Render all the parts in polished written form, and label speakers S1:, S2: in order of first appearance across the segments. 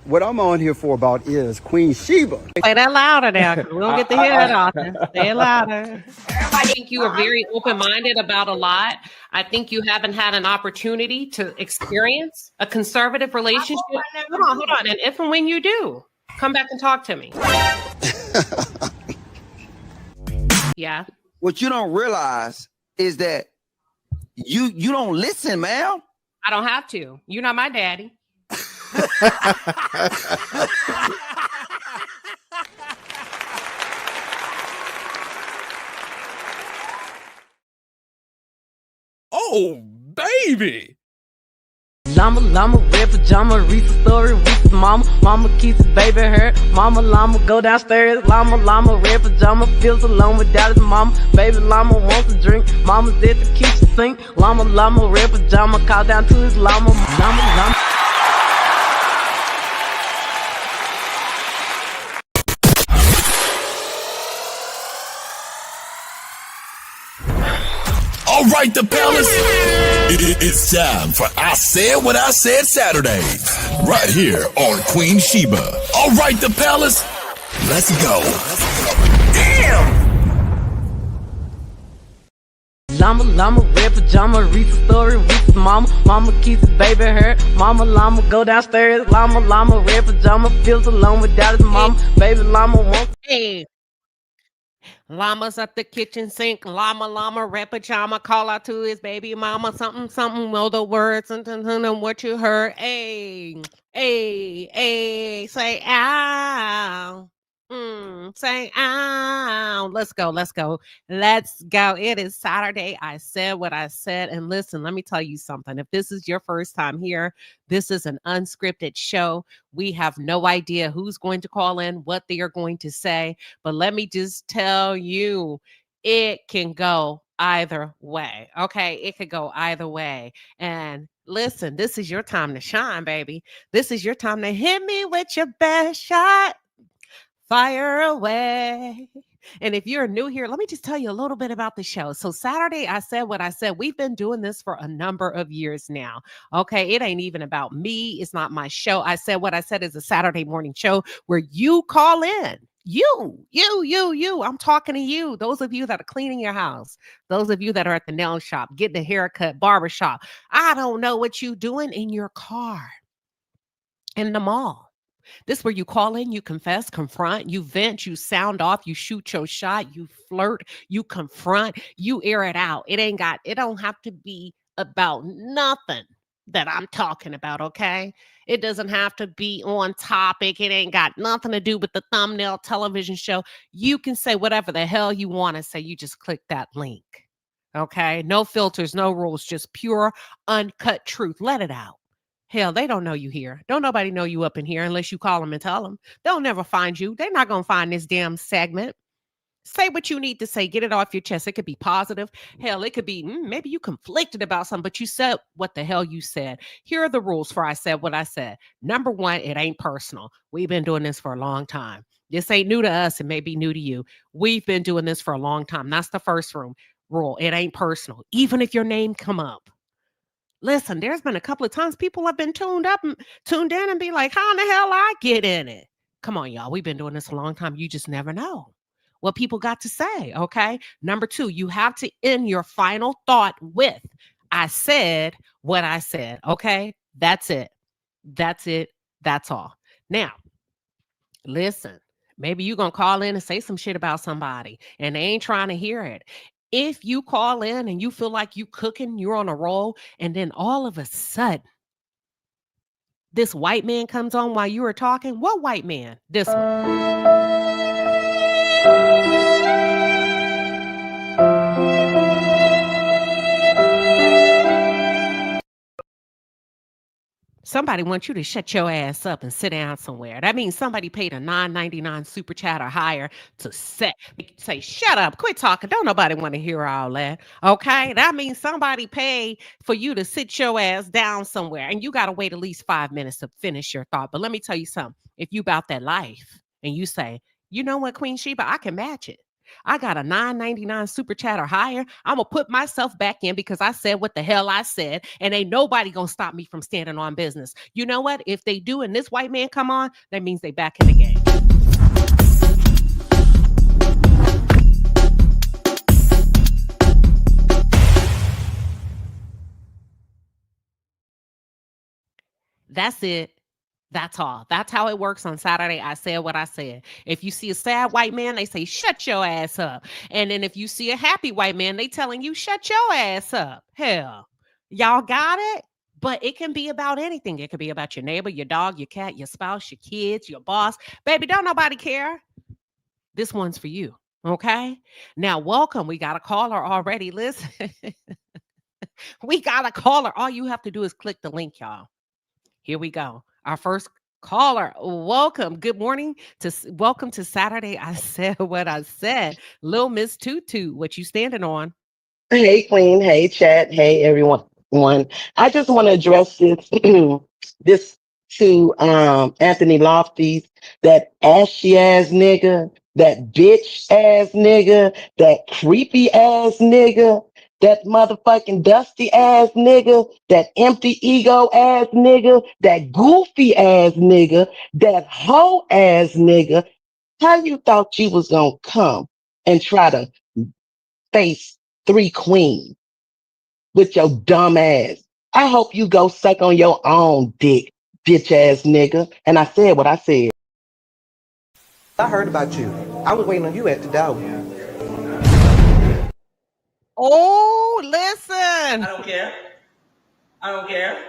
S1: What I'm on here for about is Queen Sheba.
S2: Play that louder now. We don't get to hear that often. Say it louder. I think you are very open-minded about a lot. I think you haven't had an opportunity to experience a conservative relationship. Hold on. And if and when you do, come back and talk to me. Yeah.
S3: What you don't realize is that you don't listen, man.
S2: I don't have to. You're not my daddy.
S4: Oh, baby.
S5: Llama, red pajama, Reese story, Reese's mama keeps his baby hurt. Llama, go downstairs. Llama, red pajama, feels alone without his mama. Baby llama wants a drink. Mama's at the kitchen sink. Llama, red pajama, call down to his llama. Llama.
S4: All right, the fellas. It's time for I Said What I Said Saturdays. Right here on Queen Sheba. All right, the fellas. Let's go. Damn.
S5: Llama, red pajama, Reese's story, Reese's mama keeps his baby hurt. Llama, go downstairs. Llama, red pajama, feels alone without his mama. Baby llama wants.
S2: Hey. Llama's at the kitchen sink. Llama, red pajama, call out to his baby mama. Something, know the words and what you heard. Hey, say ow. Say ow. Let's go. It is Saturday. I said what I said. And listen, let me tell you something. If this is your first time here, this is an unscripted show. We have no idea who's going to call in, what they are going to say. But let me just tell you, it can go either way. Okay, it could go either way. And listen, this is your time to shine, baby. This is your time to hit me with your best shot. Fire away. And if you're new here, let me just tell you a little bit about the show. So Saturday, I said what I said. We've been doing this for a number of years now. Okay, it ain't even about me. It's not my show. I said what I said is a Saturday morning show where you call in. You. I'm talking to you. Those of you that are cleaning your house. Those of you that are at the nail shop, getting a haircut, barbershop. I don't know what you doing in your car, in the mall. This is where you call in, you confess, confront, you vent, you sound off, you shoot your shot, you flirt, you confront, you air it out. It don't have to be about nothing that I'm talking about, okay? It doesn't have to be on topic. It ain't got nothing to do with the thumbnail television show. You can say whatever the hell you want to say. You just click that link, okay? No filters, no rules, just pure, uncut truth. Let it out. Hell, they don't know you here. Don't nobody know you up in here unless you call them and tell them. They'll never find you. They're not going to find this damn segment. Say what you need to say. Get it off your chest. It could be positive. Hell, it could be maybe you conflicted about something, but you said what the hell you said. Here are the rules for I said what I said. Number one, it ain't personal. We've been doing this for a long time. This ain't new to us. It may be new to you. We've been doing this for a long time. That's the first rule. It ain't personal. Even if your name come up. Listen, there's been a couple of times people have been tuned in and be like, how in the hell I get in it? Come on, y'all. We've been doing this a long time. You just never know what people got to say, okay? Number two, you have to end your final thought with, I said what I said, okay? That's it. That's all. Now, listen, maybe you're going to call in and say some shit about somebody, and they ain't trying to hear it. If you call in and you feel like you cooking, you're on a roll, and then all of a sudden, this white man comes on while you were talking. What white man? This one. Somebody wants you to shut your ass up and sit down somewhere. That means somebody paid a $9.99 super chat or higher to say, shut up, quit talking. Don't nobody want to hear all that. Okay? That means somebody paid for you to sit your ass down somewhere, and you got to wait at least 5 minutes to finish your thought. But let me tell you something. If you about that life and you say, you know what, Queen Sheba, I can match it. I got a $9.99 super chat or higher. I'm going to put myself back in because I said what the hell I said, and ain't nobody going to stop me from standing on business. You know what? If they do and this white man come on, that means they back in the game. That's it. That's all. That's how it works on Saturday. I said what I said. If you see a sad white man, they say, shut your ass up. And then if you see a happy white man, they telling you, shut your ass up. Hell, y'all got it? But it can be about anything. It could be about your neighbor, your dog, your cat, your spouse, your kids, your boss. Baby, don't nobody care. This one's for you. Okay? Now, welcome. We got a caller already. Listen. We got a caller. All you have to do is click the link, y'all. Here we go. Our first caller. Welcome. Good morning. Welcome to Saturday. I said what I said. Lil Miss Tutu, what you standing on?
S6: Hey, Queen. Hey, chat. Hey, everyone. I just want to address this this to Anthony Lofty's, that ashy ass nigga, that bitch ass nigga, that creepy ass nigga, that motherfucking dusty ass nigga, that empty ego ass nigga, that goofy ass nigga, that hoe ass nigga. How you thought you was gonna come and try to face 3 queens with your dumb ass? I hope you go suck on your own dick, bitch ass nigga. And I said what I said.
S7: I heard about you. I was waiting on you at the door.
S2: Oh, listen.
S8: I don't care. I don't care.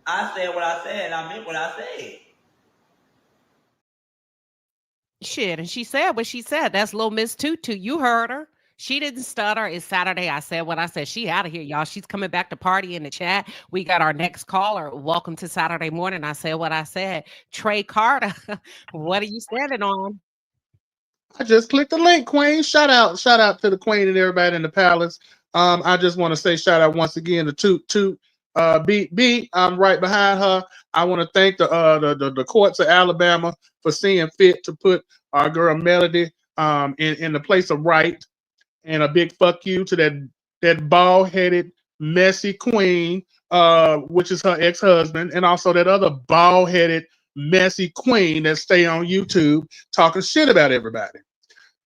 S8: I said what I said. I meant what I said.
S2: Shit, and she said what she said. That's Lil Miss Tutu. You heard her. She didn't stutter. It's Saturday. I said what I said. She out of here, y'all. She's coming back to party in the chat. We got our next caller. Welcome to Saturday morning. I said what I said. Trey Carter, what are you standing on?
S9: I just clicked the link, Queen. Shout out to the Queen and everybody in the palace. I just want to say shout out once again to Toot B. I'm right behind her. I want to thank the courts of Alabama for seeing fit to put our girl Melody in the place of right. And a big fuck you to that bald-headed, messy queen, which is her ex-husband, and also that other bald-headed, messy queen that stay on YouTube talking shit about everybody.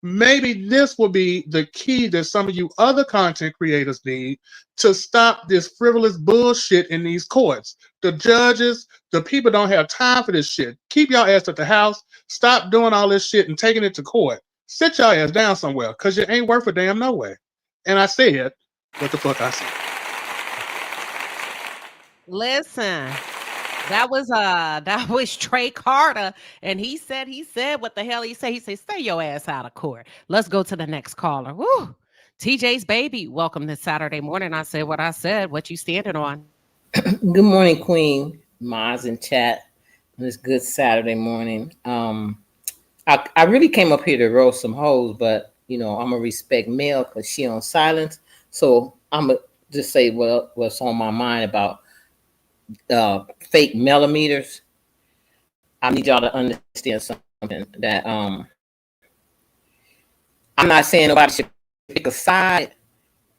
S9: Maybe this will be the key that some of you other content creators need to stop this frivolous bullshit in these courts. The judges, the people don't have time for this shit. Keep your ass at the house. Stop doing all this shit and taking it to court. Sit your ass down somewhere, because you ain't worth a damn no way. And I said what the fuck I said.
S2: Listen, that was Trey Carter, and he said what the hell he said. He said, stay your ass out of court. Let's go to the next caller. Woo. TJ's baby, welcome this Saturday morning. I said what I said. What you standing on?
S10: Good morning, Queen. Maz in chat on this good Saturday morning. I really came up here to roast some hoes, but I'm gonna respect Mel because she on silence. So I'm gonna just say what's on my mind about fake millimeters. I need y'all to understand something, that I'm not saying nobody should pick a side.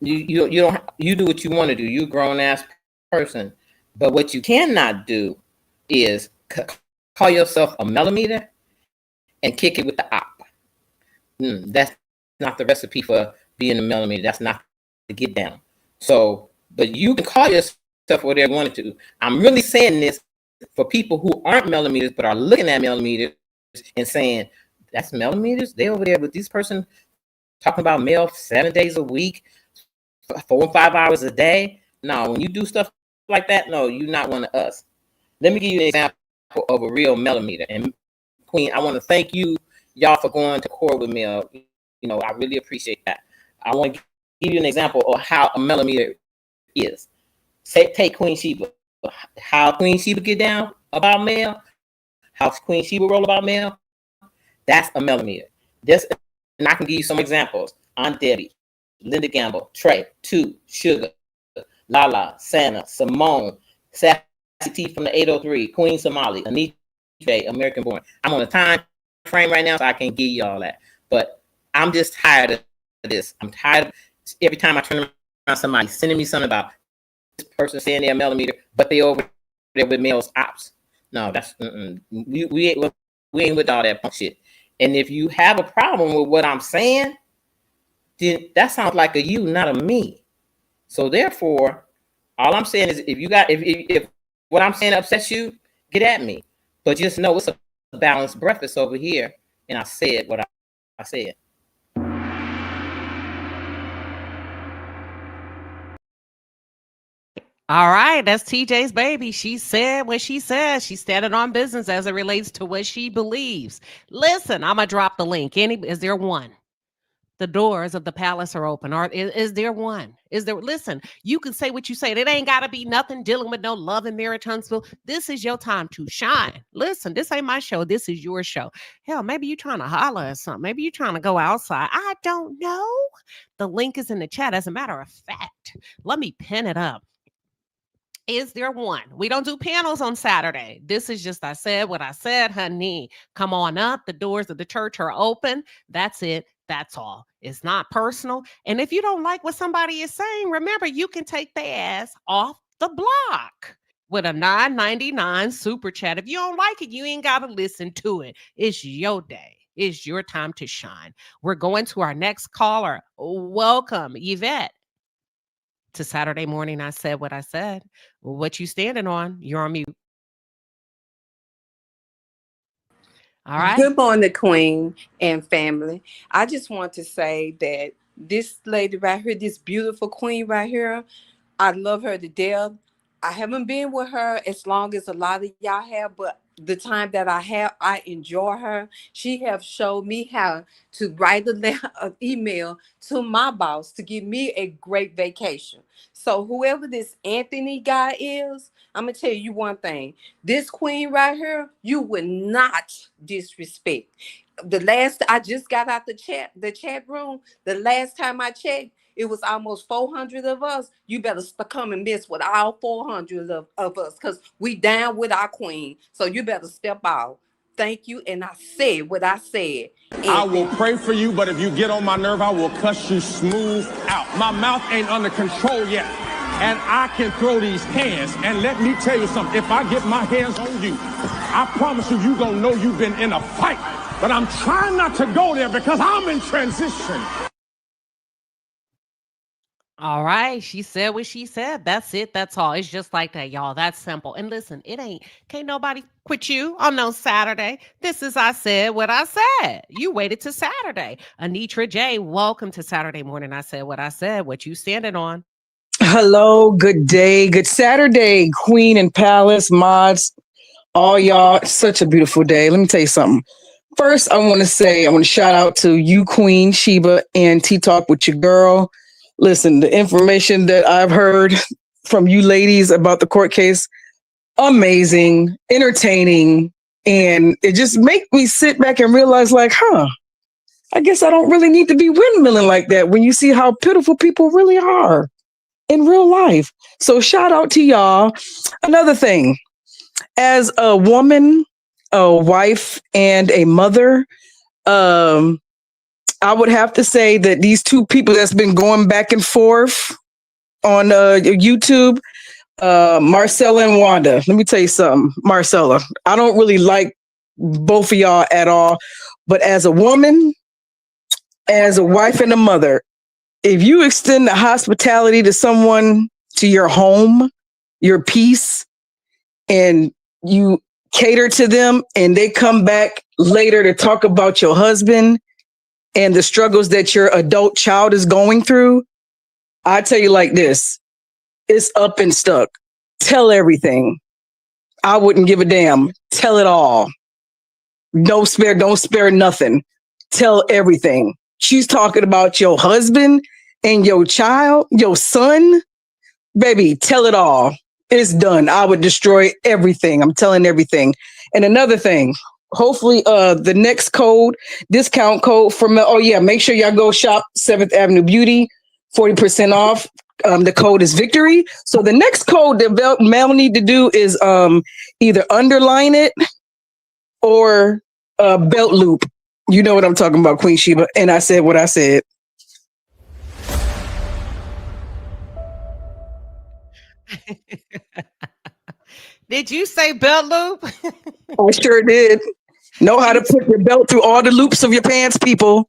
S10: You do what you want to do. You a grown ass person, but what you cannot do is call yourself a millimeter and kick it with the op. That's not the recipe for being a millimeter. That's not the get down. So, but you can call yourself whatever you want to. I'm really saying this for people who aren't millimeters but are looking at millimeters and saying, that's millimeters? They over there with this person talking about male 7 days a week, 4 or 5 hours a day. No, when you do stuff like that, no, you're not one of us. Let me give you an example of a real millimeter. And Queen, I want to thank y'all for going to court with me. I really appreciate that. I want to give you an example of how a millimeter is. Take Queen Sheba. How Queen Sheba get down about male, how Queen Sheba roll about male, that's a millimeter. And I can give you some examples. Aunt Debbie, Linda Gamble, Trey, Toot, Sugar, Lala, Santa, Simone, Sassy T from the 803, Queen Somali, Anita, American Born. I'm on a time frame right now, so I can't give you all that. But I'm just tired of this. I'm tired of every time I turn around, somebody sending me something about this person saying they're a millimeter, but they over there with males ops. No, that's we ain't with all that punk shit. And if you have a problem with what I'm saying, then that sounds like a you, not a me. So therefore, all I'm saying is, if what I'm saying upsets you, get at me. But just know it's a balanced breakfast over here, and I said what I said.
S2: All right, that's TJ's baby. She said what she said. She's standing on business as it relates to what she believes. Listen, I'm gonna drop the link. Is there one? The doors of the palace are open. Or is there one? Is there? Listen, you can say what you say. It ain't gotta be nothing dealing with no love and marriage, Huntsville. This is your time to shine. Listen, this ain't my show. This is your show. Hell, maybe you're trying to holler at something. Maybe you're trying to go outside. I don't know. The link is in the chat. As a matter of fact, let me pin it up. Is there one? We don't do panels on Saturday. This is just, I said what I said, honey. Come on up. The doors of the church are open. That's it. That's all. It's not personal. And if you don't like what somebody is saying, remember, you can take their ass off the block with a $9.99 super chat. If you don't like it, you ain't got to listen to it. It's your day. It's your time to shine. We're going to our next caller. Welcome, Yvette. To Saturday morning, I said what I said. What you standing on? You're on mute. All right.
S11: Good morning, Queen and family. I just want to say that this lady right here, this beautiful queen right here, I love her to death. I haven't been with her as long as a lot of y'all have, but the time that I have, I enjoy her. She have showed me how to write an email to my boss to give me a great vacation. So whoever this Anthony guy is, I'm going to tell you one thing. This queen right here, you would not disrespect. I just got out the chat room. The last time I checked, it was almost 400 of us. You better come and mess with all 400 of us, because we down with our queen. So you better step out. Thank you. And I said what I said.
S12: I will pray for you, but if you get on my nerve, I will cuss you smooth out. My mouth ain't under control yet, and I can throw these hands. And let me tell you something. If I get my hands on you, I promise you, you gonna know you've been in a fight. But I'm trying not to go there because I'm in transition.
S2: All right. She said what she said. That's it. That's all. It's just like that, y'all. That's simple. And listen, can't nobody quit you on no Saturday. This is I said what I said. You waited to Saturday. Anitra J, welcome to Saturday morning. I said what I said. What you standing on?
S13: Hello, good day, good Saturday, Queen and Palace, mods, all y'all. It's such a beautiful day. Let me tell you something. First, I want to shout out to you, Queen Sheba, and Tea Talk with your girl. Listen, the information that I've heard from you ladies about the court case, amazing, entertaining, and it just make me sit back and realize, like, I guess I don't really need to be windmilling like that when you see how pitiful people really are in real life. So shout out to y'all. Another thing, as a woman, a wife, and a mother, I would have to say that these two people that's been going back and forth on YouTube, Marcella and Wanda. Let me tell you something, Marcella. I don't really like both of y'all at all, but as a woman, as a wife and a mother, if you extend the hospitality to someone, to your home, your peace, and you cater to them, and they come back later to talk about your husband and the struggles that your adult child is going through, I tell you like this, it's up and stuck. Tell everything. I wouldn't give a damn. Tell it all. Don't spare nothing. Tell everything. She's talking about your husband and your child, your son. Baby, tell it all. It's done. I would destroy everything. I'm telling everything. And another thing, hopefully the next discount code for make sure y'all go shop 7th Avenue Beauty, 40% off. The code is victory. So the next code that Mel need to do is either underline it or belt loop. You know what I'm talking about, Queen Sheba. And I said what I said.
S2: Did you say belt loop?
S13: I sure did. Know how to put your belt through all the loops of your pants, people.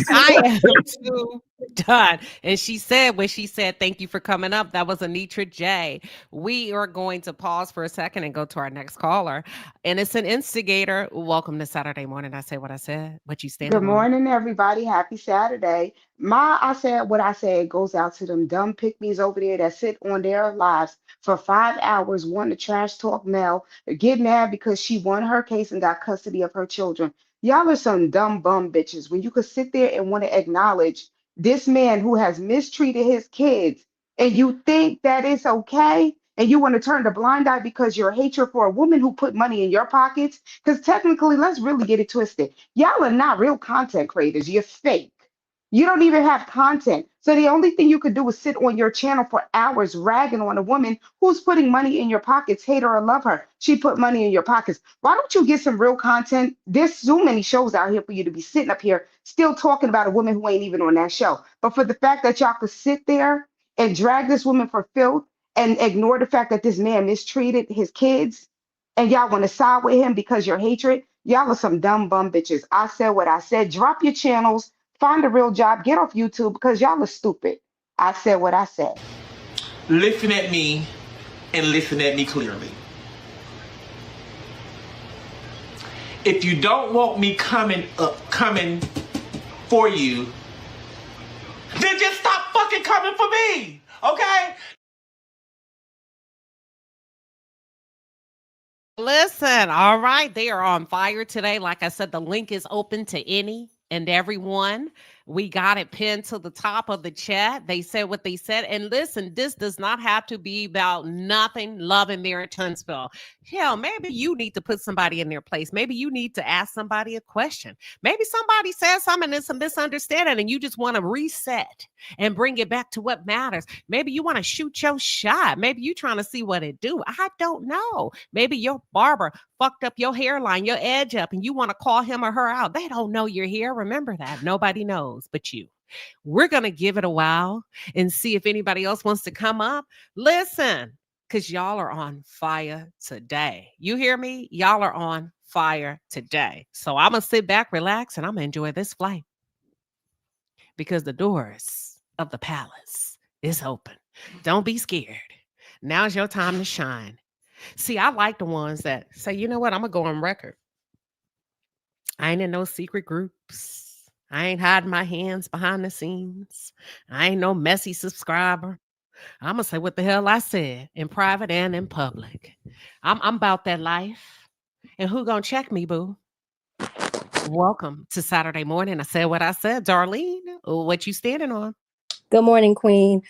S2: I am too done. And she said, when she said, thank you for coming up, that was Anitra J. We are going to pause for a second and go to our next caller. And it's an instigator. Welcome to Saturday morning. I said what I said. What you standing
S14: Good
S2: on?
S14: morning, everybody. Happy Saturday. I said what I said goes out to them dumb pick-me's over there that sit on their lives for 5 hours, want to trash talk Mel, get mad because she won her case and got custody of her children. Y'all are some dumb bum bitches when you could sit there and want to acknowledge this man who has mistreated his kids and you think that it's okay and you want to turn the blind eye because your hatred for a woman who put money in your pockets. Because technically, let's really get it twisted. Y'all are not real content creators. You're fake. You don't even have content. So the only thing you could do is sit on your channel for hours ragging on a woman who's putting money in your pockets, hate her or love her. She put money in your pockets. Why don't you get some real content? There's so many shows out here for you to be sitting up here still talking about a woman who ain't even on that show. But for the fact that y'all could sit there and drag this woman for filth and ignore the fact that this man mistreated his kids and y'all want to side with him because your hatred, y'all are some dumb bum bitches. I said what I said. Drop your channels, find a real job, get off YouTube because y'all are stupid. I said what I said.
S8: Listen at me and listen at me clearly. If you don't want me coming for you, then just stop fucking coming for me, okay?
S2: Listen, all right, they are on fire today. Like I said, the link is open to any and everyone. We got it pinned to the top of the chat. They said what they said. And listen, this does not have to be about nothing, love, and Mary Tunspell. Hell, maybe you need to put somebody in their place. Maybe you need to ask somebody a question. Maybe somebody says something, it's a misunderstanding, and you just want to reset and bring it back to what matters. Maybe you want to shoot your shot. Maybe you're trying to see what it do. I don't know. Maybe your barber fucked up your hairline, your edge up, and you want to call him or her out. They don't know you're here. Remember that. Nobody knows but you. We're going to give it a while and see if anybody else wants to come up. Listen, because y'all are on fire today. You hear me? Y'all are on fire today. So I'm going to sit back, relax, and I'm going to enjoy this flight because the doors of the palace is open. Don't be scared. Now's your time to shine. See, I like the ones that say, you know what, I'm going to go on record. I ain't in no secret groups. I ain't hiding my hands behind the scenes. I ain't no messy subscriber. I'm going to say what the hell I said in private and in public. I'm about that life. And who going to check me, boo? Welcome to Saturday morning. I said what I said. Darlene, what you standing on?
S15: Good morning, Queen.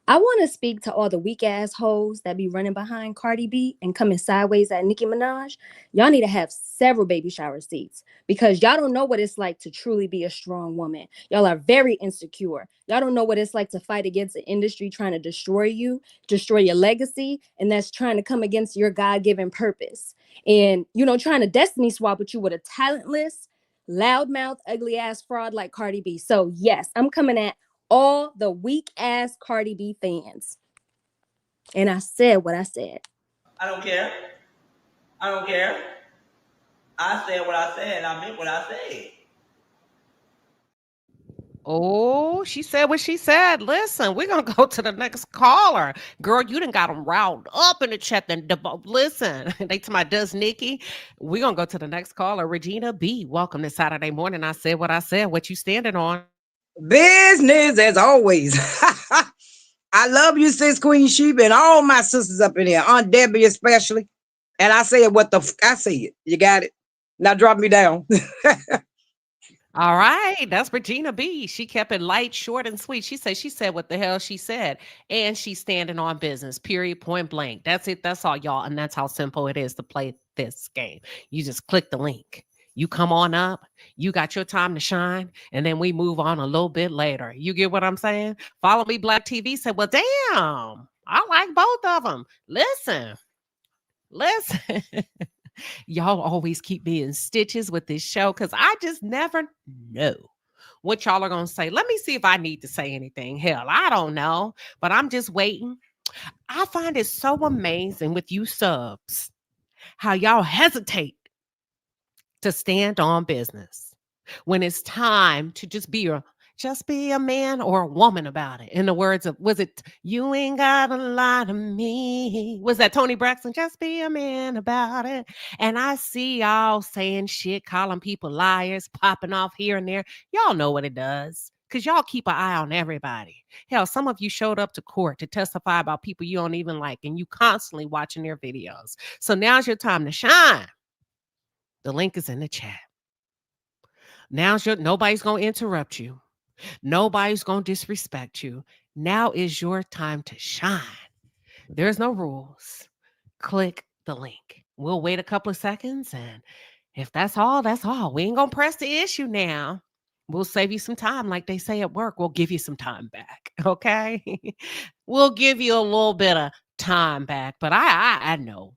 S15: I want to speak to all the weak ass hoes that be running behind Cardi B and coming sideways at Nicki Minaj. Y'all need to have several baby shower seats because y'all don't know what it's like to truly be a strong woman. Y'all are very insecure. Y'all don't know what it's like to fight against an industry trying to destroy you, destroy your legacy, and that's trying to come against your God-given purpose. And, you know, trying to destiny swap with you with a talentless, loudmouth, ugly ass fraud like Cardi B. So yes, I'm coming at all the weak ass Cardi B fans. And I said what I said.
S8: I don't care. I don't care. I said what I said and I meant what I said.
S2: Oh, she said what she said. Listen, we're going to go to the next caller. Girl, you done got them riled up in the chat. Listen, they to my does Nicki. We're going to go to the next caller. Regina B, welcome to Saturday morning. I said what I said. What you standing on?
S16: Business as always. I love you, sis Queen Sheba, and all my sisters up in here, Aunt Debbie especially. And I said what the I said. You got it. Now drop me down.
S2: All right, that's Regina B. She kept it light, short, and sweet. She said what the hell she said. And she's standing on business, period, point blank. That's it. That's all, y'all. And that's how simple it is to play this game. You just click the link. You come on up, you got your time to shine, and then we move on a little bit later. You get what I'm saying? Follow Me Black TV said, well, damn, I like both of them. Listen. Y'all always keep me in stitches with this show because I just never know what y'all are going to say. Let me see if I need to say anything. Hell, I don't know, but I'm just waiting. I find it so amazing with you subs how y'all hesitate to stand on business when it's time to just be a man or a woman about it. In the words of, was it "You Ain't Gotta Lie to Me"? Was that Tony Braxton? Just be a man about it. And I see y'all saying shit, calling people liars, popping off here and there. Y'all know what it does. Because y'all keep an eye on everybody. Hell, some of you showed up to court to testify about people you don't even like, and you constantly watching their videos. So now's your time to shine. The link is in the chat. Nobody's going to interrupt you. Nobody's going to disrespect you. Now is your time to shine. There's no rules. Click the link. We'll wait a couple of seconds, and if that's all, that's all. We ain't going to press the issue now. We'll save you some time, like they say at work. We'll give you some time back, okay? We'll give you a little bit of time back, but I know,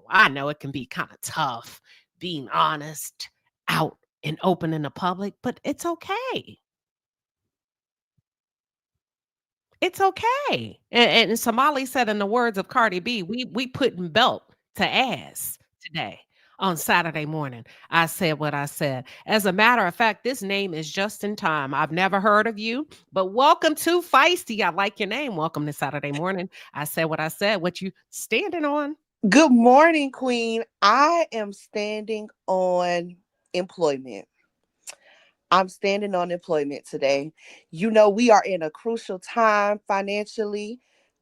S2: I know it can be kind of tough being honest out and open in the public, but it's okay. It's okay. And Somali said, in the words of Cardi B, we putting belt to ass today on Saturday morning. I said what I said. As a matter of fact, this name is just in time. I've never heard of you, but welcome to Feisty. I like your name. Welcome to Saturday morning. I said what I said. What you standing on?
S17: Good morning, Queen. I am standing on employment. I'm standing on employment today. We are in a crucial time financially.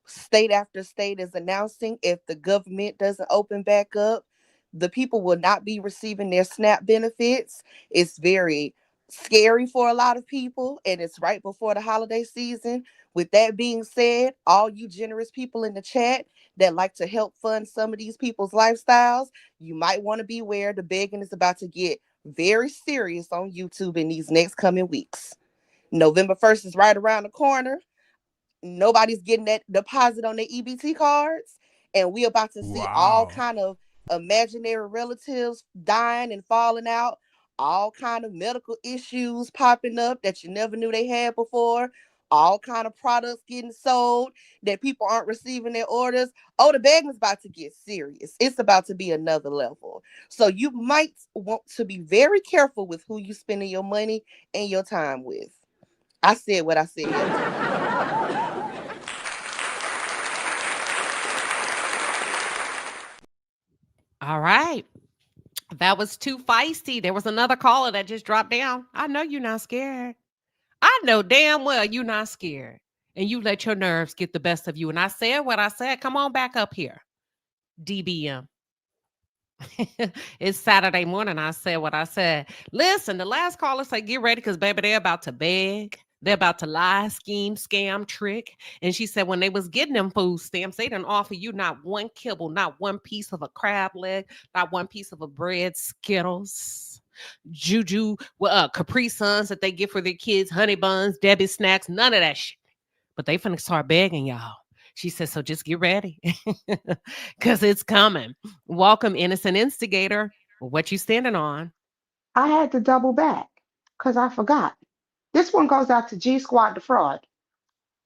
S17: State after state is announcing if the government doesn't open back up, the people will not be receiving their SNAP benefits. It's very scary for a lot of people, and it's right before the holiday season. With that being said, all you generous people in the chat that like to help fund some of these people's lifestyles, you might want to be aware the begging is about to get very serious on YouTube in these next coming weeks. November 1st is right around the corner. Nobody's getting that deposit on their EBT cards, and we're about to see all kind of imaginary relatives dying and falling out, all kind of medical issues popping up that you never knew they had before, all kind of products getting sold that people aren't receiving their orders. Oh, the begging's about to get serious. It's about to be another level. So you might want to be very careful with who you spending your money and your time with. I said what I said.
S2: All right. That was too feisty. There was another caller that just dropped down. I know you're not scared. I know damn well you're not scared. And you let your nerves get the best of you. And I said what I said. Come on back up here. DBM. It's Saturday morning. I said what I said. Listen, the last caller said, get ready because, baby, they're about to beg. They're about to lie, scheme, scam, trick. And she said when they was getting them food stamps, they didn't offer you not one kibble, not one piece of a crab leg, not one piece of a bread, Skittles, Juju, Capri Suns that they get for their kids, honey buns, Debbie snacks, none of that shit. But they finna start begging y'all. She said, so just get ready because it's coming. Welcome, innocent instigator. What you standing on?
S14: I had to double back because I forgot. This one goes out to G Squad the fraud.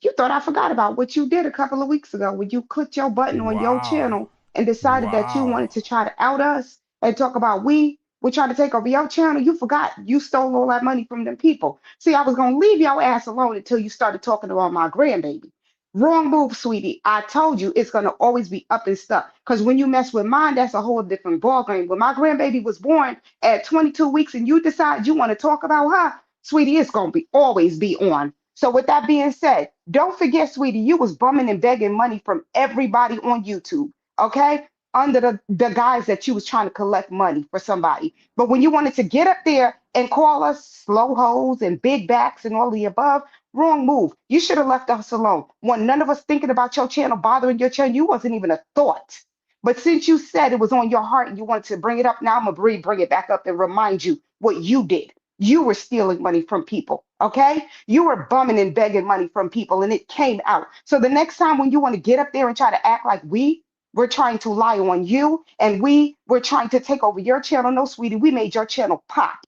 S14: You thought I forgot about what you did a couple of weeks ago when you clicked your button on your channel and decided that you wanted to try to out us and talk about we're trying to take over your channel. You forgot you stole all that money from them people. See, I was gonna leave your ass alone until you started talking about my grandbaby. Wrong move, sweetie. I told you it's gonna always be up and stuck. Because when you mess with mine, that's a whole different ballgame. When my grandbaby was born at 22 weeks and you decide you want to talk about her, sweetie, it's gonna be always be on. So with that being said, don't forget, sweetie, you was bumming and begging money from everybody on YouTube, okay? Under the guise that you was trying to collect money for somebody. But when you wanted to get up there and call us slow hoes and big backs and all the above, wrong move. You should have left us alone. When none of us thinking about your channel, bothering your channel, you wasn't even a thought. But since you said it was on your heart and you wanted to bring it up, now I'm gonna bring it back up and remind you what you did. You were stealing money from people, okay? You were bumming and begging money from people and it came out. So the next time when you want to get up there and try to act like we We're trying to lie on you, and we're trying to take over your channel. No, sweetie, we made your channel pop.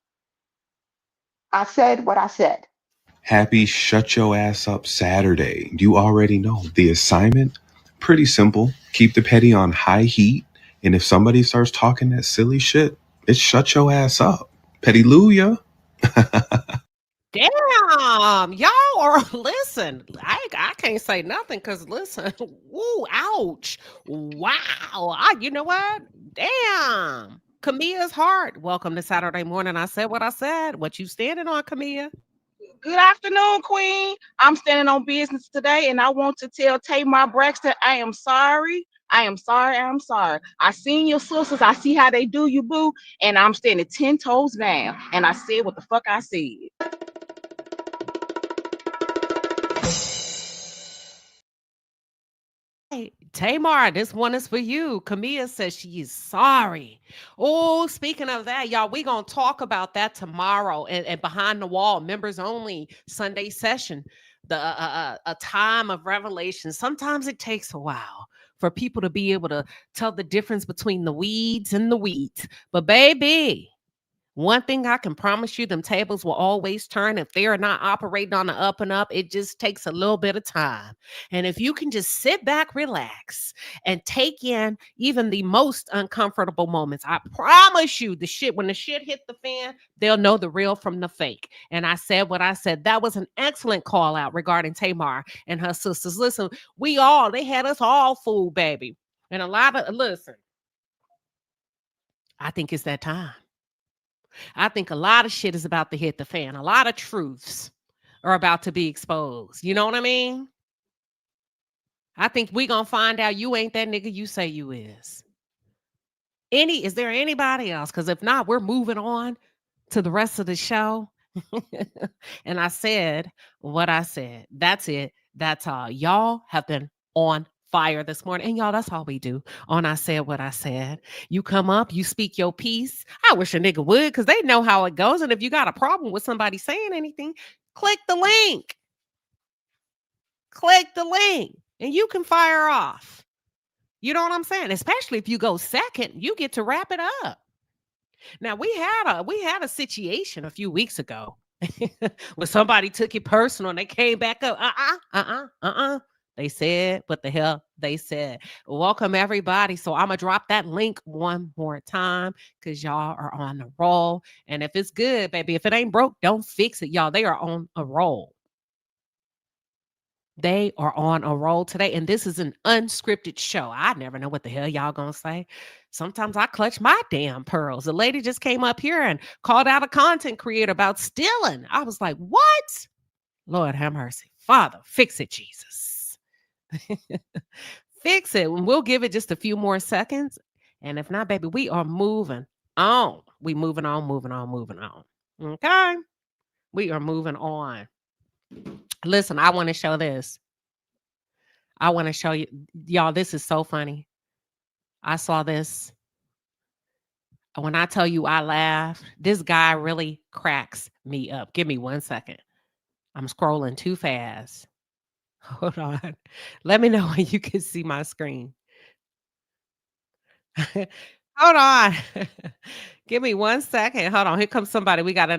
S14: I said what I said.
S18: Happy Shut Your Ass Up Saturday. You already know the assignment. Pretty simple. Keep the petty on high heat. And if somebody starts talking that silly shit, it's shut your ass up. Petty-luya.
S2: Damn, y'all are listen. I can't say nothing because listen, woo, ouch, wow. You know what? Damn, Camilla's heart. Welcome to Saturday morning. I said what I said. What you standing on, Camilla?
S19: Good afternoon, Queen. I'm standing on business today, and I want to tell Tamar Braxton, I am sorry. I am sorry. I'm sorry. I seen your sisters. I see how they do you, boo, and I'm standing 10 toes down. And I said what the fuck I said.
S2: Hey, Tamar, this one is for you. Camilla says she is sorry. Oh, speaking of that, y'all, we gonna talk about that tomorrow and behind the wall, members only Sunday session. A time of revelation. Sometimes it takes a while for people to be able to tell the difference between the weeds and the wheat. But baby, one thing I can promise you, them tables will always turn. If they're not operating on the up and up, it just takes a little bit of time. And if you can just sit back, relax, and take in even the most uncomfortable moments, I promise you, when the shit hit the fan, they'll know the real from the fake. And I said what I said. That was an excellent call out regarding Tamar and her sisters. Listen, they had us all fooled, baby. And listen, I think it's that time. I think a lot of shit is about to hit the fan. A lot of truths are about to be exposed. You know what I mean? I think we gonna find out you ain't that nigga you say you is. Is there anybody else? Because if not, we're moving on to the rest of the show. And I said what I said. That's it. That's all. Y'all have been on fire this morning. And y'all, that's all we do on I Said What I Said. You come up, you speak your piece. I wish a nigga would, because they know how it goes. And if you got a problem with somebody saying anything, click the link. Click the link and you can fire off. You know what I'm saying? Especially if you go second, you get to wrap it up. Now, we had a situation a few weeks ago where somebody took it personal and they came back up. They said what the hell they said. Welcome, everybody. So I'm going to drop that link one more time because y'all are on the roll. And if it's good, baby, if it ain't broke, don't fix it, y'all. They are on a roll. They are on a roll today. And this is an unscripted show. I never know what the hell y'all going to say. Sometimes I clutch my damn pearls. The lady just came up here and called out a content creator about stealing. I was like, what? Lord have mercy. Father, fix it, Jesus. Fix it. We'll give it just a few more seconds. And if not, baby, we are moving on. We moving on. Okay? We are moving on. Listen, I want to show this. I want to show you. Y'all, this is so funny. I saw this. When I tell you I laughed, this guy really cracks me up. Give me 1 second. I'm scrolling too fast. Hold on. Let me know when you can see my screen. Hold on. Give me 1 second. Hold on. Here comes somebody. We got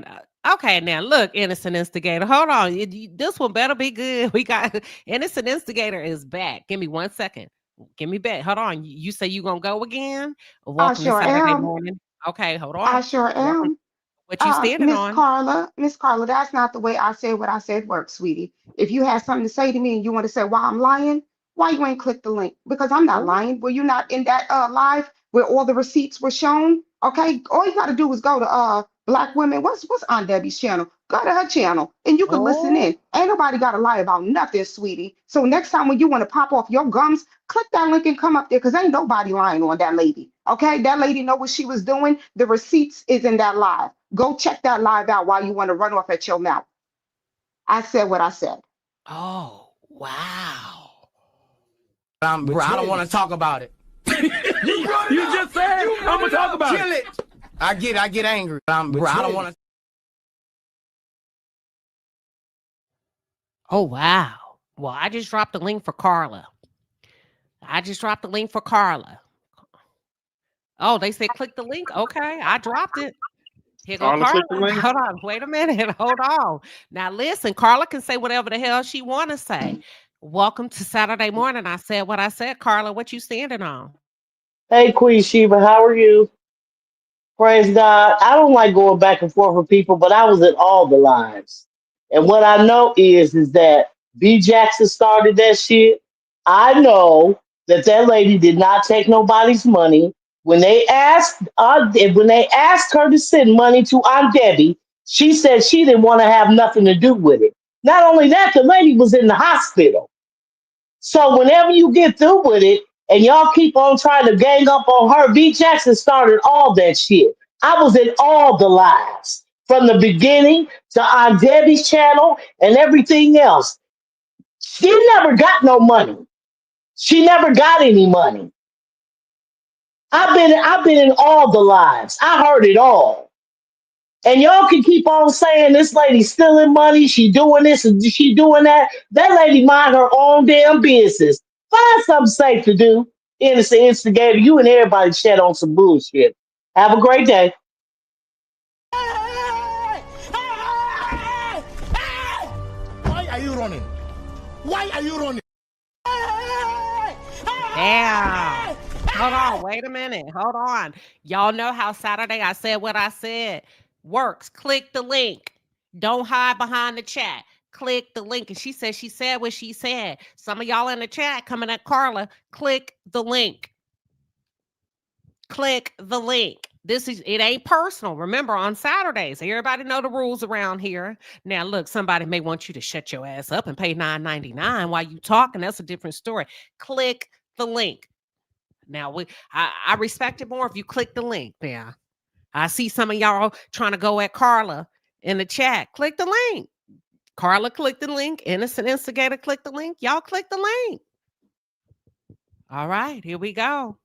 S2: okay, now look, innocent instigator. Hold on. This one better be good. We got innocent instigator is back. Give me 1 second. Give me back. Hold on. You say you gonna go again? Welcome
S14: sure
S2: to Saturday
S14: am.
S2: morning. Okay, hold on.
S14: I sure am.
S2: What you standing on?
S14: Miss Carla, that's not the way I said what I said works, sweetie. If you have something to say to me and you want to say why I'm lying, why you ain't click the link? Because I'm not lying. Were you not in that live where all the receipts were shown? Okay, all you got to do is go to Black Women. What's on Debbie's channel? Go to her channel and you can listen in. Ain't nobody got to lie about nothing, sweetie. So next time when you want to pop off your gums, click that link and come up there because ain't nobody lying on that lady. Okay, that lady know what she was doing. The receipts is in that live. Go check that live out while you want to run off at your mouth. I said what I said.
S2: Oh, wow.
S20: I don't want to talk about it. you just said I'm gonna talk about it. I get angry. I don't want to.
S2: Oh, wow. Well, I just dropped the link for Carla. I just dropped the link for Carla. Oh, they said click the link. Okay, I dropped it. Here go
S9: Carla,
S2: Carla.
S9: click the link.
S2: Hold on. Wait a minute. Hold on. Now listen, Carla can say whatever the hell she want to say. Welcome to Saturday morning. I said what I said. Carla, what you standing on?
S6: Hey, Queen Sheba, how are you? Praise God. I don't like going back and forth with people, but I was in all the lives. And what I know is that B Jackson started that shit. I know that that lady did not take nobody's money. When they asked her to send money to Aunt Debbie, she said she didn't want to have nothing to do with it. Not only that, the lady was in the hospital. So whenever you get through with it and y'all keep on trying to gang up on her, B Jackson started all that shit. I was in all the lives from the beginning to Aunt Debbie's channel and everything else. She never got no money. She never got any money. I've been in all the lives. I heard it all. And y'all can keep on saying this lady's stealing money, she doing this and she doing that. That lady mind her own damn business. Find something safe to do. Innocent instigator, you and everybody chat on some bullshit. Have a great day.
S20: Why are you running? Why are you running?
S2: Damn. Hold on. Wait a minute. Hold on. Y'all know how Saturday I said what I said works. Click the link. Don't hide behind the chat. Click the link. And she said what she said. Some of y'all in the chat coming at Carla. Click the link. Click the link. It ain't personal. Remember, on Saturdays, everybody know the rules around here. Now, look, somebody may want you to shut your ass up and pay $9.99 while you talking. That's a different story. Click the link. Now, I respect it more if you click the link. Yeah, I see some of y'all trying to go at Carla in the chat. Click the link. Carla, click the link. Innocent instigator, click the link. Y'all click the link. All right, here we go.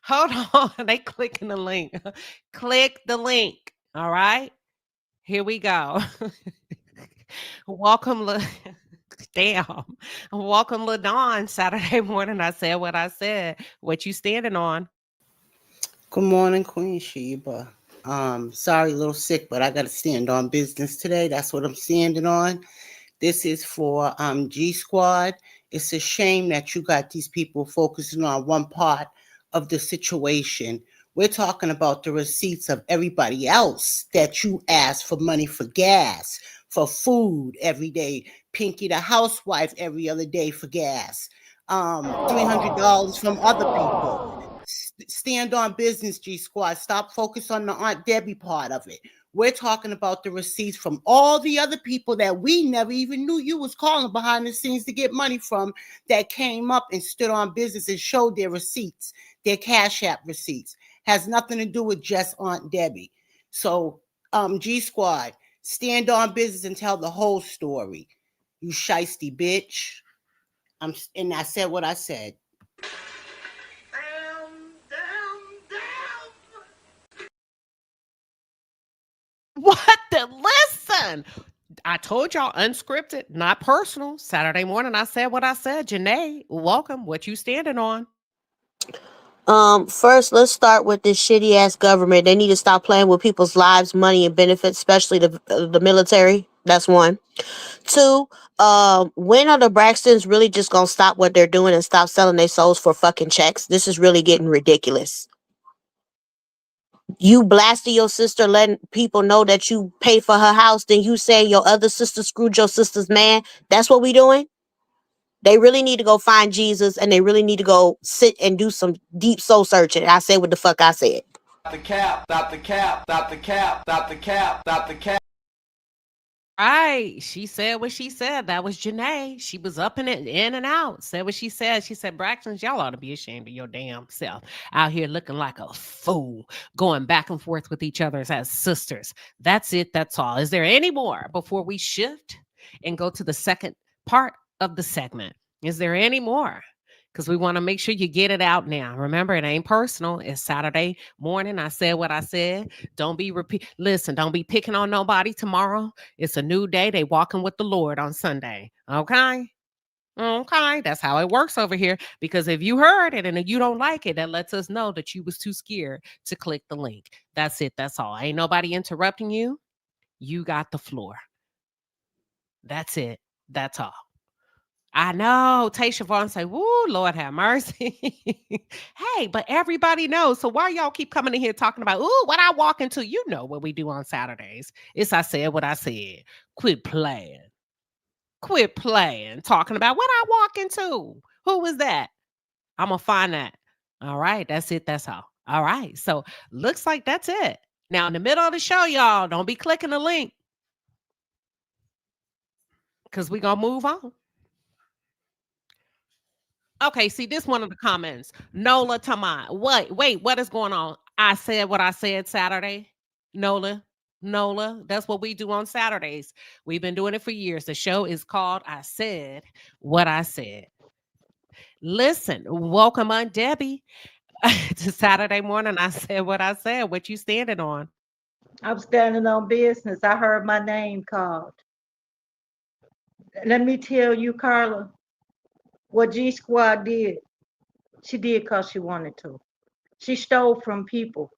S2: Hold on. They clicking the link. Click the link. All right. Here we go. Welcome. Damn. Welcome, LaDawn. Saturday morning. I said what I said. What you standing on?
S21: Good morning, Queen Sheba. Sorry, a little sick, but I got to stand on business today. That's what I'm standing on. This is for G Squad. It's a shame that you got these people focusing on one part of the situation. We're talking about the receipts of everybody else that you ask for money for gas, for food every day. Pinky the housewife every other day for gas. $300 from other people. Stand on business, G Squad. Stop focus on the Aunt Debbie part of it. We're talking about the receipts from all the other people that we never even knew you was calling behind the scenes to get money from, that came up and stood on business and showed their receipts, their CashApp receipts. Has nothing to do with just Aunt Debbie. So, G Squad, stand on business and tell the whole story. You shiesty bitch. And I said what I said.
S2: What the listen? I told y'all unscripted, not personal. Saturday morning, I said what I said. Janae, welcome. What you standing on?
S22: First, let's start with this shitty ass government. They need to stop playing with people's lives, money, and benefits, especially the military. That's one. Two, when are the Braxtons really just gonna stop what they're doing and stop selling their souls for fucking checks? This is really getting ridiculous. You blasted your sister, letting people know that you pay for her house, then you saying your other sister screwed your sister's man. That's what we doing? They really need to go find Jesus, and they really need to go sit and do some deep soul searching. I said what the fuck I said.
S20: Stop the cap, stop the cap, stop the cap, stop the cap, stop the cap.
S2: Right. She said what she said. That was Janae. She was up in it, in and out. Said what she said. She said, Braxton's, y'all ought to be ashamed of your damn self. Out here looking like a fool, going back and forth with each other as sisters. That's it. That's all. Is there any more before we shift and go to the second part of the segment? Is there any more? Because we want to make sure you get it out now. Remember, it ain't personal. It's Saturday morning. I said what I said. Don't be Listen, don't be picking on nobody tomorrow. It's a new day. They walking with the Lord on Sunday. Okay? Okay, that's how it works over here. Because if you heard it and you don't like it, that lets us know that you was too scared to click the link. That's it. That's all. Ain't nobody interrupting you. You got the floor. That's it. That's all. I know. Tasha Vaughn say, "Woo, Lord have mercy." Hey, but everybody knows. So why y'all keep coming in here talking about, "Ooh, what I walk into?" You know what we do on Saturdays. It's I said what I said. Quit playing. Quit playing. Talking about what I walk into. Who was that? I'm gonna find that. All right, that's it. That's all. All right. So looks like that's it. Now in the middle of the show, y'all, don't be clicking the link because we're gonna move on. Okay, see this one of the comments. Nola Tamai. Wait, what is going on? I said what I said Saturday. Nola, that's what we do on Saturdays. We've been doing it for years. The show is called I Said What I Said. Listen, welcome on Debbie to Saturday morning. I said what I said. What you standing on?
S1: I'm standing on business. I heard my name called. Let me tell you, Carla, what G Squad did. She did because she wanted to. She stole from people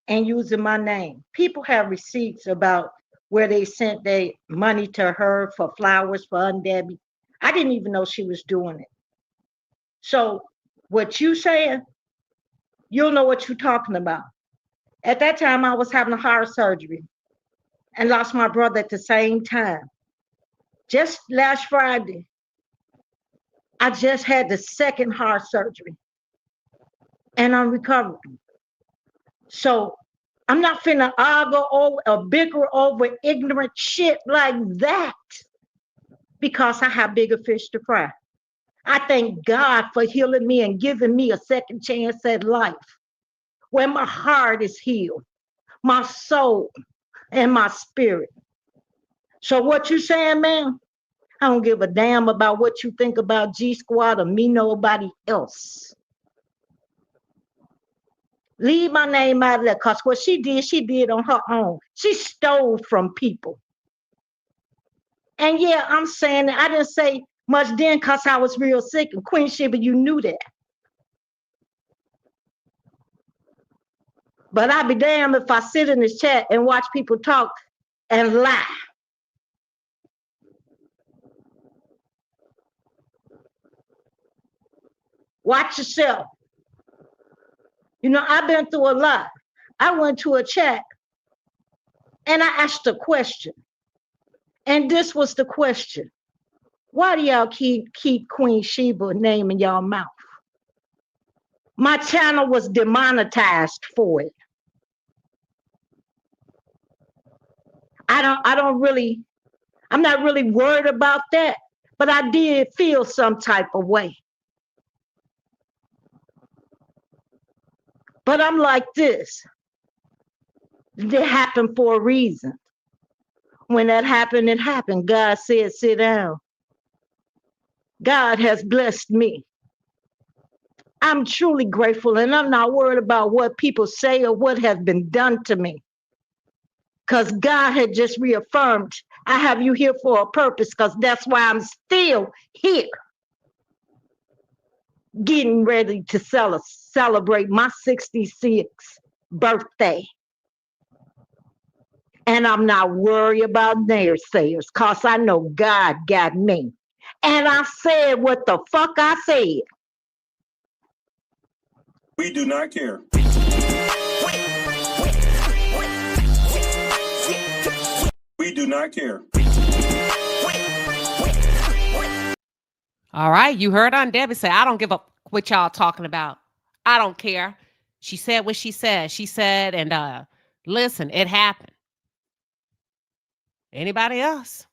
S1: and using my name. People have receipts about where they sent their money to her for flowers for Aunt Debbie. I didn't even know she was doing it. So what you saying, you'll know what you're talking about. At that time, I was having a heart surgery and lost my brother at the same time. Just last Friday, I just had the second heart surgery and I'm recovering. So I'm not finna argue over or bicker over ignorant shit like that because I have bigger fish to fry. I thank God for healing me and giving me a second chance at life where my heart is healed, my soul, and my spirit. So what you saying, man? I don't give a damn about what you think about G Squad or me, nobody else. Leave my name out of that, because what she did on her own. She stole from people. And yeah, I'm saying that I didn't say much then because I was real sick. And Queen Shiba, you knew that. But I'd be damned if I sit in this chat and watch people talk and lie. Watch yourself. You know, I've been through a lot. I went to a chat and I asked a question. And this was the question. Why do y'all keep Queen Sheba name in y'all mouth? My channel was demonetized for it. I'm not really worried about that, but I did feel some type of way. But I'm like this. It happened for a reason. When that happened, it happened. God said, sit down. God has blessed me. I'm truly grateful, and I'm not worried about what people say or what has been done to me. Because God had just reaffirmed, I have you here for a purpose, because that's why I'm still here. Getting ready to celebrate my 66th birthday. And I'm not worried about naysayers, because I know God got me. And I said what the fuck I said.
S12: We do not care. We do not care.
S2: All right, you heard Aunt Debbie say, I don't give a what y'all talking about. I don't care. She said what she said. She said, and listen, it happened. Anybody else?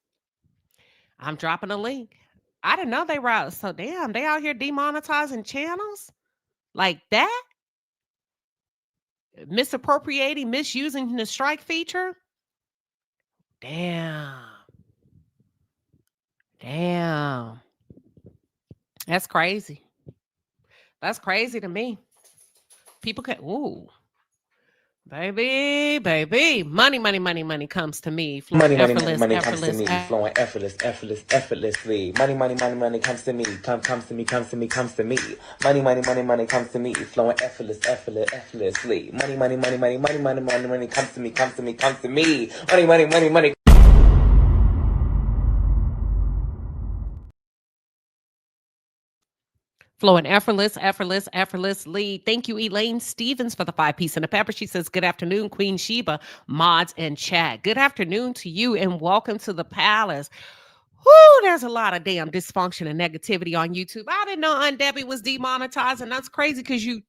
S2: I'm dropping a link. I didn't know they were out. So damn, they out here demonetizing channels like that? Misappropriating, misusing the strike feature? Damn. That's crazy. That's crazy to me. People can, Baby. Money comes to me.
S8: Money comes to
S2: Effortless.
S8: me, flowing effortlessly. Money comes to me, comes to me. Money comes to me, flowing effortlessly. Money comes to me. Money.
S2: Flowing effortlessly. Thank you, Elaine Stevens, for the 5-piece and a pepper. She says, good afternoon, Queen Sheba, mods, and chat. Good afternoon to you, and welcome to the palace. Whoo, there's a lot of damn dysfunction and negativity on YouTube. I didn't know Aunt Debbie was demonetized, and that's crazy because you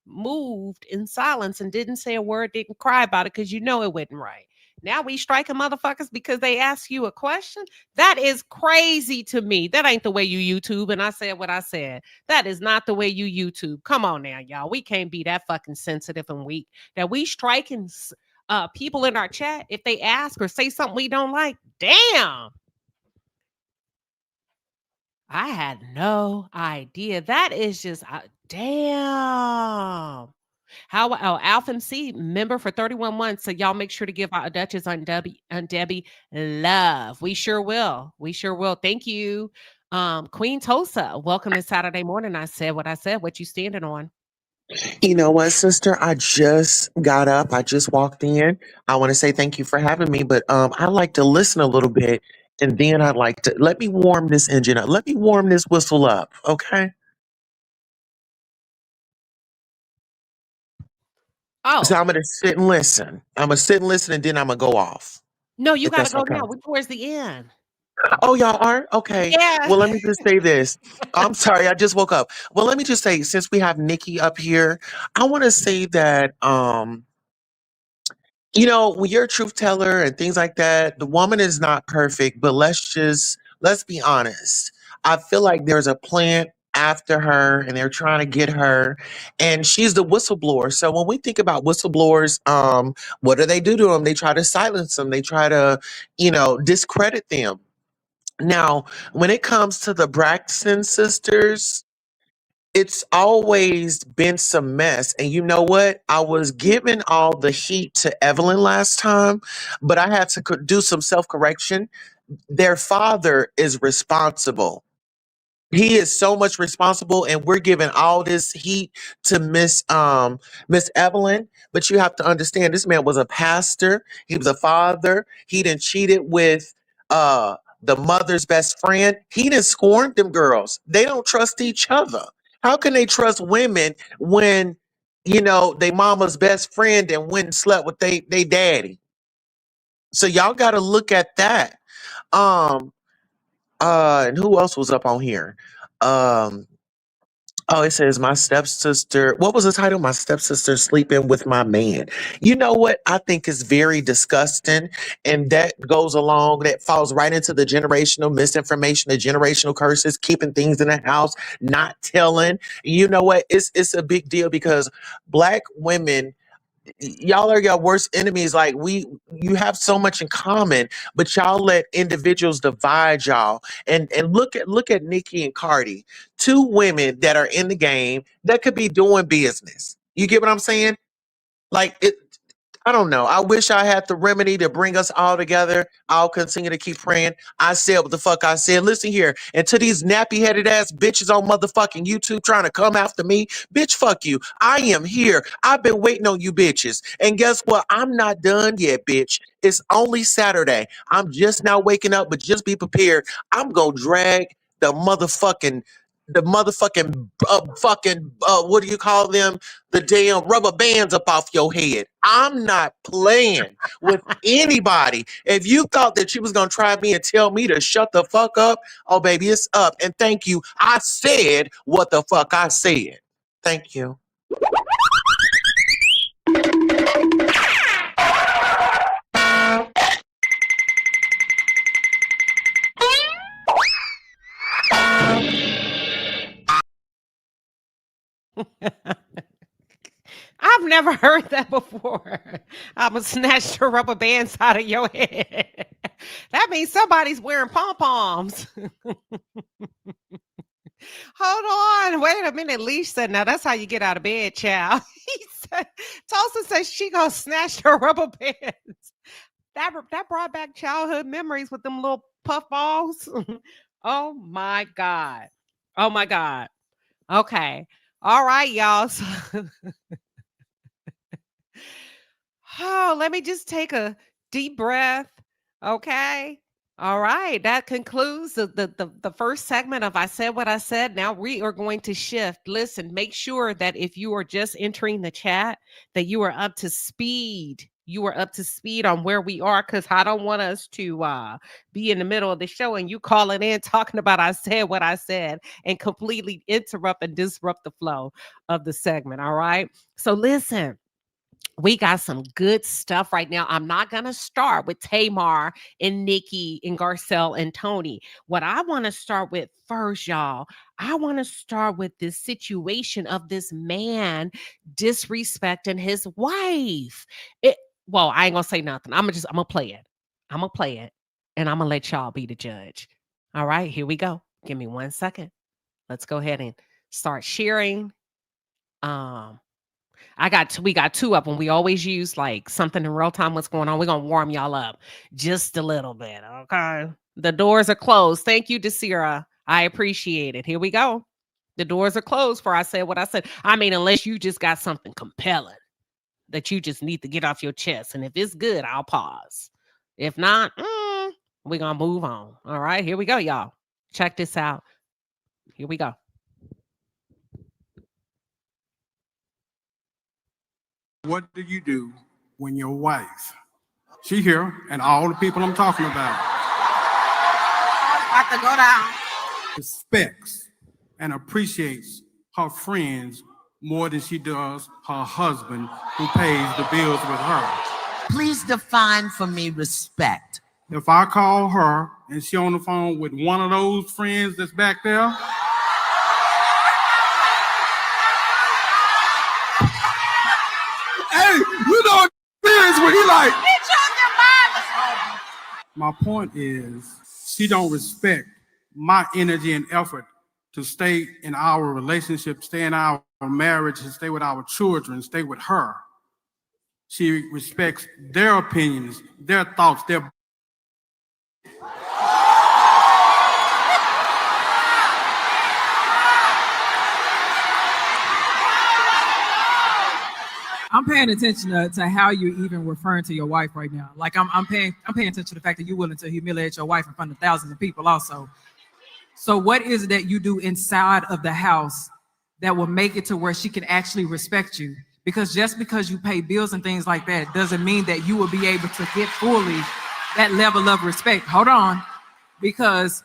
S2: moved in silence and didn't say a word, didn't cry about it because you know it wasn't right. Now we striking motherfuckers because they ask you a question? That is crazy to me. That ain't the way you YouTube. And I said what I said. That is not the way you YouTube. Come on now, y'all. We can't be that fucking sensitive and weak. That we striking people in our chat if they ask or say something we don't like. Damn. I had no idea. That is just damn. Alpha MC member for 31 months. So y'all make sure to give our Duchess on Debbie love. We sure will. Thank you. Queen Tosa, welcome to Saturday morning. I said what I said. What you standing on?
S3: You know what, sister? I just got up. I just walked in. I want to say thank you for having me, but I like to listen a little bit, and then I'd like to let me warm this engine up. Let me warm this whistle up, okay? So
S2: Oh,
S3: I'm gonna sit and listen. I'm gonna sit and listen, and then I'm gonna go off.
S2: no, you
S3: If
S2: got to
S3: that's
S2: go
S3: okay.
S2: now. We're towards the end.
S3: Oh, y'all are? Okay.
S2: Yeah.
S3: Well, let me just say this. I'm sorry, I just woke up. Well, let me just say, since we have Nicki up here, I want to say that you know, when you're a truth teller and things like that, the woman is not perfect, but let's be honest. I feel like there's a plant after her and they're trying to get her, and she's the whistleblower. So when we think about whistleblowers, what do they do to them? They try to silence them. They try to, discredit them. Now, when it comes to the Braxton sisters, it's always been some mess. And you know what? I was giving all the heat to Evelyn last time, but I had to do some self correction. Their father is responsible. He is so much responsible, and we're giving all this heat to Miss Evelyn. But you have to understand, this man was a pastor. He was a father. He done cheated with the mother's best friend. He done scorned them girls. They don't trust each other. How can they trust women when they mama's best friend and went and slept with they daddy? So y'all got to look at that. Um, and who else was up on here? Um, oh, it says my stepsister. What was the title? My stepsister sleeping with my man. You know what? I think is very disgusting, and that goes along. That falls right into the generational misinformation, the generational curses, keeping things in the house, not telling. You know what? It's a big deal because black women, y'all are your worst enemies. Like you have so much in common, but y'all let individuals divide y'all. And look at Nicki and Cardi, two women that are in the game that could be doing business. You get what I'm saying? Like it. I don't know. I wish I had the remedy to bring us all together. I'll continue to keep praying. I said what the fuck I said. Listen here. And to these nappy headed ass bitches on motherfucking YouTube trying to come after me, bitch, fuck you. I am here. I've been waiting on you bitches. And guess what? I'm not done yet, bitch. It's only Saturday. I'm just now waking up, but just be prepared. I'm going to drag the motherfucking fucking what do you call them, the damn rubber bands up off your head. I'm not playing with anybody. If you thought that you was gonna try me and tell me to shut the fuck up, oh baby, it's up. And thank you, I said what the fuck I said. Thank you.
S2: I've never heard that before. I'ma snatch the rubber bands out of your head. That means somebody's wearing pom-poms. Hold on. Wait a minute. Leash said, now that's how you get out of bed, child. He Tulsa says she gonna snatch her rubber bands. That brought back childhood memories with them little puff balls. Oh my God. Oh my God. Okay. All right, y'all. Oh, let me just take a deep breath. Okay. All right. That concludes the first segment of I Said What I Said. Now we are going to shift. Listen, make sure that if you are just entering the chat, that you are up to speed. You are up to speed on where we are, because I don't want us to be in the middle of the show and you calling in talking about I said what I said and completely interrupt and disrupt the flow of the segment. All right. So listen. We got some good stuff right now. I'm not going to start with Tamar and Nicki and Garcelle and Tony. What I want to start with first, y'all, I want to start with this situation of this man disrespecting his wife. Well, I ain't going to say nothing. I'm going to play it. I'm going to play it and I'm going to let y'all be the judge. All right, here we go. Give me 1 second. Let's go ahead and start sharing. We got two of them. We always use like something in real time. What's going on? We're going to warm y'all up just a little bit. Okay. The doors are closed. Thank you, Desira. I appreciate it. Here we go. The doors are closed for I Said What I Said. I mean, unless you just got something compelling that you just need to get off your chest. And if it's good, I'll pause. If not, we're going to move on. All right. Here we go, y'all. Check this out. Here we go.
S4: What do you do when your wife, she here, and all the people I'm talking about,
S5: About to go down.
S4: respects and appreciates her friends more than she does her husband who pays the bills with her?
S5: Please define for me respect.
S4: If I call her and she on the phone with one of those friends that's back there, hey, you know friends when he like. My point is, she don't respect my energy and effort to stay in our relationship, stay in our marriage, and stay with our children, stay with her. She respects their opinions, their thoughts, their.
S23: I'm paying attention to how you're even referring to your wife right now. Like I'm paying attention to the fact that you're willing to humiliate your wife in front of thousands of people also. So what is it that you do inside of the house that will make it to where she can actually respect you? Because just because you pay bills and things like that doesn't mean that you will be able to get fully that level of respect. Hold on. Because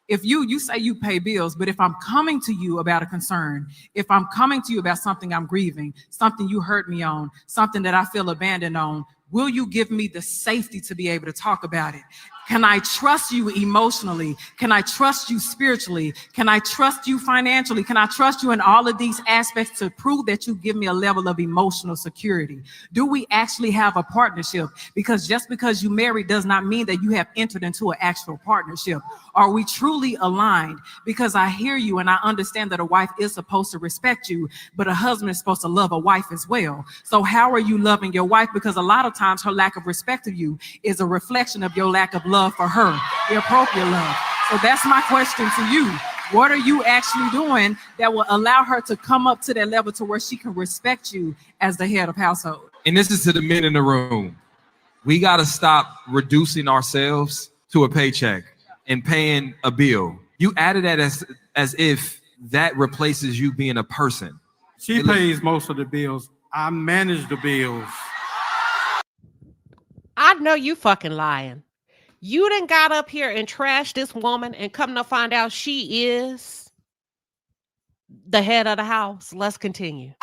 S23: if you say you pay bills, but if I'm coming to you about a concern, if I'm coming to you about something I'm grieving, something you hurt me on, something that I feel abandoned on, will you give me the safety to be able to talk about it? Can I trust you emotionally? Can I trust you spiritually? Can I trust you financially? Can I trust you in all of these aspects to prove that you give me a level of emotional security? Do we actually have a partnership? Because just because you married does not mean that you have entered into an actual partnership. Are we truly aligned? Because I hear you and I understand that a wife is supposed to respect you, but a husband is supposed to love a wife as well. So how are you loving your wife? Because a lot of times her lack of respect of you is a reflection of your lack of love for her, the appropriate love. So that's my question to you. What are you actually doing that will allow her to come up to that level to where she can respect you as the head of household?
S24: And this is to the men in the room. We got to stop reducing ourselves to a paycheck and paying a bill. You added that as if that replaces you being a person.
S4: She pays most of the bills. I manage the bills.
S2: I know you fucking lying. You done got up here and trashed this woman and come to find out she is the head of the house. Let's continue.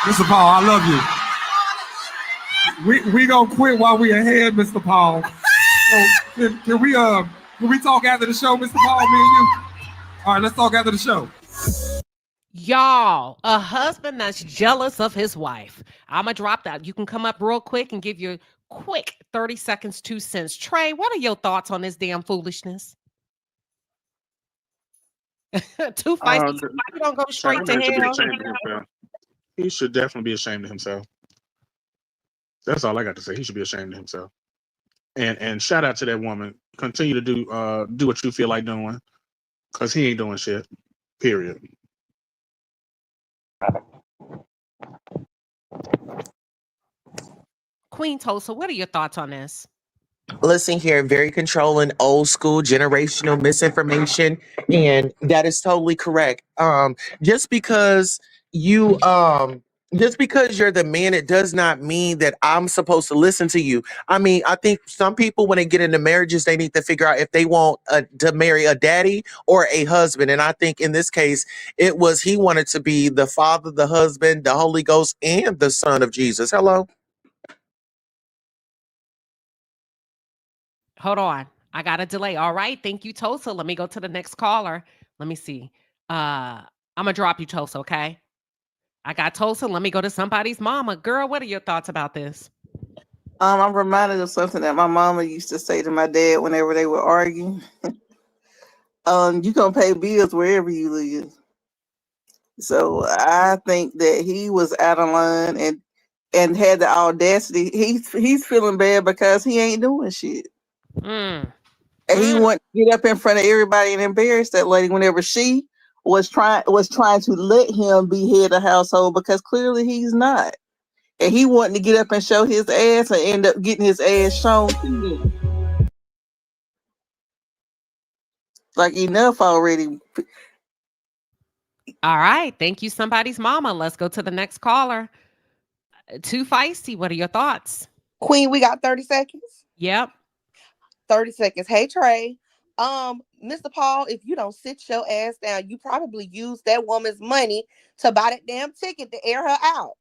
S24: Mr. Paul, I love you. We gonna quit while we ahead, Mr. Paul. So can we talk after the show, Mr. Paul, me and you? All right, let's talk after the show.
S2: Y'all, a husband that's jealous of his wife. I'm going to drop that. You can come up real quick and give your quick 30 seconds, 2 cents. Trey, what are your thoughts on this damn foolishness? Too feisty. You don't go straight to
S9: That man should be
S2: hell.
S9: ashamed of himself. He should definitely be ashamed of himself. That's all I got to say. He should be ashamed of himself. And shout out to that woman. Continue to do what you feel like doing, cause he ain't doing shit. Period.
S2: Queen Tulsa, what are your thoughts on this?
S3: Listen here, very controlling, old school, generational misinformation, and that is totally correct. Just because you just because you're the man, it does not mean that I'm supposed to listen to you. I mean, I think some people, when they get into marriages, they need to figure out if they want to marry a daddy or a husband. And I think in this case, he wanted to be the Father, the husband, the Holy Ghost, and the Son of Jesus. Hello.
S2: Hold on. I got a delay. All right. Thank you, Tulsa. Let me go to the next caller. Let me see. I'm gonna drop you, Tulsa, okay? I got Tulsa. Let me go to somebody's mama. Girl, what are your thoughts about this?
S7: I'm reminded of something that my mama used to say to my dad whenever they would argue. You gonna pay bills wherever you live. So I think that he was out of line and had the audacity. He's feeling bad because he ain't doing shit. And he wanted to get up in front of everybody and embarrass that lady whenever she was trying to let him be head of household, because clearly he's not. And he wanted to get up and show his ass and end up getting his ass shown to him. Like, enough already.
S2: All right. Thank you, somebody's mama. Let's go to the next caller. Too feisty. What are your thoughts?
S17: Queen, we got 30 seconds.
S2: Yep.
S17: 30 seconds. Hey, Trey. Mr. Paul, if you don't sit your ass down, you probably used that woman's money to buy that damn ticket to air her out.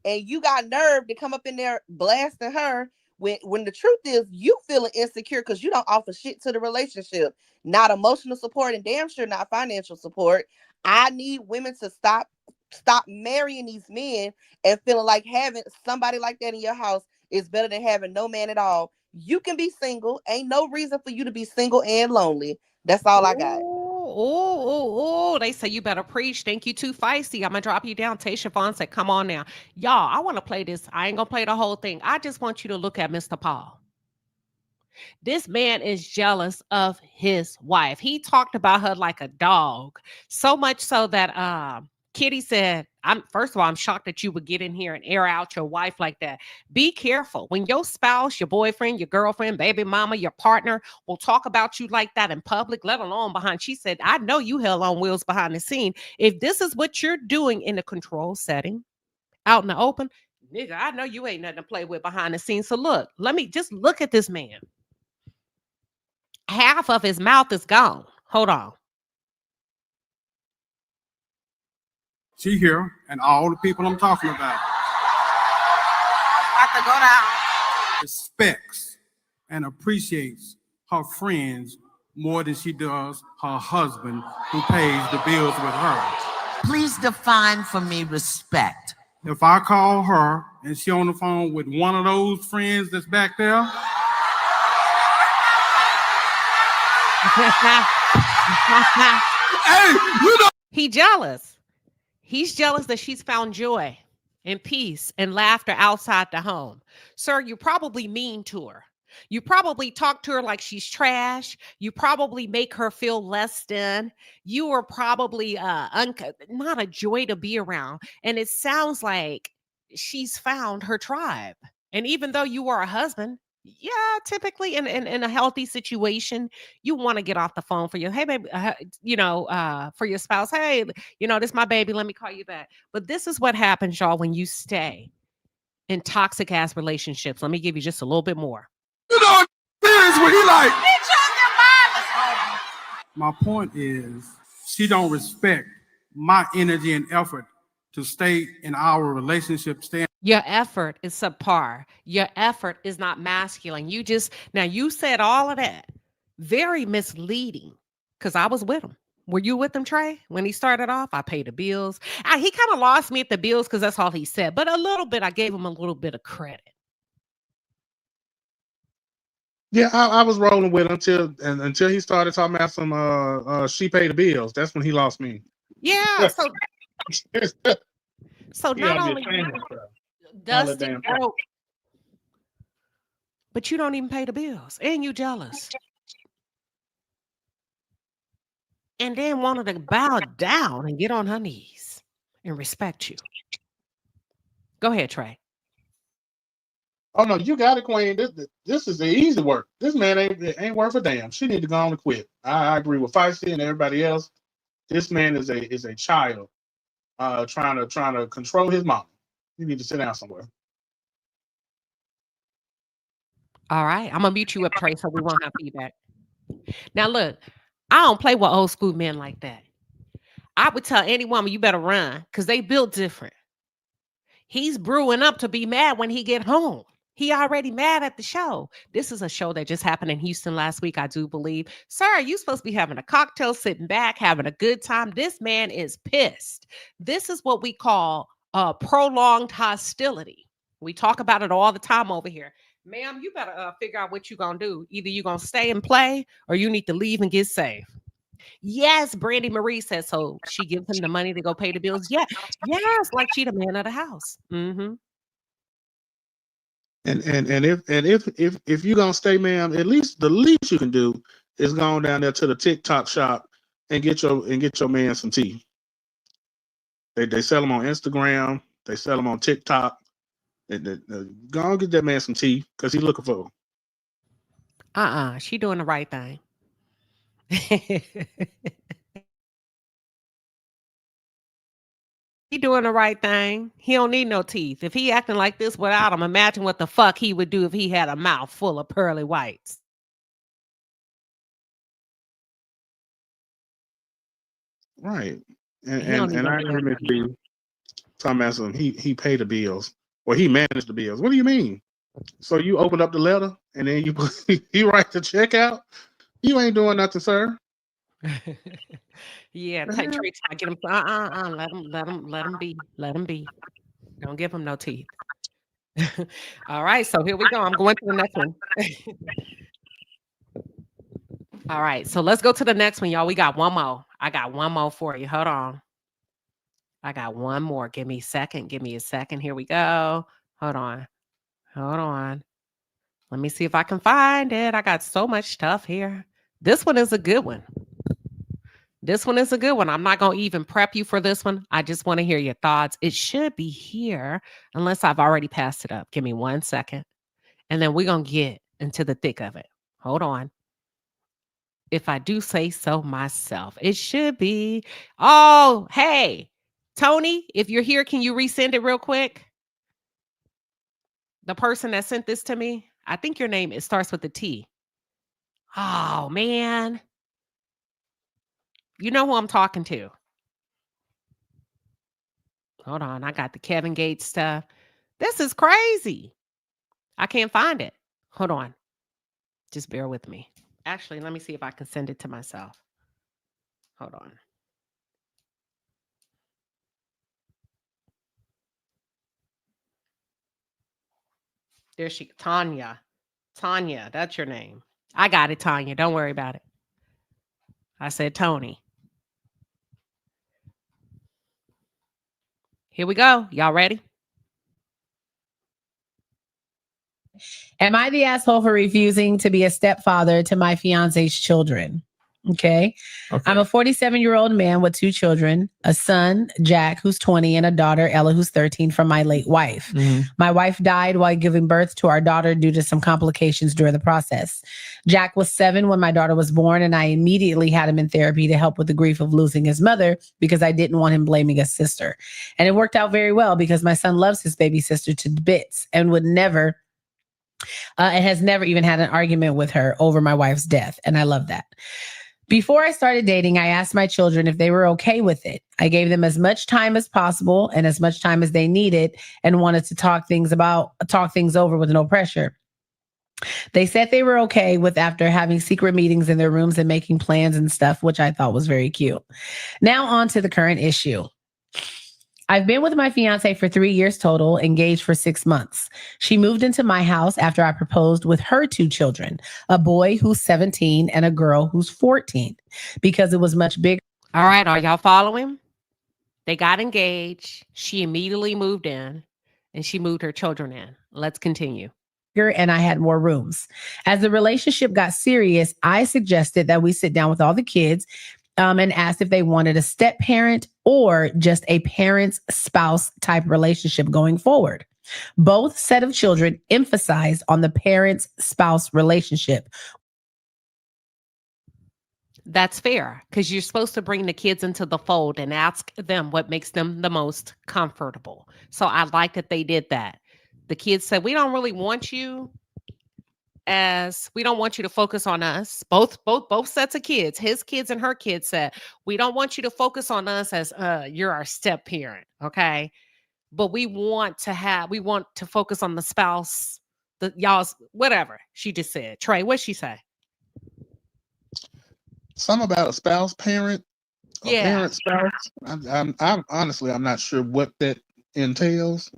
S17: And you got nerve to come up in there blasting her when the truth is you feeling insecure because you don't offer shit to the relationship. Not emotional support and damn sure not financial support. I need women to stop marrying these men and feeling like having somebody like that in your house is better than having no man at all. You can be single. Ain't no reason for you to be single and lonely. That's all I got.
S2: Oh, they say you better preach. Thank you, Too Feisty. I'm going to drop you down. Tasha Vaughn said, come on now. Y'all, I want to play this. I ain't going to play the whole thing. I just want you to look at Mr. Paul. This man is jealous of his wife. He talked about her like a dog. So much so that Kitty said, first of all, I'm shocked that you would get in here and air out your wife like that. Be careful. When your spouse, your boyfriend, your girlfriend, baby mama, your partner will talk about you like that in public, let alone behind. She said, I know you hell on wheels behind the scene. If this is what you're doing in a control setting, out in the open, nigga, I know you ain't nothing to play with behind the scenes. So look, let me just look at this man. Half of his mouth is gone. Hold on.
S4: She here, and all the people I'm talking about.
S19: About to go down.
S4: Respects and appreciates her friends more than she does her husband, who pays the bills with her.
S5: Please define for me respect.
S4: If I call her and she on the phone with one of those friends that's back there,
S2: hey, you know. He jealous. He's jealous that she's found joy and peace and laughter outside the home. Sir, you probably mean to her. You probably talk to her like she's trash. You probably make her feel less than. You are probably not a joy to be around. And it sounds like she's found her tribe. And even though you are a husband, yeah, typically in a healthy situation, you want to get off the phone for your, hey, baby, for your spouse. Hey, this is my baby. Let me call you back. But this is what happens, y'all, when you stay in toxic ass relationships. Let me give you just a little bit more.
S4: you know, this what he like. My point is, she don't respect my energy and effort to stay in our relationship.
S2: Your effort is subpar. Your effort is not masculine. Now you said all of that. Very misleading, because I was with him. Were you with him, Trey? When he started off, I paid the bills. He kind of lost me at the bills because that's all he said. But a little bit, I gave him a little bit of credit.
S9: Yeah, I was rolling with him until he started talking about some she paid the bills. That's when he lost me.
S2: Yeah. So
S9: Yeah,
S2: not
S9: I'll be
S2: only
S9: ashamed of
S2: you,
S9: myself. All that
S2: Dusty
S9: damn
S2: broke, but you don't even pay the bills, and you jealous, and then wanted to bow down and get on her knees and respect you. Go ahead, Trey.
S9: Oh no, you got it, Queen. This is the easy work. This man ain't worth a damn. She need to go on and quit. I agree with Feisty and everybody else. This man is a child, trying to control his mom. You need to sit down somewhere.
S2: All right, I'm gonna mute you up, Trey, so we won't have feedback. Now look, I don't play with old school men like that. I would tell any woman you better run because they built different. He's brewing up to be mad when he get home. He already mad at the show. This is a show that just happened in Houston last week, I do believe. Sir, you supposed to be having a cocktail, sitting back, having a good time. This man is pissed. This is what we call prolonged hostility. We talk about it all the time over here. Ma'am, you better figure out what you're going to do. Either you're going to stay and play or you need to leave and get safe. Yes, Brandy Marie says so. She gives him the money to go pay the bills. Yeah, yes, like she the man of the house. Mm-hmm.
S9: And if you're gonna stay, ma'am, at least the least you can do is go on down there to the TikTok shop and get your man some tea. They sell them on Instagram. They sell them on TikTok. Go on get that man some tea because he's looking for.
S2: She doing the right thing. He doing the right thing. He don't need no teeth. If he acting like this without them, imagine what the fuck he would do if he had a mouth full of pearly whites.
S9: Right. And I heard Miss B talking about some he paid the bills or he managed the bills. What do you mean? So you opened up the letter and then you write the check out? You ain't doing nothing, sir.
S2: Yeah, take tricks. I get him. Let him be. Let him be. Don't give him no teeth. All right, so here we go. I'm going to the next one. All right, so let's go to the next one, y'all. We got one more. I got one more for you. Hold on. I got one more. Give me a second. Give me a second. Here we go. Hold on. Hold on. Let me see if I can find it. I got so much stuff here. This one is a good one. This one is a good one. I'm not going to even prep you for this one. I just want to hear your thoughts. It should be here unless I've already passed it up. Give me 1 second. And then we're going to get into the thick of it. Hold on. If I do say so myself, it should be. Oh, hey, Tony, if you're here, can you resend it real quick? The person that sent this to me, I think your name, it starts with the T. Oh, man. You know who I'm talking to. Hold on. I got the Kevin Gates stuff. This is crazy. I can't find it. Hold on. Just bear with me. Actually, let me see if I can send it to myself. Hold on. There she, Tanya. Tanya, that's your name. I got it, Tanya. Don't worry about it. I said Tony. Here we go. Y'all ready?
S10: Am I the asshole for refusing to be a stepfather to my fiance's children? Okay. I'm a 47-year-old man with 2 children, a son, Jack, who's 20, and a daughter, Ella, who's 13, from my late wife. My wife died while giving birth to our daughter due to some complications during the process. Jack was 7 when my daughter was born, and I immediately had him in therapy to help with the grief of losing his mother because I didn't want him blaming his sister. And it worked out very well because my son loves his baby sister to bits and would never and has never even had an argument with her over my wife's death. And I love that. Before I started dating, I asked my children if they were okay with it. I gave them as much time as possible and as much time as they needed and wanted to talk things over with no pressure. They said they were okay with after having secret meetings in their rooms and making plans and stuff, which I thought was very cute. Now on to the current issue. I've been with my fiance for 3 years total, engaged for 6 months. She moved into my house after I proposed with her 2 children, a boy who's 17 and a girl who's 14, because it was much bigger.
S2: All right, are y'all following? They got engaged. She immediately moved in and she moved her children in. Let's continue.
S10: And I had more rooms. As the relationship got serious, I suggested that we sit down with all the kids and asked if they wanted a step parent or just a parent's spouse type relationship going forward. Both set of children emphasized on the parent's spouse relationship.
S2: That's fair because you're supposed to bring the kids into the fold and ask them what makes them the most comfortable. So I like that they did that. The kids said, we don't really want you we don't want you to focus on us. Both sets of kids, his kids and her kids said, we don't want you to focus on us as you're our step parent. Okay. But we want to focus on the spouse, y'all's, whatever she just said. Trey, what'd she say?
S9: Something about a spouse parent,
S2: Yeah.
S9: parent spouse. I'm honestly, I'm not sure what that entails.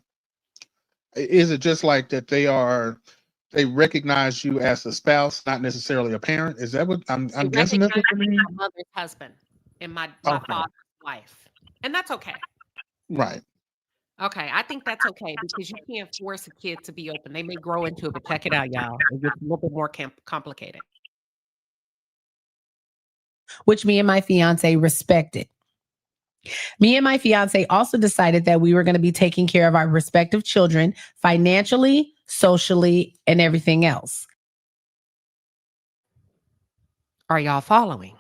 S9: Is it just like that they recognize you as a spouse, not necessarily a parent? Is that what I'm guessing? That's what you mean?
S2: My mother's husband and my father's wife, and that's okay.
S9: Right.
S2: Okay, I think that's okay because you can't force a kid to be open. They may grow into it, but check it out, y'all. It gets a little bit more complicated.
S10: Which me and my fiance respected. Me and my fiance also decided that we were going to be taking care of our respective children financially, socially, and everything else.
S2: Are y'all following?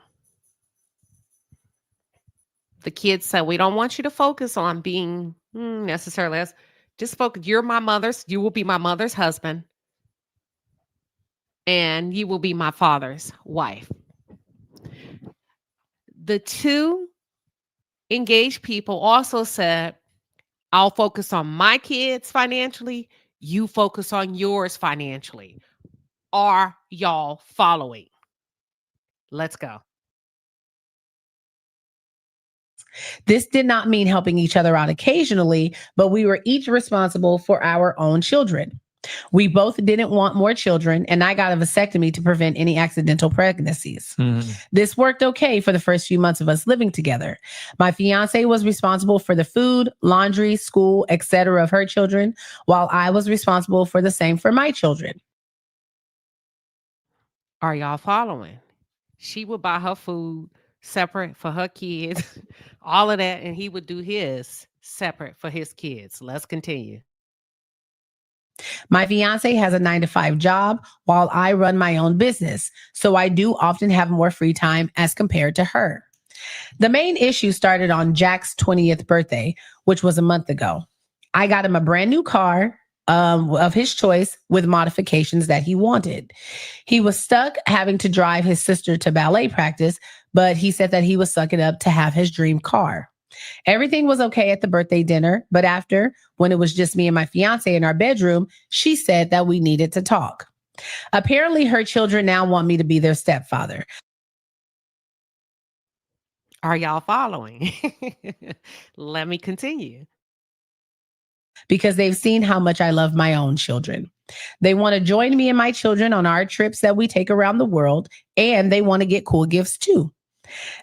S2: The kids said, we don't want you to focus on being necessarily as just focus. You will be my mother's husband, and you will be my father's wife. The 2 engaged people also said, I'll focus on my kids financially. You focus on yours financially. Are y'all following? Let's go.
S10: This did not mean helping each other out occasionally, but we were each responsible for our own children. We both didn't want more children, and I got a vasectomy to prevent any accidental pregnancies. This worked okay for the first few months of us living together. My fiance was responsible for the food, laundry, school, etc. of her children, while I was responsible for the same for my children.
S2: Are y'all following? She would buy her food separate for her kids, all of that, and he would do his separate for his kids. Let's continue.
S10: My fiance has a 9-to-5 job while I run my own business, so I do often have more free time as compared to her. The main issue started on Jack's 20th birthday, which was a month ago. I got him a brand new car of his choice with modifications that he wanted. He was stuck having to drive his sister to ballet practice, but he said that he was sucking up to have his dream car. Everything was okay at the birthday dinner, but after, when it was just me and my fiance in our bedroom, she said that we needed to talk. Apparently, her children now want me to be their stepfather.
S2: Are y'all following? Let me continue.
S10: Because they've seen how much I love my own children. They want to join me and my children on our trips that we take around the world, and they want to get cool gifts too.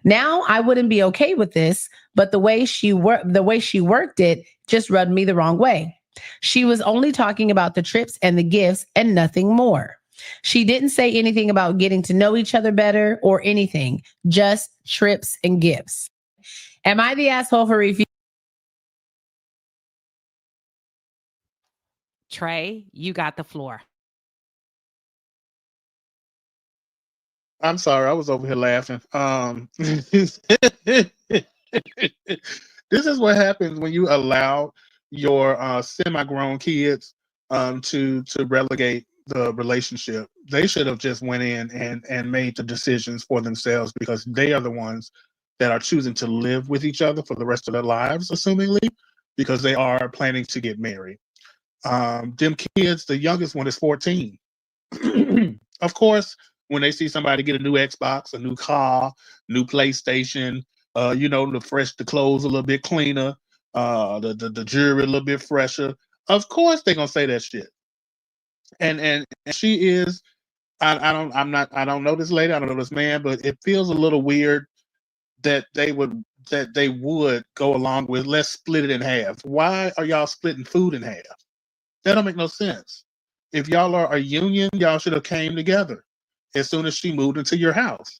S10: Now I wouldn't be okay with this, but the way she worked it just rubbed me the wrong way. She was only talking about the trips and the gifts and nothing more. She didn't say anything about getting to know each other better or anything, just trips and gifts. Am I the asshole for refusing?
S2: Trey, you got the floor.
S9: I'm sorry, I was over here laughing. This is what happens when you allow your semi-grown kids to relegate the relationship. They should have just went in and made the decisions for themselves, because they are the ones that are choosing to live with each other for the rest of their lives, assumingly, because they are planning to get married. Them kids, the youngest one is 14. Of course, when they see somebody get a new Xbox, a new car, new PlayStation, the clothes a little bit cleaner, the jury a little bit fresher. Of course they're gonna say that shit. And she is. I don't know this lady. I don't know this man, but it feels a little weird that they would go along with let's split it in half. Why are y'all splitting food in half? That don't make no sense. If y'all are a union, y'all should have came together as soon as she moved into your house.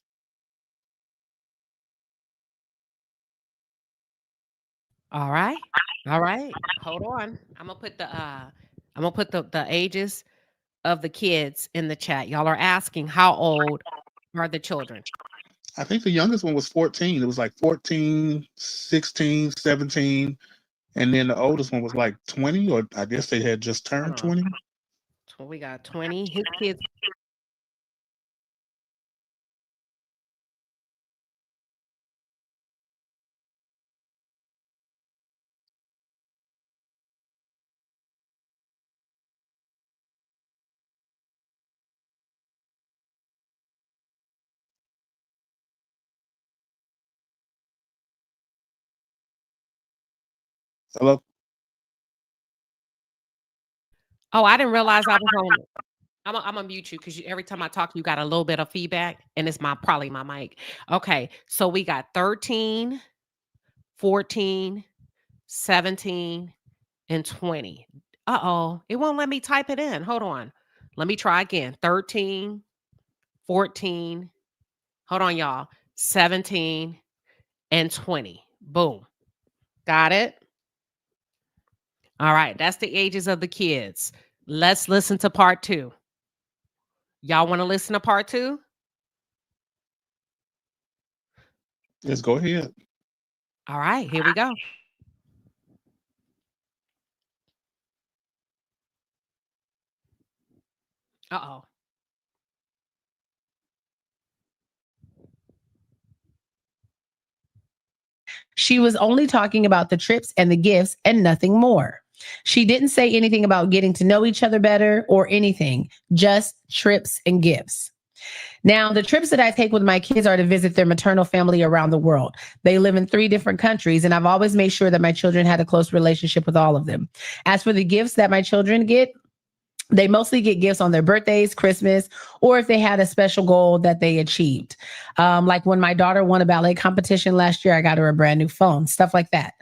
S2: All right. All right. Hold on. I'm gonna put the ages of the kids in the chat. Y'all are asking how old are the children?
S9: I think the youngest one was 14. It was like 14, 16, 17. And then the oldest one was like 20, or I guess they had just turned 20.
S2: So we got 20. His kids.
S9: Hello?
S2: Oh, I didn't realize I was on. I'm gonna mute you because every time I talk, you got a little bit of feedback, and it's probably my mic. Okay, so we got 13, 14, 17, and 20. Uh-oh, it won't let me type it in. Hold on. Let me try again. 13, 14, hold on, y'all. 17 and 20. Boom. Got it? All right, that's the ages of the kids. Let's listen to part 2. Y'all want to listen to part 2?
S9: Let's go ahead.
S2: All right, here we go. Uh-oh.
S10: She was only talking about the trips and the gifts and nothing more. She didn't say anything about getting to know each other better or anything, just trips and gifts. Now, the trips that I take with my kids are to visit their maternal family around the world. They live in 3 different countries, and I've always made sure that my children had a close relationship with all of them. As for the gifts that my children get, they mostly get gifts on their birthdays, Christmas, or if they had a special goal that they achieved. Like when my daughter won a ballet competition last year, I got her a brand new phone, stuff like that.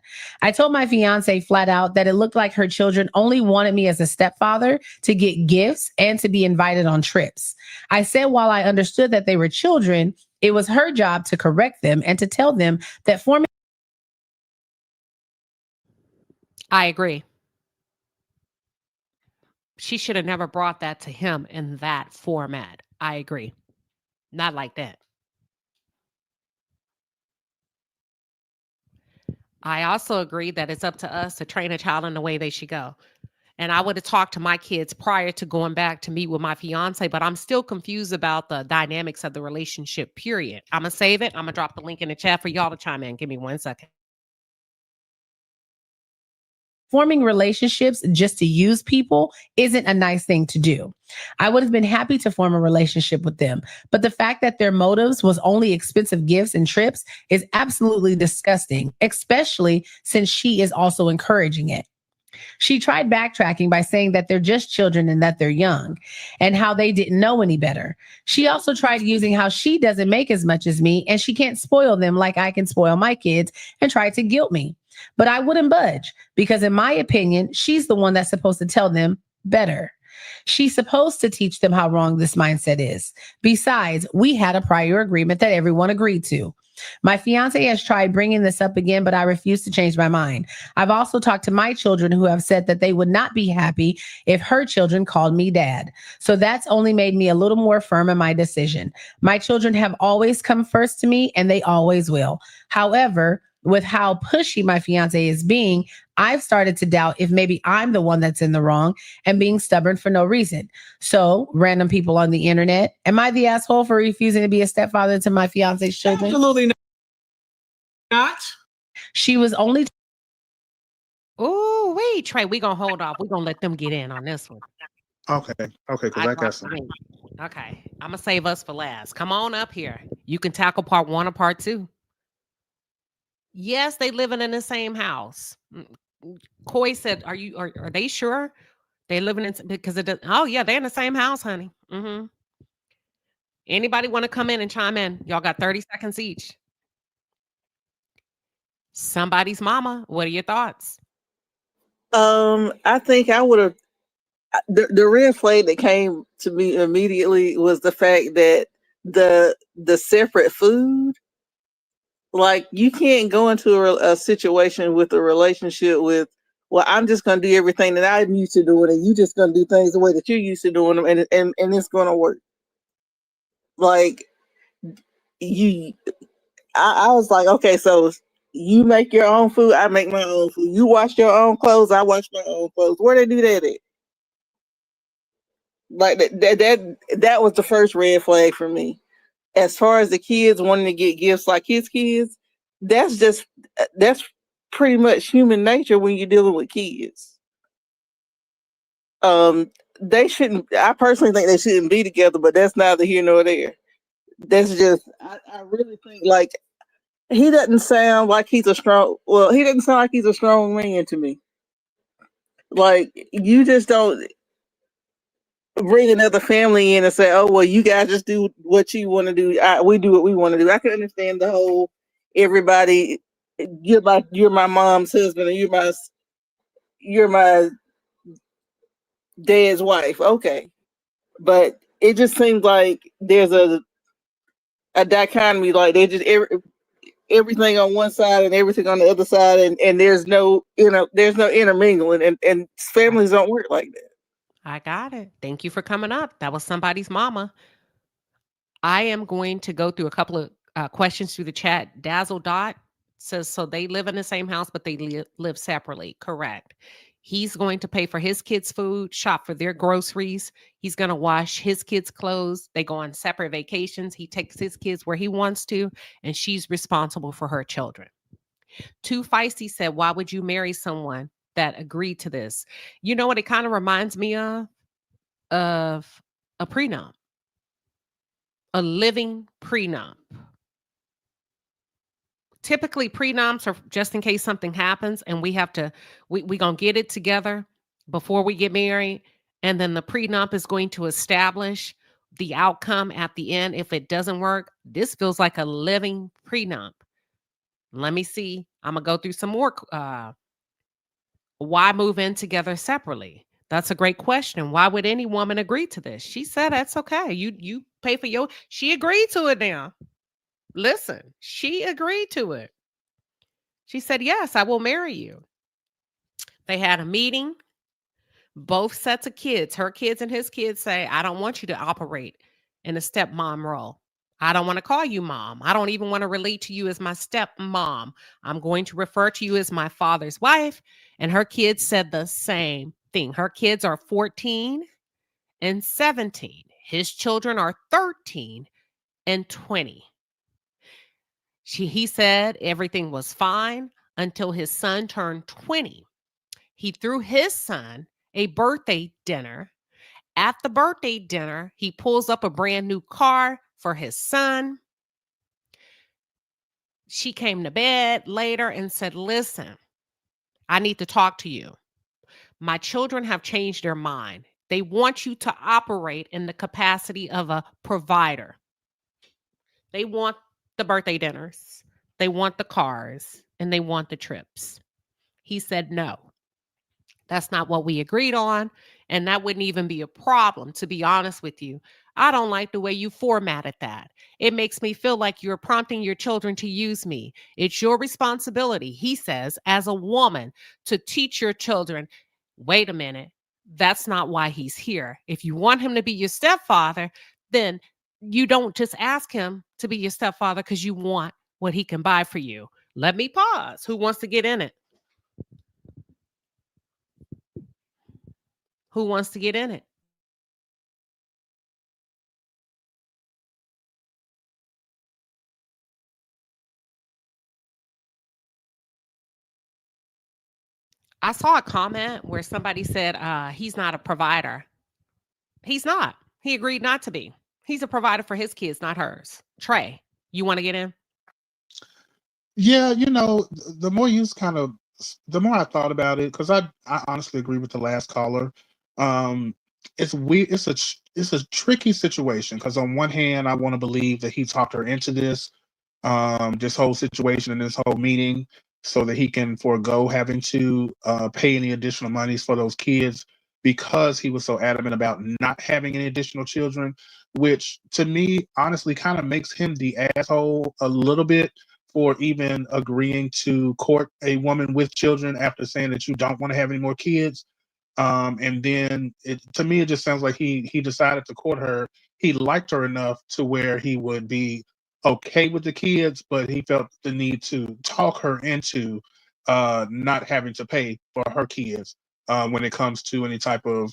S10: I told my fiance flat out that it looked like her children only wanted me as a stepfather to get gifts and to be invited on trips. I said while I understood that they were children, it was her job to correct them and to tell them that forming.
S2: I agree. She should have never brought that to him in that format. I agree. Not like that. I also agree that it's up to us to train a child in the way they should go. And I would have talked to my kids prior to going back to meet with my fiance, but I'm still confused about the dynamics of the relationship, period. I'm going to save it. I'm going to drop the link in the chat for y'all to chime in. Give me 1 second.
S10: Forming relationships just to use people isn't a nice thing to do. I would have been happy to form a relationship with them, but the fact that their motives was only expensive gifts and trips is absolutely disgusting, especially since she is also encouraging it. She tried backtracking by saying that they're just children and that they're young and how they didn't know any better. She also tried using how she doesn't make as much as me and she can't spoil them like I can spoil my kids and tried to guilt me. But I wouldn't budge because in my opinion, she's the one that's supposed to tell them better. She's supposed to teach them how wrong this mindset is. Besides, we had a prior agreement that everyone agreed to. My fiance has tried bringing this up again, but I refuse to change my mind. I've also talked to my children who have said that they would not be happy if her children called me dad. So that's only made me a little more firm in my decision. My children have always come first to me and they always will. However, with how pushy my fiance is being, I've started to doubt if maybe I'm the one that's in the wrong and being stubborn for no reason. So, random people on the internet, am I the asshole for refusing to be a stepfather to my fiance's children?
S23: Absolutely not.
S10: She was only.
S2: Oh, wait, Trey, we're going to hold off. We're going to let them get in on this one.
S9: Okay, because I got some.
S2: Okay, I'm going to save us for last. Come on up here. You can tackle part 1 or part 2. Yes, they living in the same house. Coy said, are they sure they living in, because it does, oh yeah, they're in the same house, honey. Anybody want to come in and chime in? Y'all got 30 seconds each. Somebody's mama. What are your thoughts?
S7: I think I would have the red flag that came to me immediately was the fact that the separate food. Like, you can't go into a situation with a relationship with, well, I'm just gonna do everything that I'm used to doing, and you just gonna do things the way that you're used to doing them, and it's gonna work. Like, I was like, okay, so you make your own food, I make my own food. You wash your own clothes, I wash my own clothes. Where they do that at? Like that was the first red flag for me. As far as the kids wanting to get gifts like his kids, that's pretty much human nature when you're dealing with kids. They shouldn't. I personally think they shouldn't be together, but that's neither here nor there. That's just. I really think, like, he doesn't sound like he's a strong. Well, he doesn't sound like he's a strong man to me. Like, you just don't bring another family in and say, "Oh, well, you guys just do what you want to do. We do what we want to do." I can understand the whole everybody. You're my mom's husband, and you're my dad's wife. Okay, but it just seems like there's a dichotomy. Like, they just everything on one side and everything on the other side, and there's no intermingling, and families don't work like that.
S2: I got it. Thank you for coming up. That was somebody's mama. I am going to go through a couple of questions through the chat. Dazzle Dot says, so they live in the same house, but they live separately. Correct. He's going to pay for his kids' food, shop for their groceries. He's going to wash his kids' clothes. They go on separate vacations. He takes his kids where he wants to, and she's responsible for her children. Too Feisty said, why would you marry someone that agreed to this? You know what it kind of reminds me of? Of a prenup. A living prenup. Typically, prenups are just in case something happens and we have to, we gonna get it together before we get married. And then the prenup is going to establish the outcome at the end. If it doesn't work, this feels like a living prenup. Let me see. I'm gonna go through some more. Why move in together separately? That's a great question. Why would any woman agree to this? She said, that's okay. You pay for your, she agreed to it now. Listen, she agreed to it. She said, yes, I will marry you. They had a meeting. Both sets of kids, her kids and his kids, say, I don't want you to operate in a stepmom role. I don't want to call you mom. I don't even want to relate to you as my stepmom. I'm going to refer to you as my father's wife. And her kids said the same thing. Her kids are 14 and 17. His children are 13 and 20. He said everything was fine until his son turned 20. He threw his son a birthday dinner. At the birthday dinner, he pulls up a brand new car for his son. She came to bed later and said, listen, I need to talk to you. My children have changed their mind. They want you to operate in the capacity of a provider. They want the birthday dinners. They want the cars, and they want the trips. He said, no, that's not what we agreed on. And that wouldn't even be a problem, to be honest with you. I don't like the way you formatted that. It makes me feel like you're prompting your children to use me. It's your responsibility, he says, as a woman, to teach your children, wait a minute, that's not why he's here. If you want him to be your stepfather, then you don't just ask him to be your stepfather because you want what he can buy for you. Let me pause. Who wants to get in it? Who wants to get in it? I saw a comment where somebody said he's not a provider. He's not. He agreed not to be. He's a provider for his kids, not hers. Trey, you want to get in?
S9: Yeah, the more the more I thought about it, because I honestly agree with the last caller. Um, it's weird. It's a tricky situation because on one hand, I want to believe that he talked her into this whole situation and this whole meeting, so that he can forego having to pay any additional monies for those kids because he was so adamant about not having any additional children, which to me honestly kind of makes him the asshole a little bit for even agreeing to court a woman with children after saying that you don't want to have any more kids. And then to me, it just sounds like he decided to court her. He liked her enough to where he would be okay with the kids, but he felt the need to talk her into not having to pay for her kids when it comes to any type of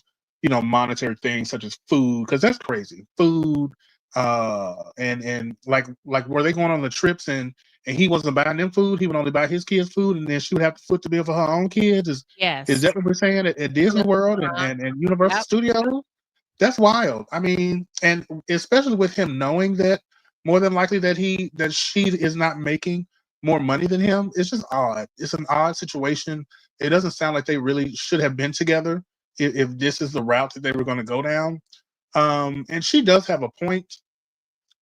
S9: monetary things such as food, because that's crazy. Food, and like were they going on the trips and he wasn't buying them food? He would only buy his kids food, and then she would have to foot the bill for her own kids. Is
S2: Yes.
S9: that what we're saying at Disney World and Universal
S2: Yep.
S9: Studios? That's wild. I mean, and especially with him knowing that more than likely that she is not making more money than him. It's just odd. It's an odd situation. It doesn't sound like they really should have been together if this is the route that they were going to go down. And she does have a point,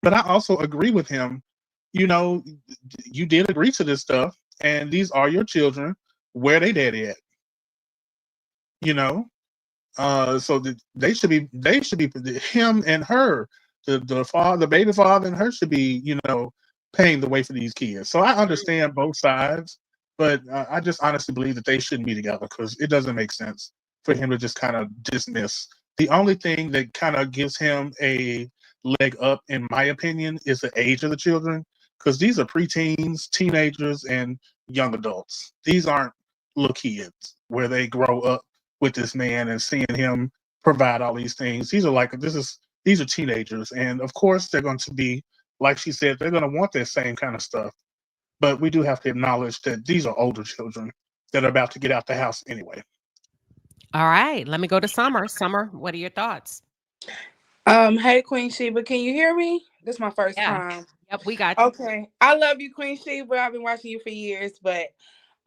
S9: but I also agree with him. You know, you did agree to this stuff, and these are your children. Where they daddy at? You know, so they should be him and her, the baby father and her should be paying the way for these kids. So I understand both sides, but I just honestly believe that they shouldn't be together because it doesn't make sense for him to just kind of dismiss. The only thing that kind of gives him a leg up, in my opinion, is the age of the children, because these are preteens, teenagers, and young adults. These aren't little kids where they grow up with this man and seeing him provide all these things. These are teenagers, and of course they're going to be, like she said, they're going to want that same kind of stuff. But we do have to acknowledge that these are older children that are about to get out the house anyway.
S2: All right. Let me go to Summer. Summer, what are your thoughts?
S11: Hey Queen Sheba, can you hear me? This is my first
S2: Yeah.
S11: time.
S2: Yep, we got you.
S11: Okay. I love you, Queen Sheba. I've been watching you for years, but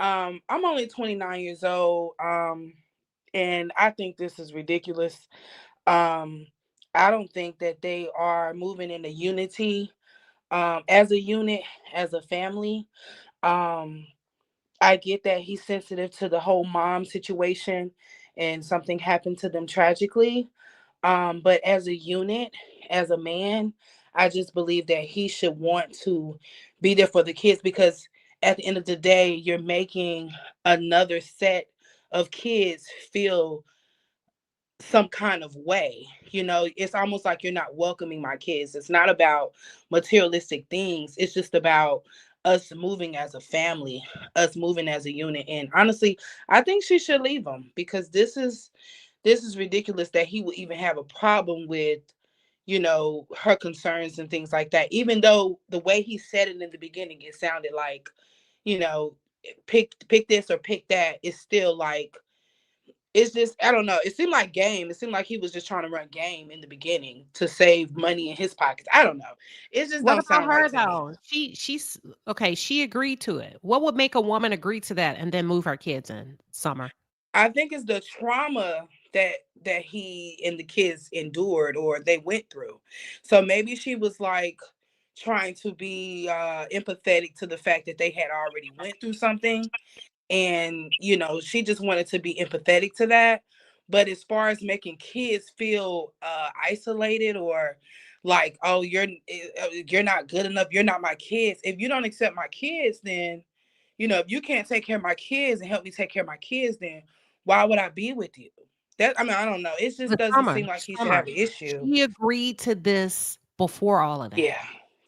S11: I'm only 29 years old. And I think this is ridiculous. Um, I don't think that they are moving into unity as a unit, as a family. Um, I get that he's sensitive to the whole mom situation and something happened to them tragically. But as a unit, as a man, I just believe that he should want to be there for the kids, because at the end of the day, you're making another set of kids feel some kind of way. It's almost like you're not welcoming my kids. It's not about materialistic things. It's just about us moving as a family, us moving as a unit. And honestly, I think she should leave him, because this is ridiculous that he would even have a problem with her concerns and things like that, even though the way he said it in the beginning, it sounded like, you know pick this or pick that. It's still like, it's just, I don't know, it seemed like game. It seemed like he was just trying to run game in the beginning to save money in his pockets. I don't know, it just
S2: What
S11: don't
S2: about
S11: sound right
S2: her
S11: to me.
S2: though? She's okay. She agreed to it. What would make a woman agree to that and then move her kids in? Summer.
S11: I think it's the trauma that he and the kids endured or they went through. So maybe she was like trying to be empathetic to the fact that they had already went through something, and she just wanted to be empathetic to that. But as far as making kids feel isolated, or like, oh, you're not good enough, you're not my kids, if you don't accept my kids, then if you can't take care of my kids and help me take care of my kids, then why would I be with you? I don't know. It just
S2: But
S11: doesn't seem like he should have
S2: Summer,
S11: an issue.
S2: she agreed to this before all of that.
S11: Yeah.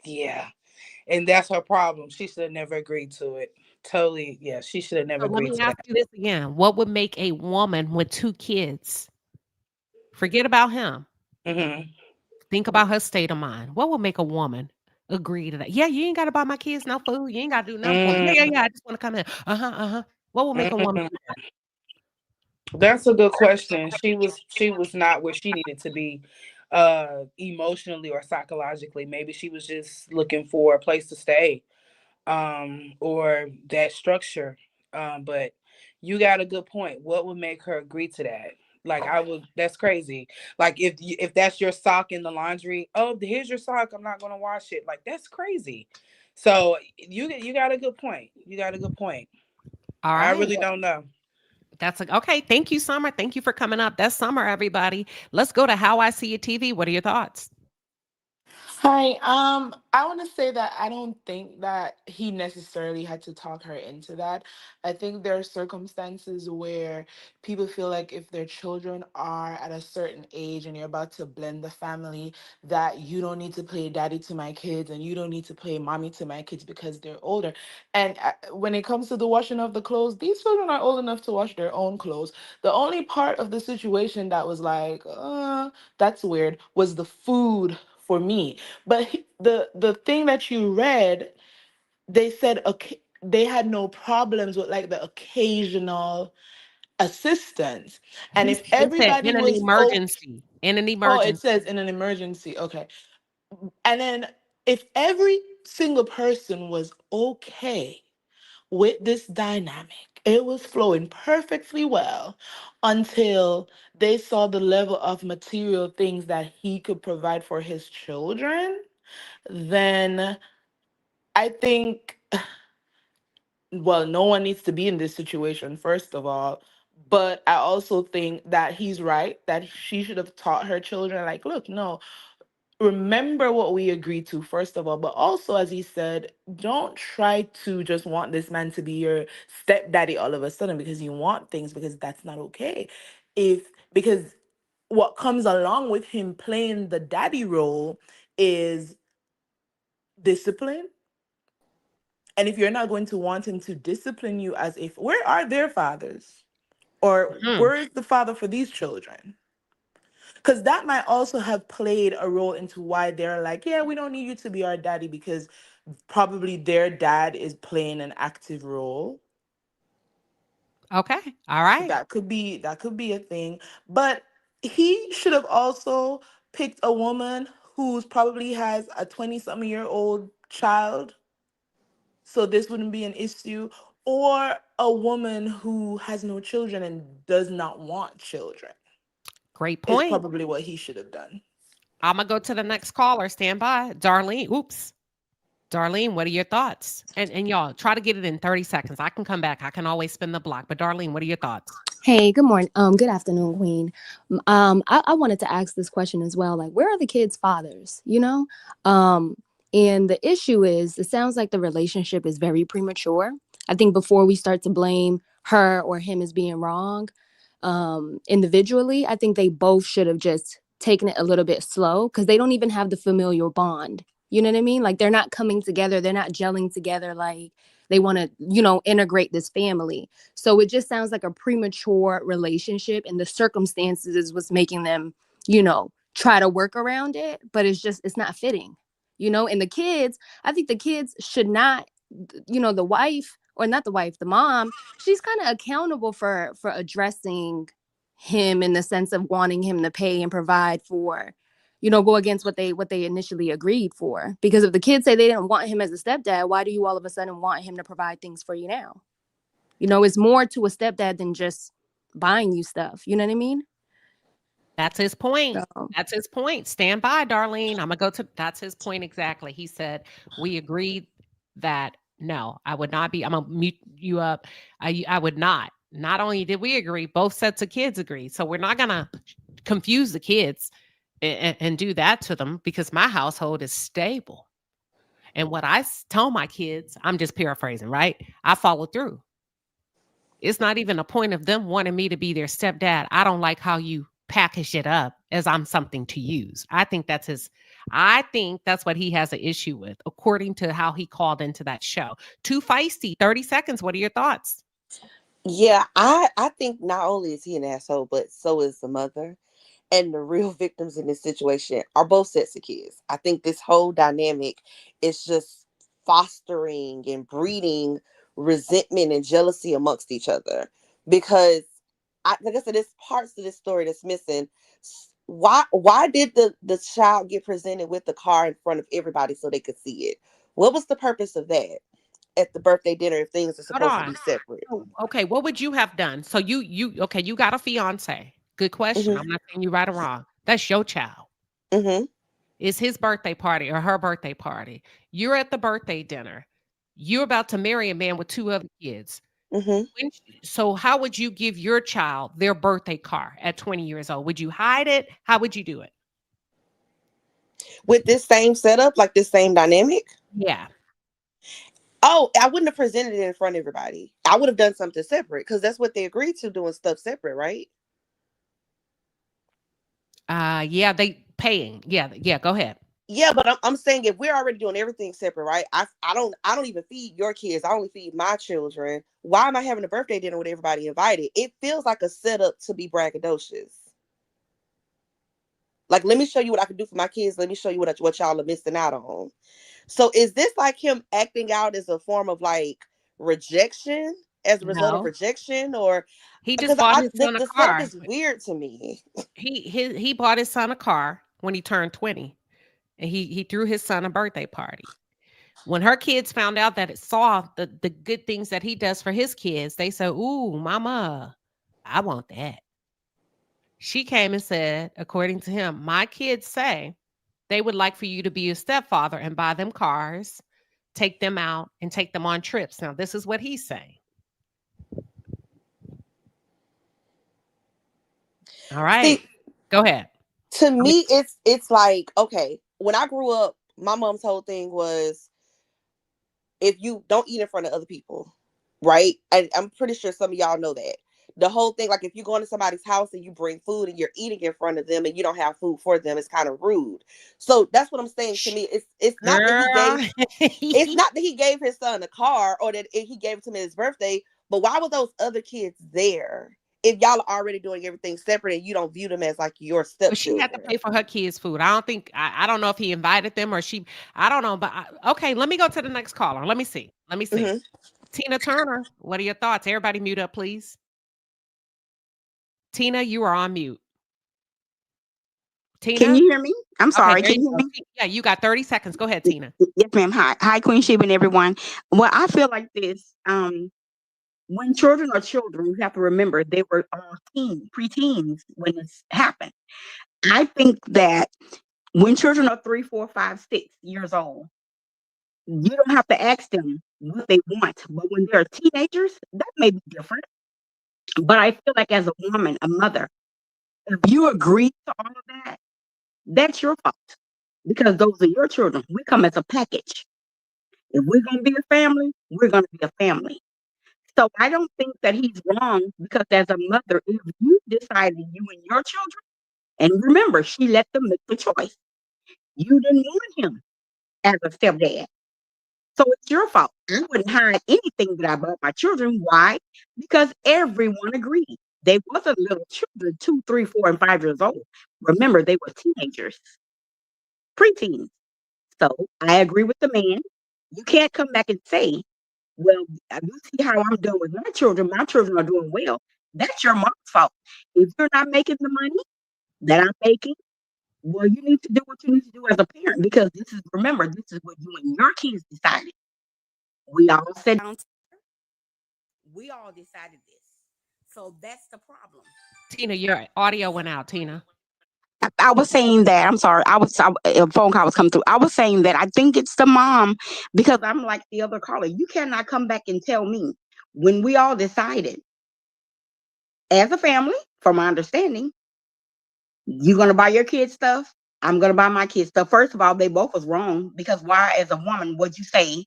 S11: Yeah. And that's her problem. She should have never agreed to it. Totally. Yeah. She should have never
S2: So let
S11: agreed
S2: me
S11: to
S2: ask
S11: that.
S2: you this again. What would make a woman with 2 kids, forget about him,
S11: Mm-hmm.
S2: think about her state of mind. What would make a woman agree to that? Yeah, you ain't got to buy my kids no food. You ain't got to do nothing for me. Yeah. I just want to come in. Uh-huh. What would make a woman do that?
S11: That's a good question. She was not where she needed to be emotionally or psychologically. Maybe she was just looking for a place to stay. or that structure. But you got a good point. What would make her agree to that? Like I would. That's crazy. Like if that's your sock in the laundry. Oh, here's your sock. I'm not gonna wash it. Like that's crazy. So you got a good point. You got a good point.
S2: All
S11: I
S2: right.
S11: really don't know.
S2: That's okay. Thank you, Summer. Thank you for coming up. That's Summer, everybody. Let's go to How I See It TV. What are your thoughts?
S13: Hi. I want to say that I don't think that he necessarily had to talk her into that. I think there are circumstances where people feel like if their children are at a certain age and you're about to blend the family, that you don't need to play daddy to my kids and you don't need to play mommy to my kids because they're older. And when it comes to the washing of the clothes, these children are old enough to wash their own clothes. The only part of the situation that was like, that's weird, was the food for me. But the thing that you read, they said they had no problems with like the occasional assistance. And if
S2: It said
S13: everybody
S2: in an
S13: was
S2: emergency. In an
S13: oh, it
S2: emergency.
S13: says in an emergency. Okay. And then if every single person was okay with this dynamic, it was flowing perfectly well until they saw the level of material things that he could provide for his children, then I think, well, no one needs to be in this situation, first of all. But I also think that he's right, that she should have taught her children, like, look, no, remember what we agreed to, first of all. But also, as he said, don't try to just want this man to be your stepdaddy all of a sudden because you want things, because that's not okay. Because what comes along with him playing the daddy role is discipline. And if you're not going to want him to discipline you as if, where are their fathers? Or where is the father for these children? Because that might also have played a role into why they're like, yeah, we don't need you to be our daddy, because probably their dad is playing an active role.
S2: Okay. All right.
S13: That could be a thing. But he should have also picked a woman who's probably has a 20-something-year-old child, so this wouldn't be an issue, or a woman who has no children and does not want children.
S2: Great
S13: Is
S2: point.
S13: probably what he should have done.
S2: I'm going to go to the next caller. Stand by. Darlene. Oops. Darlene, what are your thoughts? And y'all, try to get it in 30 seconds. I can come back. I can always spin the block. But Darlene, what are your thoughts?
S15: Hey, good morning. Good afternoon, Queen. I wanted to ask this question as well. Like, where are the kids' fathers? You know? And the issue is, it sounds like the relationship is very premature. I think before we start to blame her or him as being wrong, individually, I think they both should have just taken it a little bit slow, because they don't even have the familial bond. You know what I mean? Like, they're not coming together. They're not gelling together like they want to, integrate this family. So it just sounds like a premature relationship, and the circumstances is what's making them, try to work around it. But it's not fitting, and the kids, I think the kids should not, the wife, or not the wife, the mom, she's kind of accountable for addressing him in the sense of wanting him to pay and provide for, go against what they initially agreed for. Because if the kids say they didn't want him as a stepdad, why do you all of a sudden want him to provide things for you now? It's more to a stepdad than just buying you stuff. You know what I mean?
S2: That's his point.
S15: So,
S2: That's his point. Stand by, Darlene. I'm going to go to, that's his point exactly. He said, we agreed that, no, I would not be, I'm going to mute you up. I would not. Not only did we agree, both sets of kids agreed. So we're not going to confuse the kids and do that to them, because my household is stable. And what I tell my kids, I'm just paraphrasing, right? I follow through. It's not even a point of them wanting me to be their stepdad. I don't like how you package it up as I'm something to use. I think that's what he has an issue with, according to how he called into that show. Too feisty. 30 seconds. What are your thoughts?
S17: Yeah, I think not only is he an asshole, but so is the mother. And the real victims in this situation are both sets of kids. I think this whole dynamic is just fostering and breeding resentment and jealousy amongst each other. Because, like I said, there's parts of this story that's missing. Why did the child get presented with the car in front of everybody so they could see it? What was the purpose of that? at the birthday dinner if things are
S2: Hold
S17: supposed to
S2: on.
S17: be separate.
S2: Oh, okay, what would you have done? So you got a fiance. Good question. I'm not saying you right or wrong. That's your child.
S17: Mm-hmm.
S2: It's his birthday party or her birthday party. You're at the birthday dinner. You're about to marry a man with 2 other kids.
S17: Mm-hmm.
S2: So how would you give your child their birthday card at 20 years old? Would you hide it? How would you do it?
S17: With this same setup, like this same dynamic?
S2: Yeah.
S17: Oh, I wouldn't have presented it in front of everybody. I would have done something separate because that's what they agreed to, doing stuff separate, right?
S2: Yeah, they paying. Yeah, go ahead.
S17: Yeah, but I'm saying if we're already doing everything separate, right? I don't even feed your kids. I only feed my children. Why am I having a birthday dinner with everybody invited? It feels like a setup to be braggadocious. Like, let me show you what I can do for my kids. Let me show you what y'all are missing out on. So is this like him acting out as a form of like rejection, as a result of
S2: No.
S17: rejection, or
S2: He just
S17: because
S2: bought his son a
S17: the setup
S2: car.
S17: is weird to me.
S2: He bought his son a car when he turned 20. And he threw his son a birthday party. When her kids found out that it saw the good things that he does for his kids, they said, "Ooh, mama, I want that." She came and said, according to him, my kids say they would like for you to be a stepfather and buy them cars, take them out, and take them on trips. Now, this is what he's saying. All right.
S17: See,
S2: go ahead.
S17: To me, it's like, okay, when I grew up, my mom's whole thing was if you don't eat in front of other people, right? I'm pretty sure some of y'all know that. The whole thing, like if you go into somebody's house and you bring food and you're eating in front of them and you don't have food for them, it's kind of rude. So that's what I'm saying. To me, it's not that it's not that he gave his son a car or that he gave it to him at his birthday, but why were those other kids there if y'all are already doing everything separate and you don't view them as like your
S2: But she had to
S17: stepchildren?
S2: pay for her kids' food. I don't know if he invited them or I don't know. But okay, let me go to the next caller. Let me see.
S17: Mm-hmm.
S2: Tina Turner, what are your thoughts? Everybody mute up, please. Tina, you are on mute. Tina?
S6: Can you hear me? I'm sorry.
S2: Okay,
S6: Can you hear me?
S2: Yeah, you got 30 seconds. Go ahead, Tina.
S6: Yes, ma'am. Hi, Queen Sheba and everyone. Well, I feel like this. When children are children, you have to remember they were all preteens when this happened. I think that when children are 3, 4, 5, 6 years old, you don't have to ask them what they want. But when they're teenagers, that may be different. But I feel like as a woman, a mother, if you agree to all of that, that's your fault because those are your children. We come as a package. If we're going to be a family, we're going to be a family. So I don't think that he's wrong because as a mother, if you decided you and your children, and remember, she let them make the choice. You didn't want him as a stepdad. So it's your fault. I wouldn't hide anything that I bought my children. Why? Because everyone agreed. They wasn't little children, 2, 3, 4, and 5 years old. Remember, they were teenagers, preteens. So I agree with the man. You can't come back and say, well, you see how I'm doing with my children are doing well. That's your mom's fault. If you're not making the money that I'm making, well, you need to do what you need to do as a parent because remember, this is what you and your kids decided. We all sat down. We all decided this. So that's the problem.
S2: Tina, your audio went out, Tina.
S6: I was saying that, I'm sorry, a phone call was coming through. I was saying that I think it's the mom because I'm like the other caller. You cannot come back and tell me when we all decided as a family, from my understanding, you're going to buy your kids stuff. I'm going to buy my kids stuff. First of all, they both was wrong because why, as a woman, would you say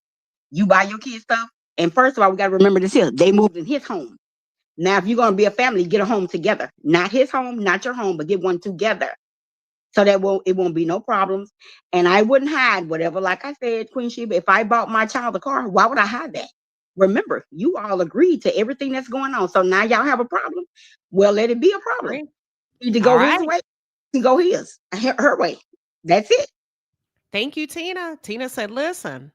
S6: you buy your kids stuff? And first of all, we got to remember this here. They moved in his home. Now, if you're going to be a family, get a home together. Not his home, not your home, but get one together. So that it won't be no problems. And I wouldn't hide whatever. Like I said, Queen Sheba, if I bought my child a car, why would I hide that? Remember, you all agreed to everything that's going on. So now y'all have a problem. Well, let it be a problem. You need to go his way and go his, her way. That's it.
S2: Thank you, Tina. Tina said, listen,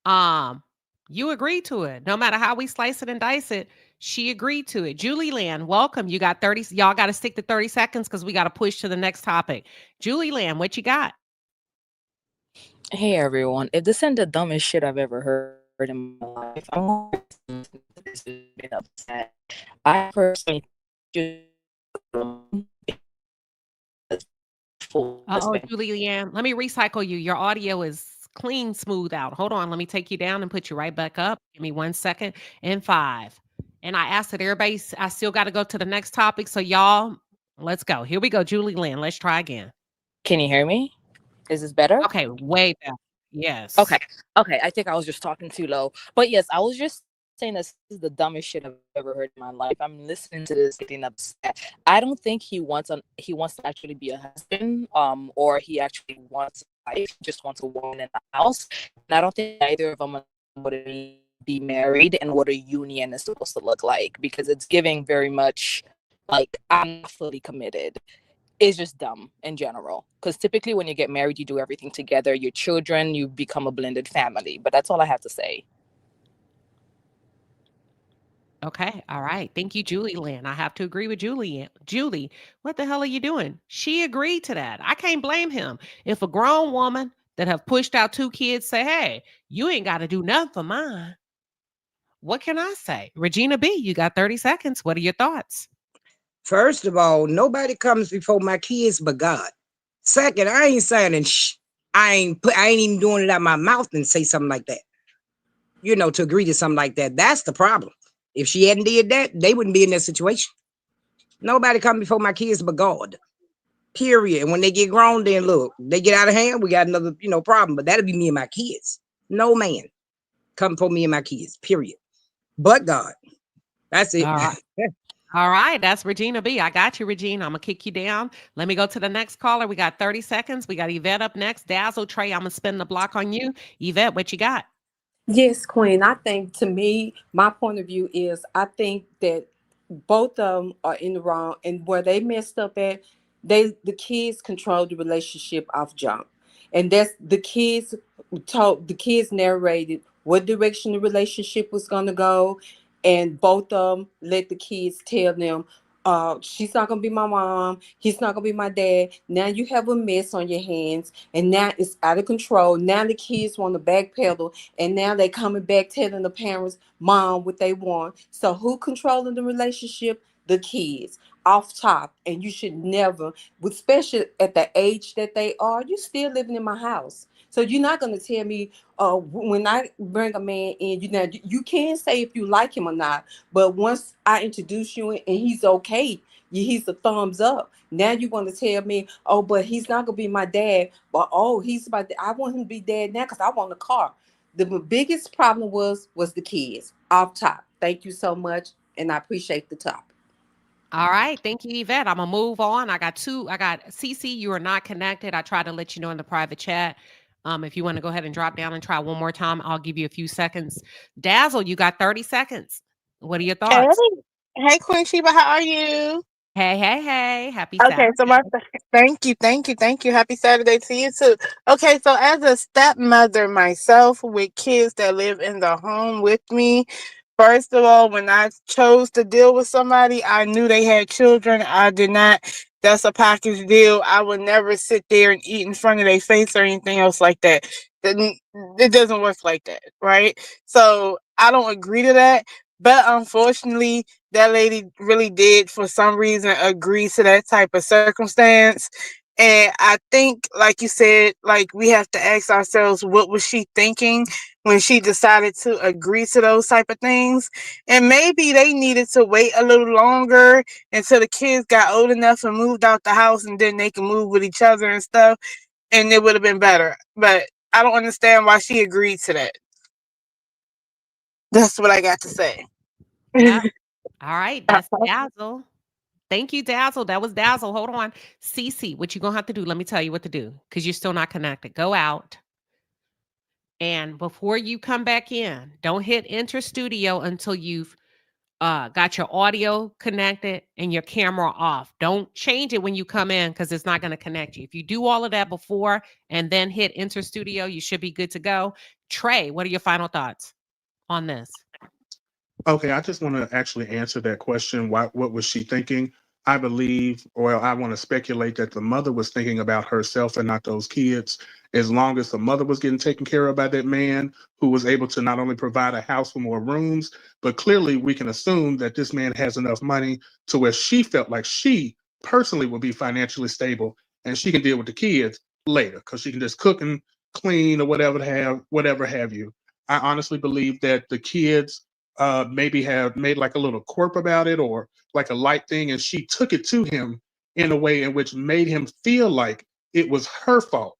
S2: you agreed to it. No matter how we slice it and dice it, she agreed to it. Julie Land, welcome. You got 30. Y'all got to stick to 30 seconds because we got to push to the next topic. Julie Land, what you got?
S14: Hey everyone, if this ain't the dumbest shit I've ever heard, in my life. I'm been upset. I personally
S2: Uh-oh, Julianne, let me recycle you. Your audio is clean, smooth out. Hold on. Let me take you down and put you right back up. Give me 1 second. And 5. And I asked that everybody, I still got to go to the next topic. So y'all, let's go. Here we go, Julie Lynn. Let's try again.
S14: Can you hear me? Is this better?
S2: Okay, way better. Yes.
S14: Okay. Okay. I think I was just talking too low. But yes, I was just saying this is the dumbest shit I've ever heard in my life. I'm listening to this getting upset. I don't think he wants to actually be a husband, or he actually wants a wife. He just wants a woman in the house. And I don't think either of them would be married and what a union is supposed to look like, because it's giving very much like I'm not fully committed. It's just dumb in general, because typically when you get married, you do everything together. Your children, you become a blended family. But that's all I have to say.
S2: Okay. All right. Thank you, Julie Lynn. I have to agree with Julie. Julie, what the hell are you doing? She agreed to that. I can't blame him. If a grown woman that have pushed out 2 kids say, hey, you ain't got to do nothing for mine, what can I say? Regina B, you got 30 seconds. What are your thoughts?
S16: First of all, nobody comes before my kids but God. Second, I ain't saying I ain't even doing it out my mouth and say something like that. You know, to agree to something like that. That's the problem. If she hadn't did that, they wouldn't be in that situation. Nobody come before my kids but God. Period. And when they get grown, then look, they get out of hand, we got another, problem. But that'll be me and my kids. No man come for me and my kids. Period. But God. That's it.
S2: All right. All right, that's Regina B. I got you, Regina. I'm going to kick you down. Let me go to the next caller. We got 30 seconds. We got Yvette up next. Dazzle, Trey, I'm going to spin the block on you. Yvette, what you got?
S18: Yes, Queen. I think, to me, my point of view is I think that both of them are in the wrong, and where they messed up at, the kids controlled the relationship off jump. And that's the kids narrated what direction the relationship was going to go, and both of them let the kids tell them, she's not gonna be my mom, he's not gonna be my dad. Now you have a mess on your hands, and now it's out of control. Now the kids want to backpedal, and now they coming back telling the parents, mom, what they want. So who controlling the relationship? The kids off top. And you should never, especially at the age that they are, you still living in my house. So you're not going to tell me when I bring a man in, you can say if you like him or not. But once I introduce you and he's okay, he's a thumbs up. Now you want to tell me, oh, but he's not going to be my dad. But, I want him to be dad now because I want a car. The biggest problem was the kids off top. Thank you so much. And I appreciate the topic.
S2: All right. Thank you, Yvette. I'm going to move on. I got Cece, you are not connected. I tried to let you know in the private chat. If you want to go ahead and drop down and try one more time, I'll give you a few seconds. Dazzle, you got 30 seconds. What are your thoughts?
S21: Hey, Queen Sheba, how are you?
S2: Hey. Happy
S21: Okay,
S2: Saturday.
S21: thank you. Happy Saturday to you too. Okay, so as a stepmother myself with kids that live in the home with me, first of all, when I chose to deal with somebody, I knew they had children. I did not. That's a package deal. I would never sit there and eat in front of their face or anything else like that. It doesn't work like that, right? So I don't agree to that. But unfortunately, that lady really did, for some reason, agree to that type of circumstance. And I think, like you said, like we have to ask ourselves, what was she thinking when she decided to agree to those type of things? And maybe they needed to wait a little longer until the kids got old enough and moved out the house, and then they can move with each other and stuff, and it would have been better. But I don't understand why she agreed to that. That's what I got to say.
S2: Yeah. All right. That's Dazzle. Thank you, Dazzle. That was Dazzle. Hold on. Cece, what you're going to have to do, let me tell you what to do, because you're still not connected. Go out. And before you come back in, don't hit enter studio until you've got your audio connected and your camera off. Don't change it when you come in, because it's not going to connect you. If you do all of that before and then hit enter studio, you should be good to go. Trey, what are your final thoughts on this?
S9: Okay, I just want to actually answer that question. What was she thinking? I believe, or I want to speculate that the mother was thinking about herself and not those kids. as long as the mother was getting taken care of by that man who was able to not only provide a house with more rooms, but clearly we can assume that this man has enough money to where she felt like she personally would be financially stable and she can deal with the kids later because she can just cook and clean or whatever have you. I honestly believe that the kids maybe have made like a little quirk about it or like a light thing, and she took it to him in a way in which made him feel like it was her fault.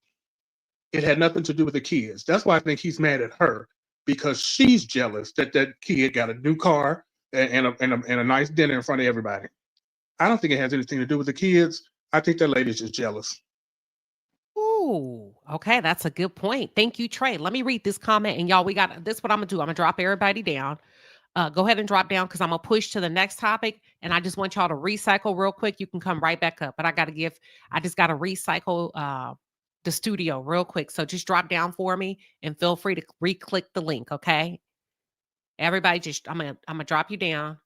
S9: It had nothing to do with the kids. That's why I think he's mad at her because she's jealous that that kid got a new car and a nice dinner in front of everybody. I don't think it has anything to do with the kids. I think that lady's just jealous.
S2: Ooh, okay, that's a good point. Thank you, Trey. Let me read this comment, and y'all, we got this. What I'm gonna do? I'm gonna drop everybody down. Go ahead and drop down because I'm gonna push to the next topic, and I just want y'all to recycle real quick. You can come right back up, but I just gotta recycle the studio real quick. So just drop down for me, and feel free to re-click the link. Okay, everybody, I'm gonna drop you down.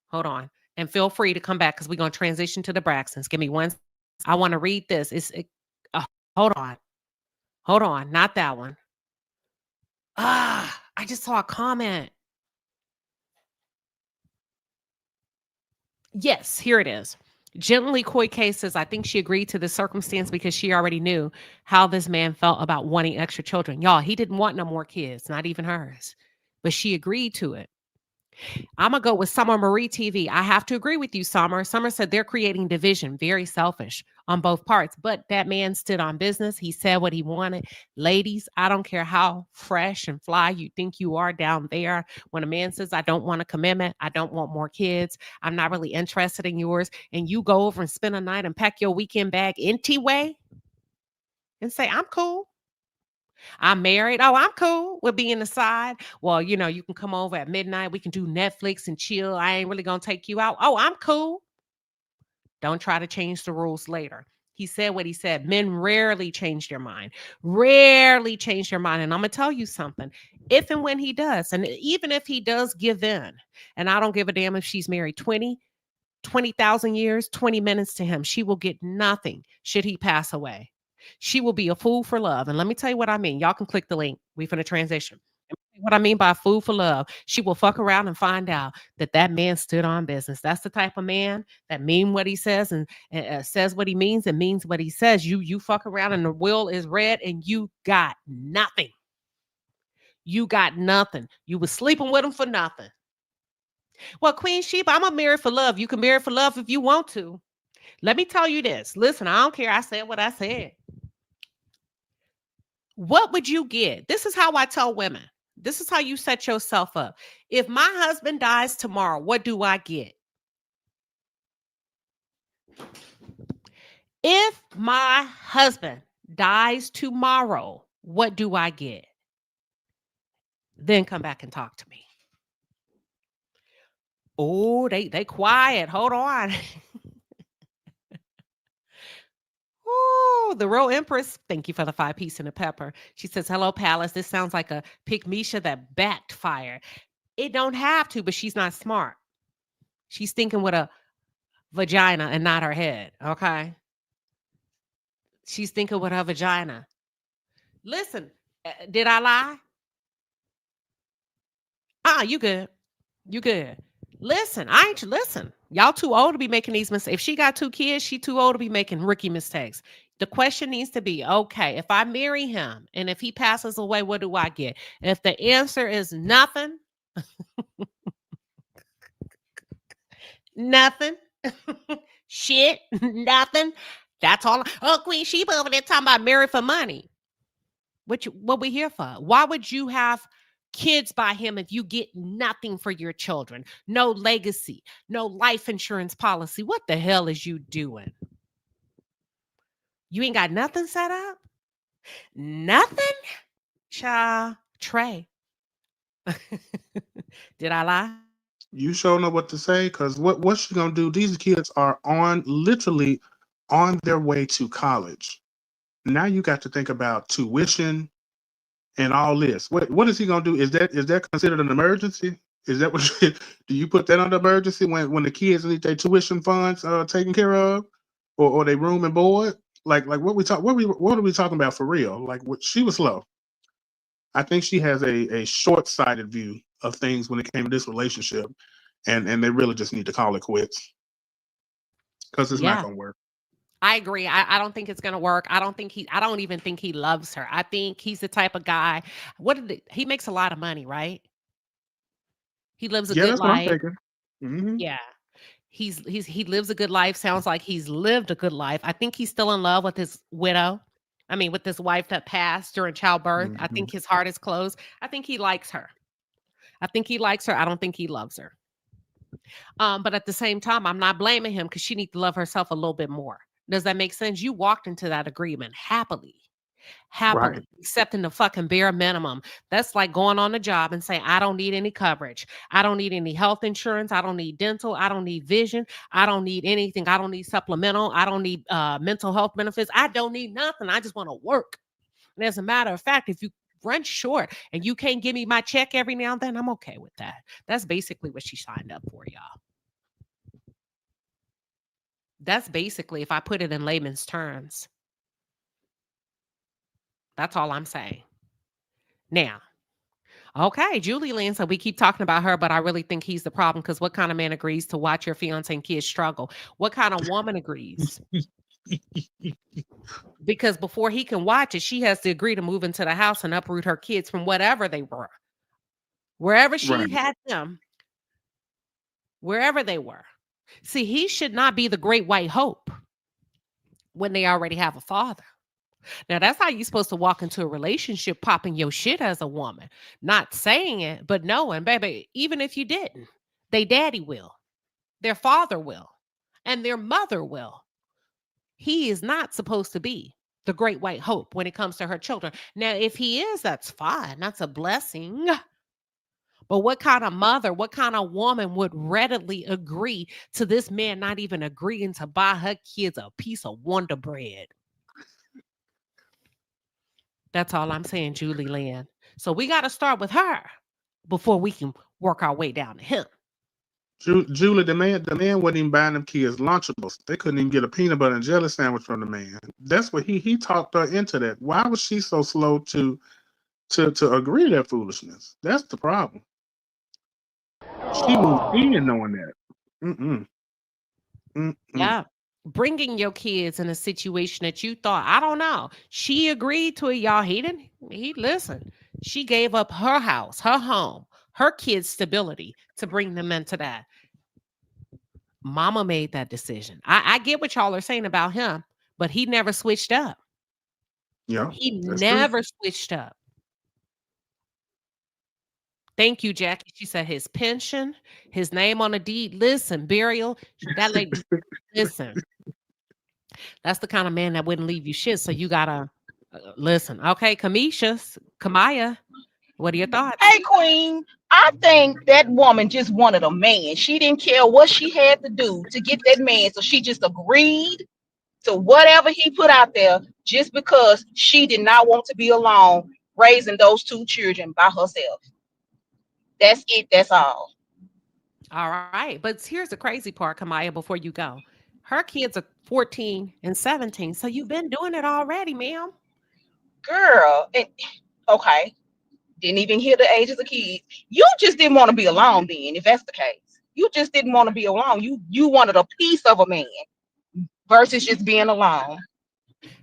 S2: Hold on, and feel free to come back because we're gonna transition to the Braxtons. Give me one. I want to read this. Hold on, not that one. I just saw a comment. Yes, here it is. Gently Coy K says, I think she agreed to the circumstance because she already knew how this man felt about wanting extra children. Y'all, he didn't want no more kids, not even hers, but she agreed to it. I'm going to go with Summer Marie TV. I have to agree with you, Summer. Summer said they're creating division, very selfish on both parts. But that man stood on business. He said what he wanted. Ladies, I don't care how fresh and fly you think you are down there. When a man says, I don't want a commitment, I don't want more kids, I'm not really interested in yours, and you go over and spend a night and pack your weekend bag anyway and say, I'm cool. I'm married. Oh, I'm cool with being the side. Well, you can come over at midnight. We can do Netflix and chill. I ain't really going to take you out. Oh, I'm cool. Don't try to change the rules later. He said what he said. Men rarely change their mind. Rarely change their mind. And I'm going to tell you something. If and when he does, and even if he does give in, and I don't give a damn if she's married 20,000 years, 20 minutes to him, she will get nothing should he pass away. She will be a fool for love. And let me tell you what I mean. Y'all can click the link. We finna transition. What I mean by fool for love, she will fuck around and find out that man stood on business. That's the type of man that mean what he says and says what he means and means what he says. You fuck around and the will is red and you got nothing. You got nothing. You was sleeping with him for nothing. Well, Queen Sheba, I'm a marry for love. You can marry for love if you want to. Let me tell you this. Listen, I don't care. I said what I said. What would you get? This is how I tell women. This is how you set yourself up. If my husband dies tomorrow, what do I get? If my husband dies tomorrow, what do I get? Then come back and talk to me. Oh, they quiet. Hold on. Oh, the Real Empress. Thank you for the 5-piece and a pepper. She says, hello, Palace. This sounds like a pick Misha that backfired. It don't have to, but she's not smart. She's thinking with a vagina and not her head. Okay. She's thinking with her vagina. Listen, did I lie? You good. You good. Listen, listen. Y'all too old to be making these mistakes. If she got 2 kids, she too old to be making rookie mistakes. The question needs to be, okay, if I marry him and if he passes away, what do I get? If the answer is nothing, nothing, shit, nothing, that's all. Oh, Queen Sheba over there talking about marry for money. What we here for? Why would you have kids by him if you get nothing for your children? No legacy, no life insurance policy. What the hell is you doing? You ain't got nothing set up? Nothing? Trey. Did I lie?
S9: You sure know what to say, because what's she gonna do? These kids are literally on their way to college. Now you got to think about tuition and all this. What is he gonna do? Is that considered an emergency? Is that what do you put that under emergency when the kids need their tuition funds taken care of, or they room and board? Like what are we talking about for real? Like what she was slow. I think she has a short-sighted view of things when it came to this relationship, and they really just need to call it quits because it's not
S2: Yeah.
S9: gonna work.
S2: I agree. I don't think it's gonna work. I don't even think he loves her. I think he's the type of guy. He makes a lot of money, right? He lives a
S9: Yeah,
S2: good
S9: that's what I'm
S2: life.
S9: thinking. Hmm.
S2: Yeah. He lives a good life. Sounds like he's lived a good life. I think he's still in love with his widow. I mean, with this wife that passed during childbirth. I
S9: Hmm.
S2: think his heart is closed. I think he likes her. I think he likes her. I don't think he loves her. But at the same time, I'm not blaming him because she needs to love herself a little bit more. Does that make sense? You walked into that agreement happily,
S9: Right.
S2: accepting the fucking bare minimum. That's like going on a job and saying, I don't need any coverage. I don't need any health insurance. I don't need dental. I don't need vision. I don't need anything. I don't need supplemental. I don't need mental health benefits. I don't need nothing. I just want to work. And as a matter of fact, if you run short and you can't give me my check every now and then, I'm okay with that. That's basically what she signed up for, y'all. That's basically, if I put it in layman's terms, that's all I'm saying. Now, okay, Julie Lynn. So we keep talking about her, but I really think he's the problem because what kind of man agrees to watch your fiance and kids struggle? What kind of woman agrees? Because before he can watch it, she has to agree to move into the house and uproot her kids from whatever they were, wherever she
S9: Right.
S2: had them, wherever they were. See, he should not be the great white hope when they already have a father. Now, that's how you're supposed to walk into a relationship popping your shit as a woman. Not saying it, but knowing, baby, even if you didn't, they daddy will, their father will, and their mother will. He is not supposed to be the great white hope when it comes to her children. Now, if he is, that's fine. That's a blessing. But what kind of mother, what kind of woman would readily agree to this man not even agreeing to buy her kids a piece of Wonder Bread? That's all I'm saying, Julie Lynn. So we got to start with her before we can work our way down to him.
S9: Julie, the man wasn't even buying them kids Lunchables. They couldn't even get a peanut butter and jelly sandwich from the man. That's what he talked her into that. Why was she so slow to agree to that foolishness? That's the problem. She moved in knowing that. Mm-mm. Mm-mm.
S2: Yeah. Bringing your kids in a situation that you thought, I don't know. She agreed to it, y'all. He listened. She gave up her house, her home, her kids' stability to bring them into that. Mama made that decision. I get what y'all are saying about him, but he never switched up.
S9: Yeah,
S2: He
S9: that's true.
S2: never switched up. Thank you, Jackie. She said his pension, his name on the deed. Listen, burial. That lady, listen. That's the kind of man that wouldn't leave you shit. So you gotta listen. Okay, Kamaya, what are your thoughts?
S19: Hey, Queen, I think that woman just wanted a man. She didn't care what she had to do to get that man. So she just agreed to whatever he put out there just because she did not want to be alone raising those two children by herself. That's it. That's all.
S2: All right, but here's the crazy part, Kamaya. Before you go, her kids are 14 and 17. So you've been doing it already, ma'am.
S19: Girl, okay. Didn't even hear the ages of kids. You just didn't want to be alone then, if that's the case. You just didn't want to be alone. You wanted a piece of a man versus just being alone.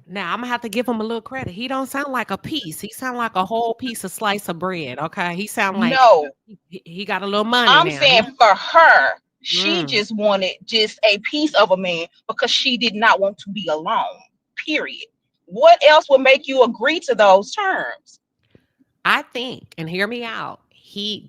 S2: Now I'm gonna have to give him a little credit. He don't sound like a piece. He sound like a whole piece of slice of bread. Okay, he sound like
S19: No,
S2: he got a little money
S19: I'm
S2: now.
S19: saying for her, she
S2: Mm.
S19: just wanted just a piece of a man because she did not want to be alone. Period. What else would make you agree to those terms?
S2: I think, and hear me out,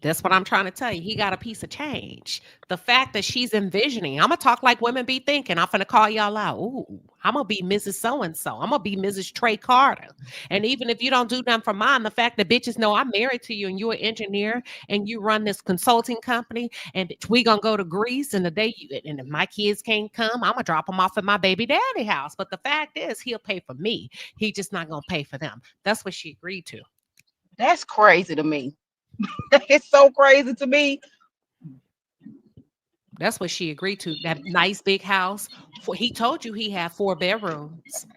S2: that's what I'm trying to tell you. He got a piece of change. The fact that she's envisioning, I'm gonna talk like women be thinking. I'm gonna call y'all out. Ooh, I'm gonna be Mrs. So-and-so. I'm gonna be Mrs. Trey Carter. And even if you don't do nothing for mine, the fact that bitches know I'm married to you and you're an engineer and you run this consulting company, and bitch, we gonna go to Greece, and and if my kids can't come, I'm gonna drop them off at my baby daddy house. But the fact is, he'll pay for me. He just not gonna pay for them. That's what she agreed to.
S19: That's crazy to me. It's so crazy to me.
S2: That's what she agreed to. That nice big house. He told you he had 4 bedrooms.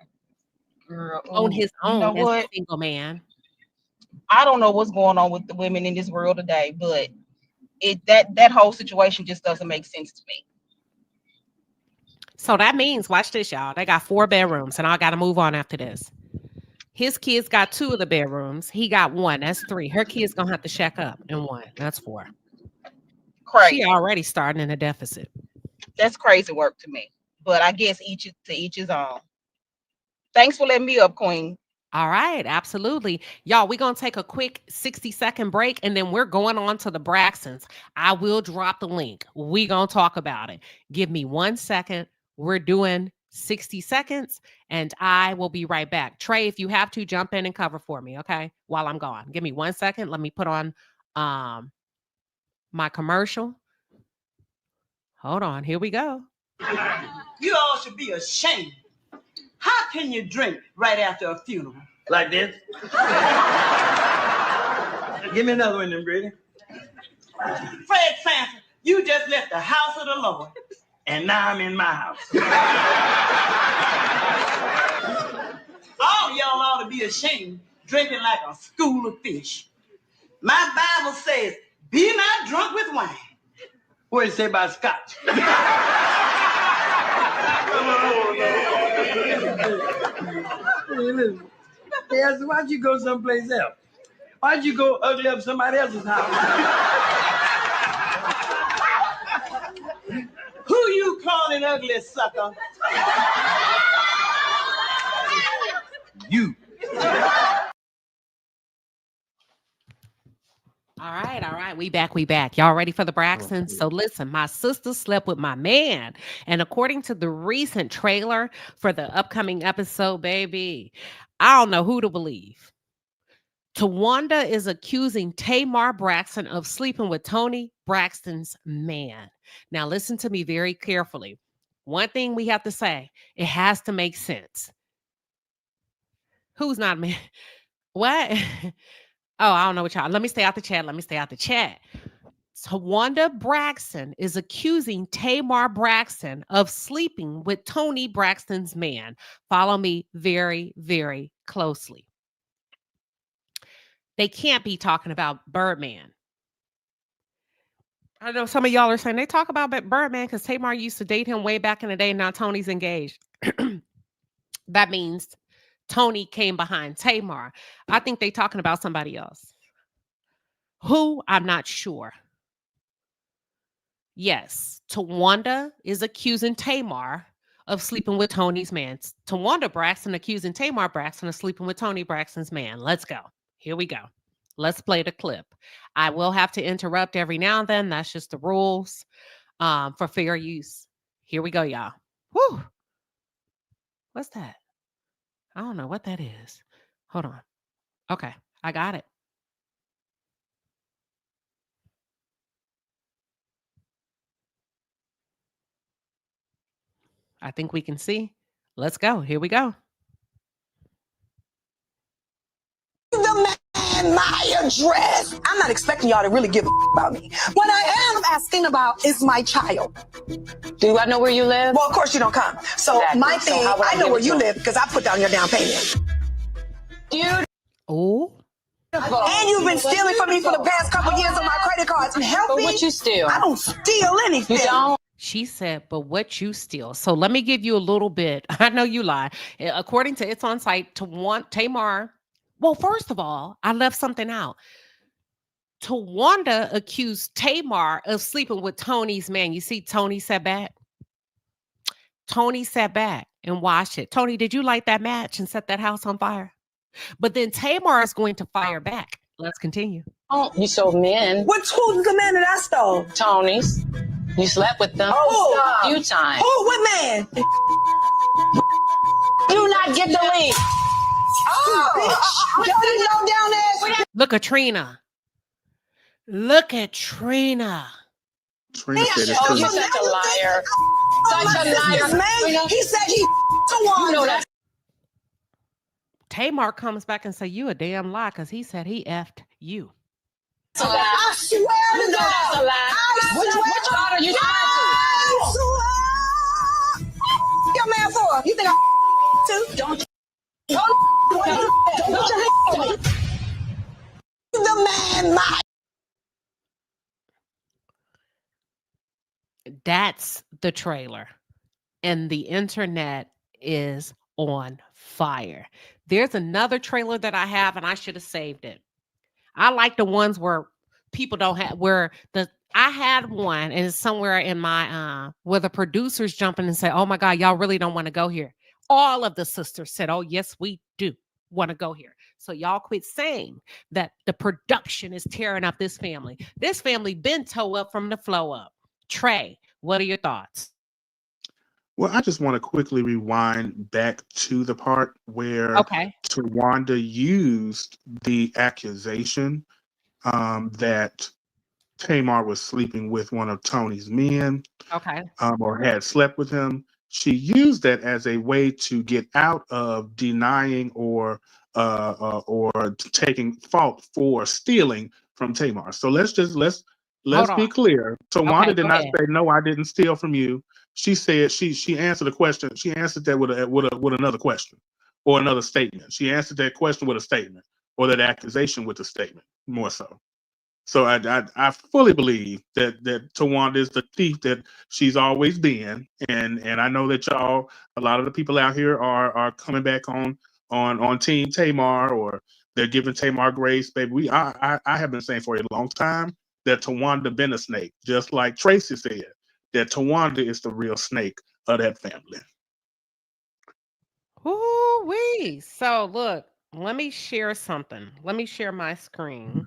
S19: girl.
S2: on his
S19: You know
S2: own as a
S19: what?
S2: single man.
S19: I don't know what's going on with the women in this world today, but that whole situation just doesn't make sense to me.
S2: So that means, watch this, y'all. They got 4 bedrooms, and I got to move on after this. His kids got 2 of the bedrooms. He got 1. That's 3. Her kids gonna have to shack up in 1. That's 4.
S19: Crazy.
S2: She already starting in a deficit.
S19: That's crazy work to me. But I guess each his own. Thanks for letting me up, Queen.
S2: All right, absolutely. Y'all, we're going to take a quick 60-second break, and then we're going on to the Braxtons. I will drop the link. We're going to talk about it. Give me 1 second. We're doing 60 seconds, and I will be right back. Trey, if you have to, jump in and cover for me, okay, while I'm gone. Give me 1 second. Let me put on my commercial. Hold on. Here we go.
S1: You all should be ashamed. How can you drink right after a funeral? Like this? Give me another one, then, Brady. Fred Sanford, you just left the house of the Lord, and now I'm in my house. All y'all ought to be ashamed drinking like a school of fish. My Bible says, be not drunk with wine. What does it say about scotch? Hey, listen, why'd you go someplace else? Why'd you go ugly up somebody else's house? Who you calling ugly, sucker? You.
S2: All right. We back. Y'all ready for the Braxtons? So listen, my sister slept with my man. And according to the recent trailer for the upcoming episode, baby, I don't know who to believe. Tawanda is accusing Tamar Braxton of sleeping with Tony Braxton's man. Now listen to me very carefully. One thing we have to say, it has to make sense. Who's not a man? What? Oh, I don't know what y'all. Let me stay out the chat. Tawanda Braxton is accusing Tamar Braxton of sleeping with Tony Braxton's man. Follow me very, very closely. They can't be talking about Birdman. I know some of y'all are saying they talk about Birdman because Tamar used to date him way back in the day. Now Tony's engaged. That means Tony came behind Tamar. I think they're talking about somebody else. Who? I'm not sure. Yes, Tawanda is accusing Tamar of sleeping with Tony's man. Tawanda Braxton accusing Tamar Braxton of sleeping with Tony Braxton's man. Let's go. Here we go. Let's play the clip. I will have to interrupt every now and then. That's just the rules for fair use. Here we go, y'all. Whew. What's that? I don't know what that is. Hold on. Okay, I got it. I think we can see. Let's go. Here we go.
S12: The man my address. I'm not expecting y'all to really give a about me. What I am asking about is my child.
S20: Do I know where you live?
S12: Well, of course you don't come. So
S20: Exactly.
S12: my thing,
S20: So how would I
S12: I know
S20: give
S12: where
S20: it
S12: you
S20: to
S12: live because I put down your down payment.
S2: Oh.
S12: And you've been stealing from me for the past couple years on my credit cards. And help
S20: But
S12: me.
S20: what you steal?
S12: I don't steal anything.
S20: You don't?
S2: She said, but what you steal. So let me give you a little bit. I know you lie. According to It's On Site, Tamar. Well, first of all, I left something out. Tawanda accused Tamar of sleeping with Tony's man. You see, Tony sat back. Tony sat back and watched it. Tony, did you light that match and set that house on fire? But then Tamar is going to fire back. Let's continue.
S20: Oh, you sold men.
S12: Who's the man that I stole?
S20: Tony's. You slept with them
S12: Oh,
S20: a few times.
S12: Who? What man?
S20: Do not get the link.
S12: Oh, bitch. Don't you know down there?
S2: Look at Trina. Look at Trina.
S9: Trina said it's
S20: Oh,
S9: true.
S20: you're such a liar. Such a liar.
S12: Man, he said he
S20: You know that.
S2: Tamar comes back and say, you a damn lie because he said he effed you.
S20: That's a lie.
S12: I swear
S20: You
S12: to
S20: know
S12: God.
S20: that's a lie. Which part are you
S12: I swear. Your man for? You think I too?
S20: Don't.
S12: Hold The man, my
S2: That's the trailer. And the internet is on fire. There's another trailer that I have, and I should have saved it. I like the ones where people don't have I had one and it's somewhere in my where the producers jump in and say, "Oh my God, y'all really don't want to go here." All of the sisters said, "Oh, yes, we do want to go here." So y'all quit saying that the production is tearing up this family. This family been toe up from the flow up. Trey, what are your thoughts?
S9: Well, I just want to quickly rewind back to the part where
S2: Okay.
S9: Tawanda used the accusation that Tamar was sleeping with one of Tony's men
S2: Okay.
S9: or had slept with him. She used that as a way to get out of denying or taking fault for stealing from Tamar. So let's
S2: Hold
S9: be
S2: on.
S9: clear. Tawanda
S2: Okay,
S9: did
S2: go
S9: not
S2: ahead.
S9: say no, I didn't steal from you. She said she answered the question. She answered that with another question or another statement. She answered that question with a statement or that accusation with a statement, more so. So I fully believe that Tawanda is the thief that she's always been, and I know that y'all, a lot of the people out here are coming back on Team Tamar, or they're giving Tamar grace. Baby, I have been saying for a long time that Tawanda been a snake, just like Tracy said that Tawanda is the real snake of that family.
S2: Ooh-wee. So look, let me share something. Let me share my screen.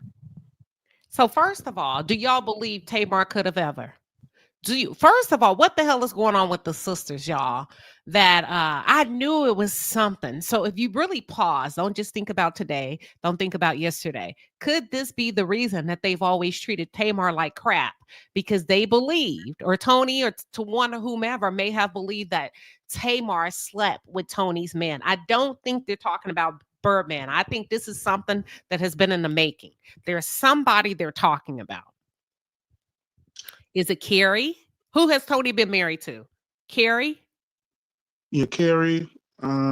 S2: So first of all, do y'all believe Tamar could have ever? First of all, what the hell is going on with the sisters, y'all? That I knew it was something. So if you really pause, don't just think about today, don't think about yesterday. Could this be the reason that they've always treated Tamar like crap? Because they believed, or Tony or Tawana, whomever, may have believed that Tamar slept with Tony's man. I don't think they're talking about Birdman. I think this is something that has been in the making. There's somebody they're talking about. Is it Carrie? Who has Tony been married to? Carrie?
S9: Yeah, Carrie. I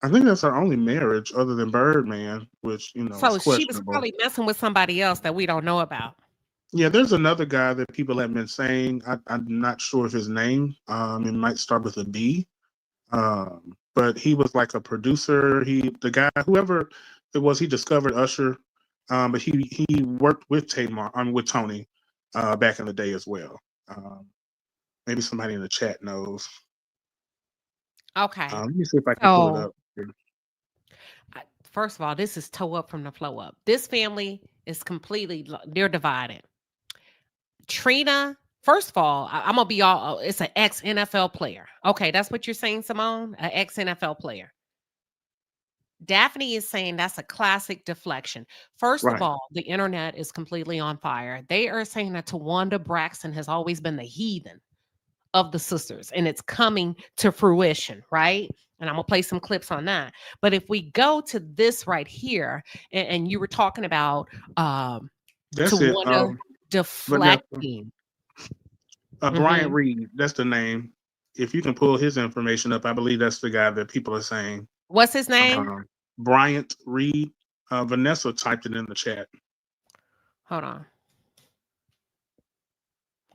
S9: think that's her only marriage other than Birdman, which is
S2: So she was
S9: questionable.
S2: probably messing with somebody else that we don't know about.
S9: Yeah, there's another guy that people have been saying. I'm not sure of his name. It might start with a B. But he was like a producer. The guy, whoever it was, he discovered Usher. But he worked with Tamar, with Tony, back in the day as well. Maybe somebody in the chat knows.
S2: Okay.
S9: Let me see if I can pull it up.
S2: First of all, this is toe up from the flow up. This family is they're divided. Trina, first of all, I'm gonna be all. It's an ex NFL player. Okay, that's what you're saying, Simone. An ex NFL player. Daphne is saying that's a classic deflection. First of
S9: Right.
S2: all, the internet is completely on fire. They are saying that Tawanda Braxton has always been the heathen of the sisters, and it's coming to fruition, right? And I'm gonna play some clips on that. But if we go to this right here, and you were talking about
S9: That's it.
S2: Tawanda deflecting.
S9: Bryant Reed, that's the name. If you can pull his information up, I believe that's the guy that people are saying.
S2: What's his name?
S9: Bryant Reed. Vanessa typed it in the chat.
S2: Hold on.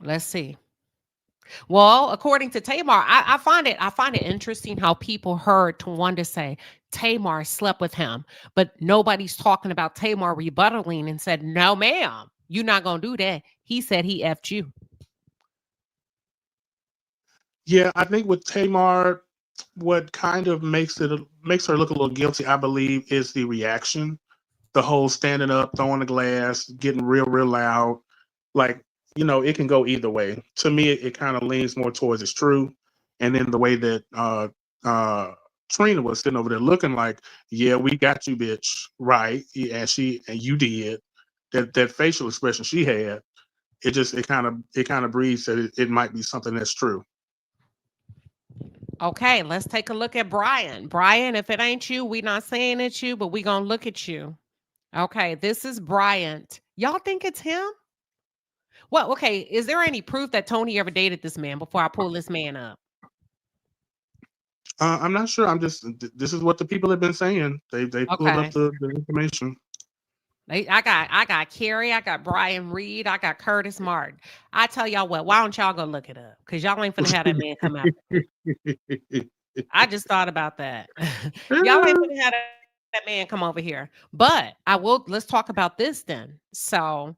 S2: Let's see. Well, according to Tamar, I find it interesting how people heard Tawanda say Tamar slept with him, but nobody's talking about Tamar rebuttaling and said, "No, ma'am, you're not gonna do that." He said he effed you.
S9: Yeah, I think with Tamar, what kind of makes her look a little guilty, I believe, is the reaction. The whole standing up, throwing the glass, getting real loud. Like, it can go either way. To me, it kind of leans more towards it's true. And then the way that Trina was sitting over there looking like, yeah, we got you, bitch. Right. And you did. That facial expression she had, it kind of breathes that it might be something that's true.
S2: Okay, let's take a look at Brian. Brian, if it ain't you, we not saying it's you, but we gonna look at you. Okay, this is Bryant. Y'all think it's him? Well, okay, is there any proof that Tony ever dated this man before I pull this man up?
S9: I'm not sure. This is what the people have been saying. They pulled up
S2: Okay.
S9: the information.
S2: I got Carrie, I got Brian Reed, I got Curtis Martin. I tell y'all what, why don't y'all go look it up? Because y'all ain't finna have that man come out. I just thought about that. Y'all ain't finna have that man come over here. But let's talk about this then. So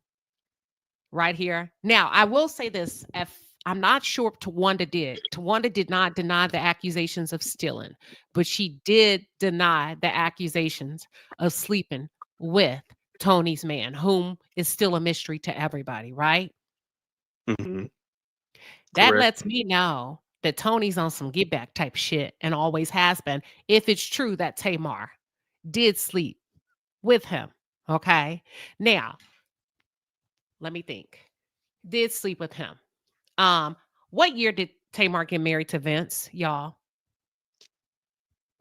S2: right here. Now, I will say this. If I'm not sure if Tawanda did. Tawanda did not deny the accusations of stealing, but she did deny the accusations of sleeping with Tony's man, whom is still a mystery to everybody, right?
S9: Mhm.
S2: That
S9: Correct.
S2: lets me know that Tony's on some get back type shit and always has been, if it's true that Tamar did sleep with him. Okay. Now, let me think. Did sleep with him. What year did Tamar get married to Vince, y'all?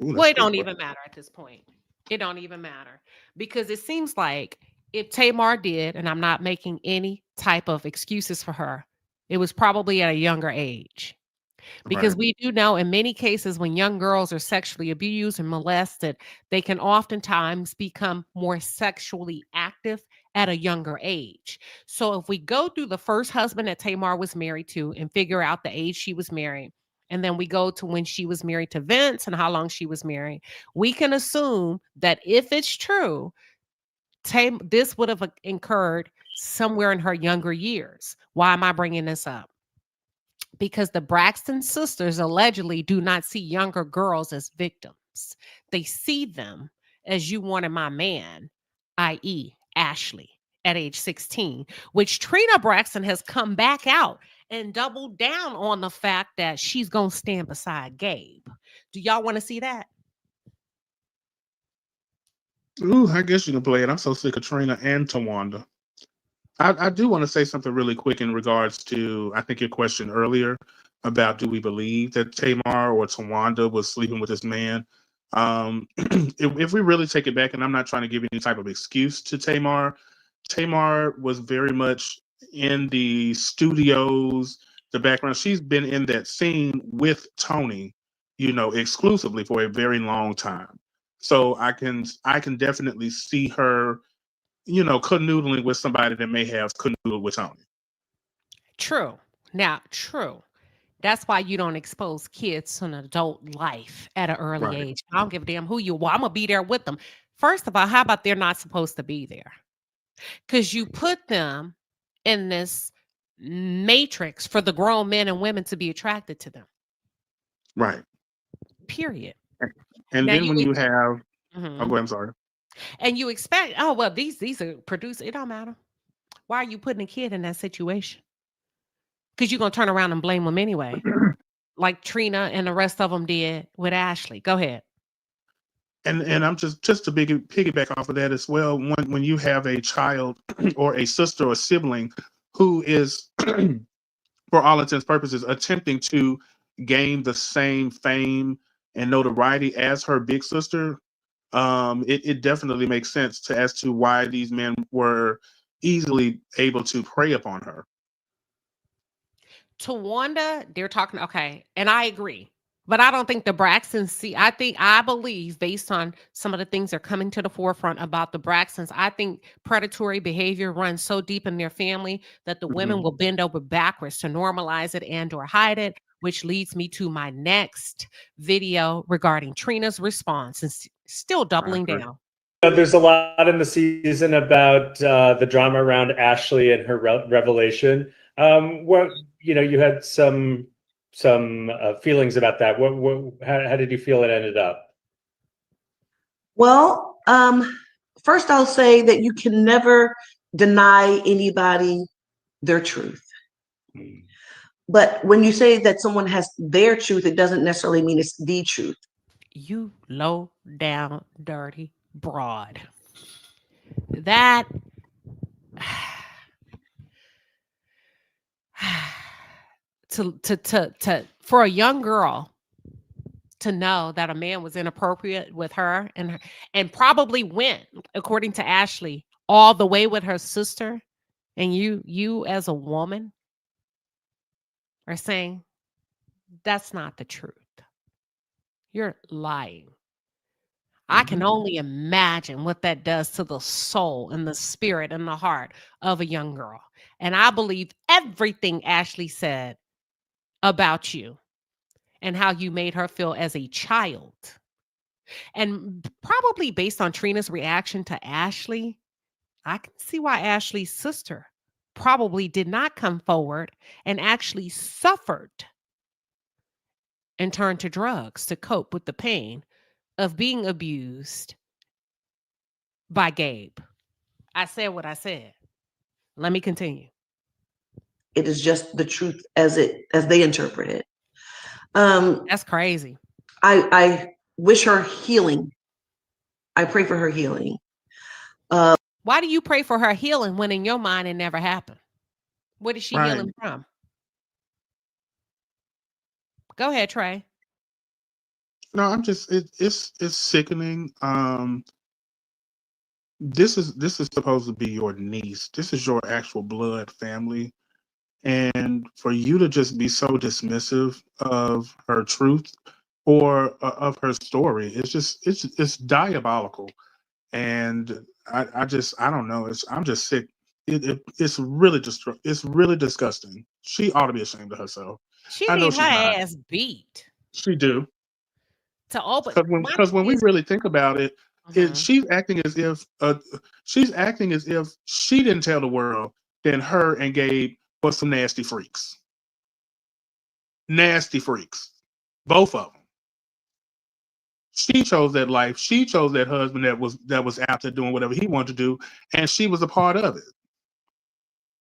S9: Ooh,
S2: Well,
S9: that's a
S2: it
S9: good
S2: don't
S9: question.
S2: even matter at this point. It don't even matter because it seems like if Tamar did, and I'm not making any type of excuses for her, it was probably at a younger age. Because
S9: Right.
S2: we do know in many cases when young girls are sexually abused and molested, they can oftentimes become more sexually active at a younger age. So if we go through the first husband that Tamar was married to and figure out the age she was married, and then we go to when she was married to Vince and how long she was married, we can assume that if it's true, this would have incurred somewhere in her younger years. Why am I bringing this up? Because the Braxton sisters allegedly do not see younger girls as victims. They see them as you wanted my man, i.e., Ashley, at age 16, which Trina Braxton has come back out and doubled down on the fact that she's going to stand beside Gabe. Do y'all want to see that?
S9: Ooh, I guess you can play it. I'm so sick of Trina and Tawanda. I do want to say something really quick in regards to, I think, your question earlier about do we believe that Tamar or Tawanda was sleeping with this man? If we really take it back, and I'm not trying to give any type of excuse to Tamar, Tamar was very much in the studios, the background. She's been in that scene with Tony, exclusively for a very long time. So I can definitely see her canoodling with somebody that may have canoodled with Tony.
S2: True. Now, true. That's why you don't expose kids to an adult life at an early
S9: Right.
S2: age. I don't give a damn who you are. I'm going to be there with them. First of all, how about they're not supposed to be there? Because you put them in this matrix for the grown men and women to be attracted to them.
S9: Right.
S2: Period.
S9: And
S2: Now
S9: then when you have,
S2: Mhm.
S9: I'm sorry.
S2: And you expect, oh well, these are produced. It don't matter. Why are you putting a kid in that situation? Because you're gonna turn around and blame them anyway, like Trina and the rest of them did with Ashley. Go ahead.
S9: And I'm just to piggyback off of that as well. When you have a child or a sister or sibling who is, for all intents and purposes, attempting to gain the same fame and notoriety as her big sister, it definitely makes sense as to why these men were easily able to prey upon her.
S2: Tawanda, they're talking okay, and I agree. But I don't think the Braxtons see. I believe based on some of the things that are coming to the forefront about the Braxtons, I think predatory behavior runs so deep in their family that the women
S9: Mhm.
S2: will bend over backwards to normalize it and or hide it, which leads me to my next video regarding Trina's response and still doubling down.
S3: There's a lot in the season about the drama around Ashley and her revelation. You had some feelings about that. How did you feel it ended up?
S8: Well, first I'll say that you can never deny anybody their truth. But when you say that someone has their truth, it doesn't necessarily mean it's the truth.
S2: You low down, dirty broad. That to for a young girl to know that a man was inappropriate with her and probably went, according to Ashley, all the way with her sister, and you as a woman are saying that's not the truth. You're lying. I can only imagine what that does to the soul and the spirit and the heart of a young girl. And I believe everything Ashley said about you and how you made her feel as a child. And probably based on Trina's reaction to Ashley, I can see why Ashley's sister probably did not come forward and actually suffered and turned to drugs to cope with the pain of being abused by Gabe. I said what I said. Let me continue.
S8: It is just the truth as they interpret it.
S2: That's crazy.
S8: I wish her healing. I pray for her healing.
S2: Why do you pray for her healing when in your mind it never happened? What is she
S9: Right.
S2: healing from? Go ahead, Trey.
S9: No, I'm just it's sickening. This is supposed to be your niece. This is your actual blood family. And for you to just be so dismissive of her truth or of her story, it's diabolical. And I don't know. I'm just sick. It's really it's really disgusting. She ought to be ashamed of herself.
S2: She
S9: I know
S2: need her
S9: she's not.
S2: ass beat
S9: She do.
S2: to open.
S9: Because when we really think about it, she's acting as if she didn't tell the world that her and Gabe was some nasty freaks. Nasty freaks. Both of them. She chose that life. She chose that husband that was out there doing whatever he wanted to do, and she was a part of it.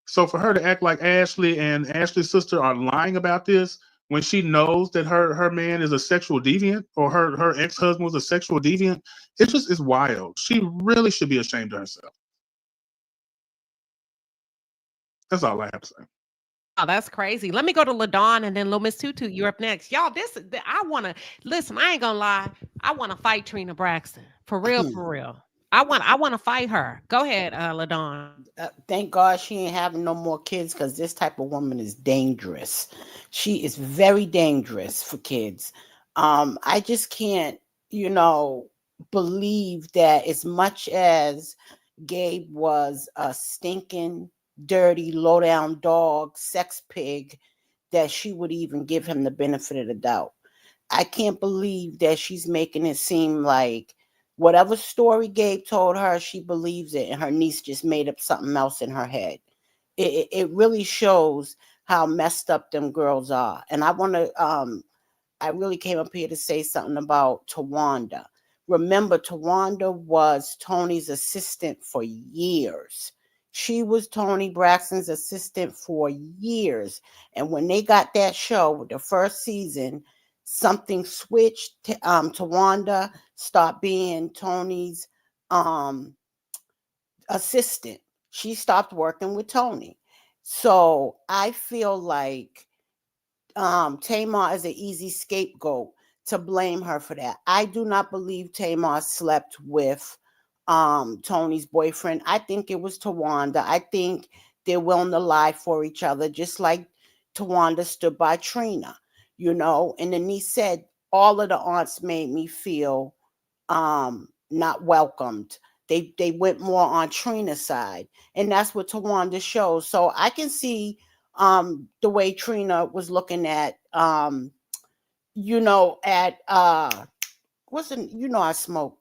S9: So for her to act like Ashley and Ashley's sister are lying about this when she knows that her man is a sexual deviant or her ex-husband was a sexual deviant, it's wild. She really should be ashamed of herself. That's all I have to say.
S2: Oh, that's crazy. Let me go to LaDawn and then Lil Miss Tutu. You're up next. Y'all, I want to listen. I ain't gonna lie. I want to fight Trina Braxton. For real, for real. I want to fight her. Go ahead, LaDawn.
S4: Thank God she ain't having no more kids because this type of woman is dangerous. She is very dangerous for kids. I just can't, believe that as much as Gabe was a stinking, dirty, low-down dog, sex pig, that she would even give him the benefit of the doubt. I can't believe that she's making it seem like whatever story Gabe told her, she believes it, and her niece just made up something else in her head. It really shows how messed up them girls are. And I really came up here to say something about Tawanda. Remember, Tawanda was Tony's assistant for years. She was Tony Braxton's assistant for years. And when they got that show, the first season, something switched. Tawanda stopped being Tony's assistant. She stopped working with Tony. So I feel like Tamar is an easy scapegoat to blame her for that. I do not believe Tamar slept with Tony's boyfriend. I think it was Tawanda. I think they're willing to lie for each other, just like Tawanda stood by Trina, and the niece said, all of the aunts made me feel not welcomed. They went more on Trina's side, and that's what Tawanda shows. So I can see the way Trina was looking at I smoke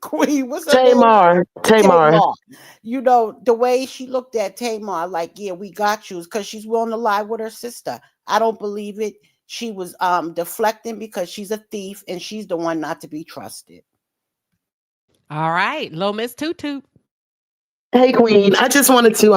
S4: Queen. What's her name?
S5: Tamar.
S4: The way she looked at Tamar, like, yeah, we got you, because she's willing to lie with her sister. I don't believe it. She was deflecting because she's a thief and she's the one not to be trusted.
S2: All right, Lil Miss Tutu.
S5: Hey, Queen. I just wanted to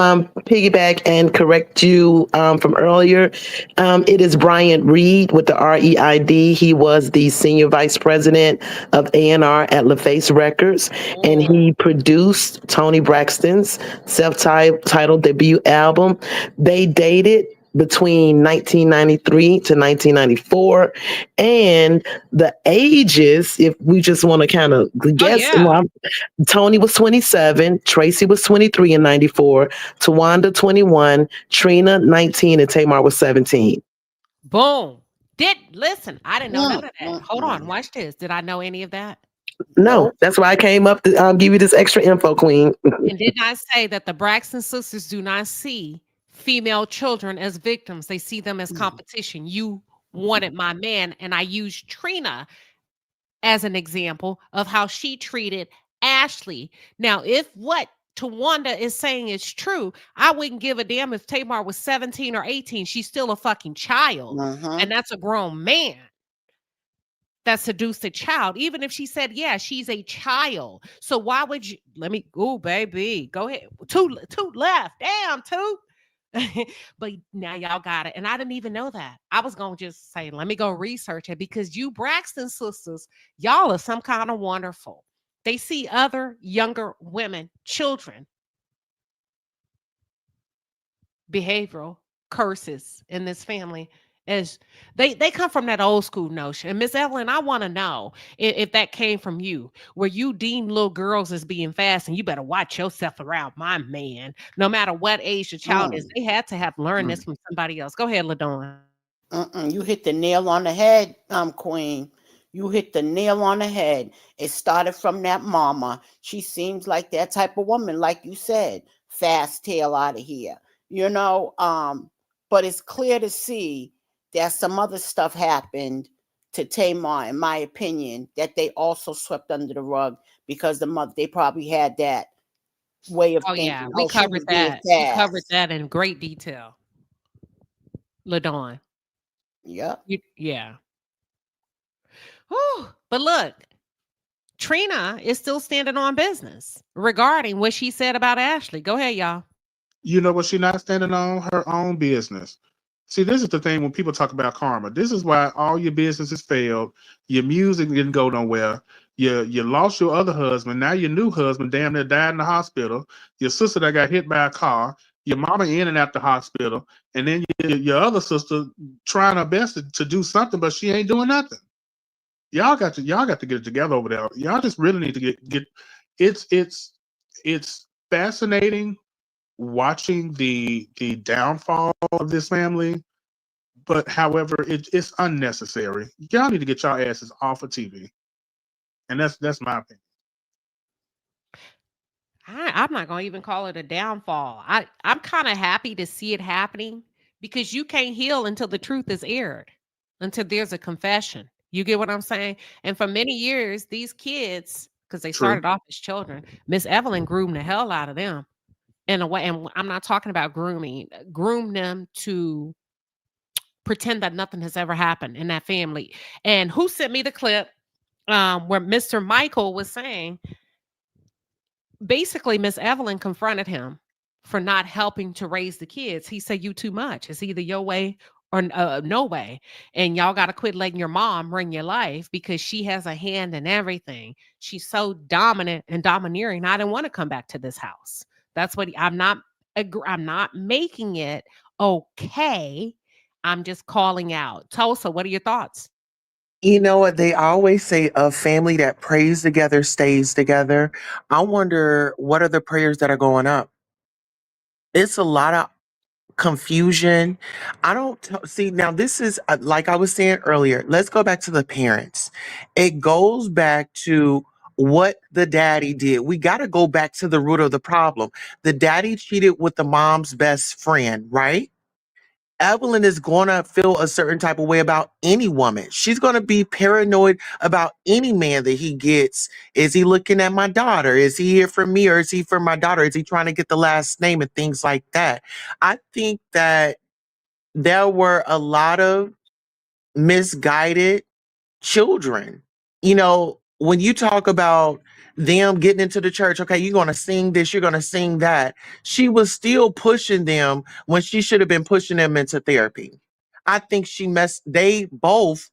S5: piggyback and correct you from earlier. It is Bryant Reed with the REID. He was the senior vice president of A&R at LaFace Records, and he produced Tony Braxton's self-titled debut album. They dated between 1993 to 1994, and the ages, if we just want to kind of guess, Tony was 27, Tracy was 23 in 94, Tawanda 21, Trina 19, and Tamar was 17.
S2: Boom. Listen, I didn't know none of that. Hold on, watch this. Did I know any of that?
S5: No, that's why I came up to give you this extra info, Queen.
S2: And did not say that the Braxton sisters do not see female children as victims. They see them as competition. You wanted my man, and I used Trina as an example of how she treated Ashley. Now, if what Tawanda is saying is true, I wouldn't give a damn if Tamar was 17 or 18. She's still a fucking child. And that's a grown man that seduced a child. Even if she said, yeah, she's a child. So why would you baby, go ahead. Two left. Damn, two. But now y'all got it. And I didn't even know that. I was going to just say, let me go research it, because you Braxton sisters, y'all are some kind of wonderful. They see other younger women, children, behavioral curses in this family as they come from that old school notion. And Miss Evelyn, I want to know if that came from you, where you deem little girls as being fast and you better watch yourself around my man, no matter what age the child is. They had to have learned this from somebody else. Go ahead, LaDawn.
S4: You hit the nail on the head, Queen. You hit the nail on the head. It started from that mama. She seems like that type of woman, like you said, fast tail out of here, you know. But it's clear to see that some other stuff happened to Tamar, in my opinion, that they also swept under the rug, because the mother, they probably had that way of thinking.
S2: Yeah, we covered that. We covered that in great detail. LaDawn.
S4: Yep.
S2: Yeah. Whew. But look, Trina is still standing on business regarding what she said about Ashley. Go ahead, y'all.
S9: You know what? She's not standing on her own business. See, this is the thing when people talk about karma. This is why all your businesses failed. Your music didn't go nowhere. You lost your other husband. Now your new husband damn near died in the hospital. Your sister that got hit by a car. Your mama in and out the hospital. And then your other sister trying her best to do something, but she ain't doing nothing. Y'all got to get it together over there. Y'all just really need to get it's fascinating watching the downfall of this family, but however, it's unnecessary. Y'all need to get y'all asses off of TV, and that's my opinion.
S2: I'm not gonna even call it a downfall. I'm kind of happy to see it happening, because you can't heal until the truth is aired, until there's a confession. You get what I'm saying? And for many years, these kids, because they started off as children, Miss Evelyn groomed the hell out of them. In a way, and I'm not talking about grooming, groom them to pretend that nothing has ever happened in that family. And who sent me the clip where Mr. Michael was saying, basically, Miss Evelyn confronted him for not helping to raise the kids. He said, you too much. It's either your way or no way. And y'all got to quit letting your mom run your life, because she has a hand in everything. She's so dominant and domineering. I didn't want to come back to this house. That's what I'm not making it okay. I'm just calling out. Tulsa, what are your thoughts?
S10: You know what? They always say a family that prays together stays together. I wonder what are the prayers that are going up? It's a lot of confusion. I don't see now. This is like I was saying earlier. Let's go back to the parents. It goes back to what the daddy did. We got to go back to the root of the problem. The daddy cheated with the mom's best friend, right? Evelyn is going to feel a certain type of way about any woman. She's going to be paranoid about any man that he gets. Is he looking at my daughter? Is he here for me, or is he for my daughter? Is he trying to get the last name and things like that? I think that there were a lot of misguided children. You know, when you talk about them getting into the church, okay, you're going to sing this, you're going to sing that. She was still pushing them when she should have been pushing them into therapy. I think they both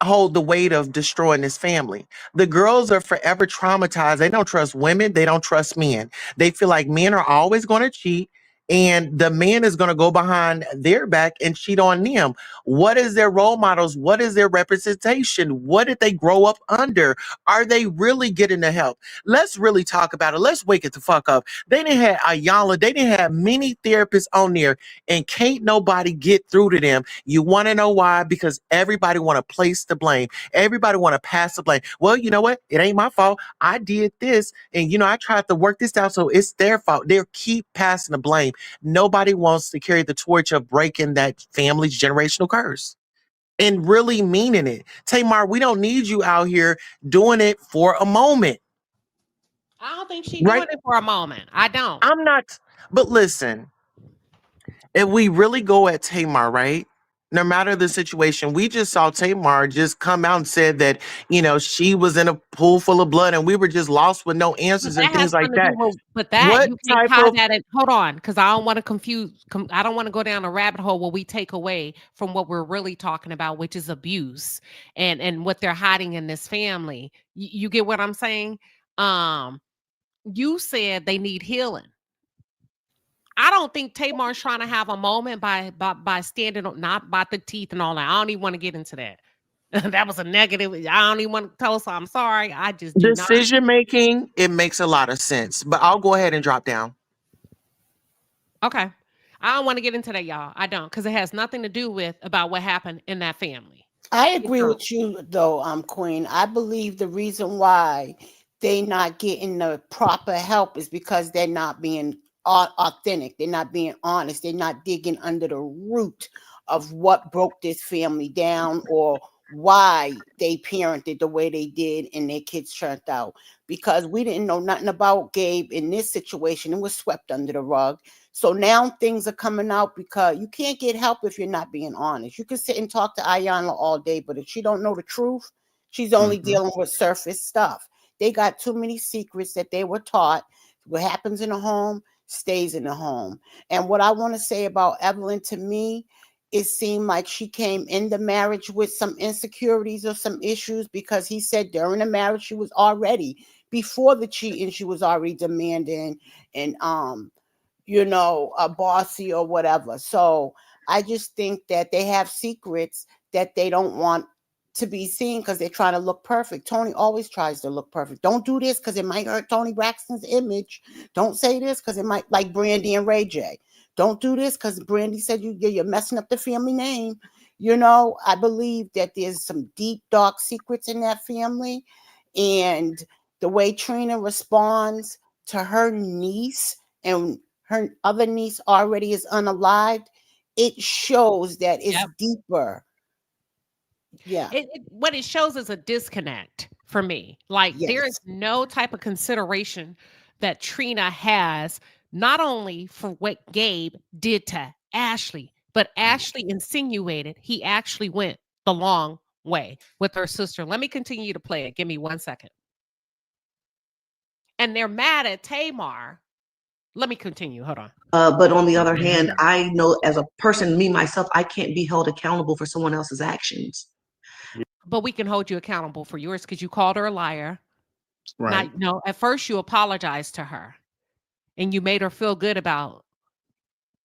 S10: hold the weight of destroying this family. The girls are forever traumatized. They don't trust women. They don't trust men. They feel like men are always going to cheat. and the man is going to go behind their back and cheat on them. What is their role models? What is their representation? What did they grow up under? Are they really getting the help? Let's really talk about it. Let's wake it the fuck up. They didn't have Ayala. They didn't have many therapists on there, and can't nobody get through to them. You want to know why? Because everybody want to place the blame. Everybody want to pass the blame. Well, you know what? It ain't my fault. I did this, and I tried to work this out, so it's their fault. They keep passing the blame. Nobody wants to carry the torch of breaking that family's generational curse and really meaning it. Tamar, we don't need you out here doing it for a moment.
S2: I don't think she's
S10: Right?
S2: doing it for a moment. I don't.
S10: I'm not, but listen, if we really go at Tamar, right? No matter the situation, we just saw Tamar just come out and said that, she was in a pool full of blood and we were just lost with no
S2: But
S10: answers and
S2: that has
S10: things like
S2: nothing to
S10: that.
S2: do with, but that
S10: What
S2: you can't
S10: type
S2: tie
S10: of
S2: that in. Hold on, because I don't want to confuse. I don't want to go down a rabbit hole where we take away from what we're really talking about, which is abuse and what they're hiding in this family. You get what I'm saying? You said they need healing. I don't think Tamar's trying to have a moment by standing on, not about the teeth and all that. I don't even want to get into that. That was a negative. I don't even want to tell us I'm sorry. I just do not.
S10: decision making? It makes a lot of sense, but I'll go ahead and drop down.
S2: Okay. I don't want to get into that, y'all. I don't, because it has nothing to do with about what happened in that family.
S4: I
S2: It
S4: agree
S2: don't.
S4: with you though, Queen. I believe the reason why they not getting the proper help is because they're not being authentic. They're not being honest. They're not digging under the root of what broke this family down or why they parented the way they did and their kids turned out. Because we didn't know nothing about Gabe in this situation. It was swept under the rug. So now things are coming out because you can't get help if you're not being honest. You can sit and talk to Ayanna all day, but if she don't know the truth, she's only dealing with surface stuff. They got too many secrets that they were taught. What happens in the home stays in the home. And what I want to say about Evelyn, to me, it seemed like she came in the marriage with some insecurities or some issues, because he said during the marriage she was already, before the cheating, she was already demanding and a bossy or whatever. So I just think that they have secrets that they don't want to be seen because they're trying to look perfect. Tony always tries to look perfect. Don't do this because it might hurt Tony Braxton's image. Don't say this because it might, like Brandy and Ray J. Don't do this because Brandy said you're messing up the family name. I believe that there's some deep, dark secrets in that family. And the way Trina responds to her niece, and her other niece already is unalived, it shows that it's deeper. Yeah.
S2: What it shows is a disconnect for me. Like there is no type of consideration that Trina has, not only for what Gabe did to Ashley, but Ashley insinuated he actually went the long way with her sister. Let me continue to play it. Give me 1 second. And they're mad at Tamar. Let me continue. Hold on.
S8: But on the other hand, I know as a person, me, myself, I can't be held accountable for someone else's actions.
S2: But we can hold you accountable for yours because you called her a liar.
S9: Right.
S2: Now, at first you apologized to her and you made her feel good about,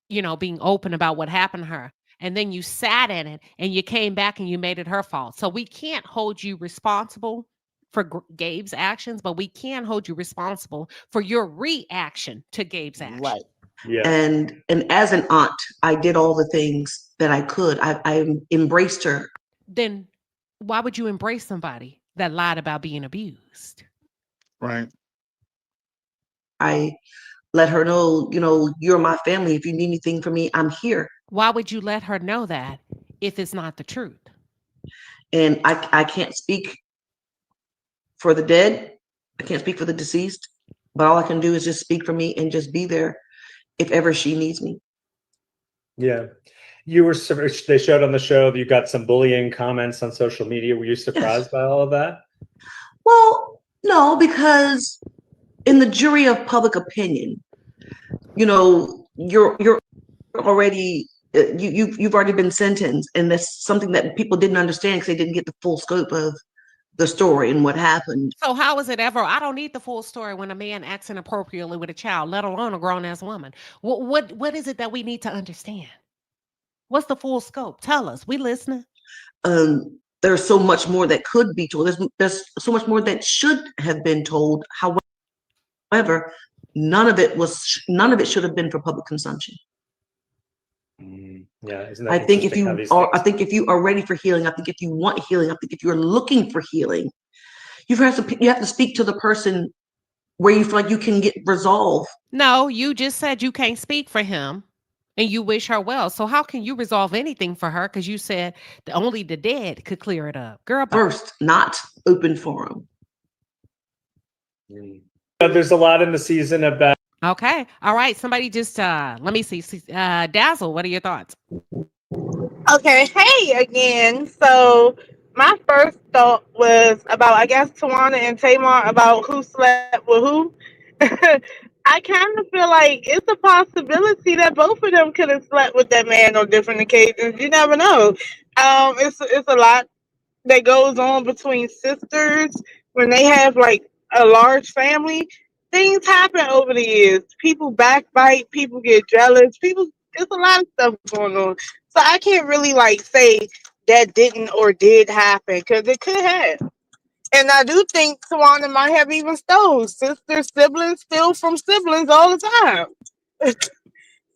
S2: being open about what happened to her. And then you sat in it and you came back and you made it her fault. So we can't hold you responsible for Gabe's actions, but we can hold you responsible for your reaction to Gabe's action.
S4: Right.
S3: Yeah.
S8: And as an aunt, I did all the things that I could. I embraced her.
S2: Then why would you embrace somebody that lied about being abused?
S9: Right.
S8: I let her know, you're my family. If you need anything from me, I'm here.
S2: Why would you let her know that if it's not the truth?
S8: And I can't speak for the dead. I can't speak for the deceased. But all I can do is just speak for me and just be there if ever she needs me.
S3: Yeah. They showed on the show that you got some bullying comments on social media. Were you surprised by all of that?
S8: Well, no, because in the jury of public opinion, you're already you've already been sentenced, and that's something that people didn't understand because they didn't get the full scope of the story and what happened.
S2: So how is it ever? I don't need the full story when a man acts inappropriately with a child, let alone a grown ass woman. What is it that we need to understand? What's the full scope? Tell us. We listening.
S8: There's so much more that could be told. There's so much more that should have been told. However, none of it should have been for public consumption.
S3: Yeah, isn't that
S8: I think
S3: interesting how these things-
S8: if you are ready for healing, I think if you want healing, I think if you're looking for healing, you have to speak to the person where you feel like you can get resolve.
S2: No, you just said you can't speak for him and you wish her well. So how can you resolve anything for her? Because you said that only the dead could clear it up. Girl, bye.
S8: First, not open forum.
S3: There's a lot in the season about.
S2: Okay. All right. Somebody just let me see. Dazzle, what are your thoughts?
S21: Okay, hey again. So my first thought was about, I guess, Tawana and Tamar about who slept with who. I kind of feel like it's a possibility that both of them could have slept with that man on different occasions. You never know. It's a lot that goes on between sisters when they have like a large family. Things happen over the years. People backbite, people get jealous, there's a lot of stuff going on. So I can't really like say that didn't or did happen, because it could have. And I do think Tawana might have even stole. Sisters, siblings steal from siblings all the time.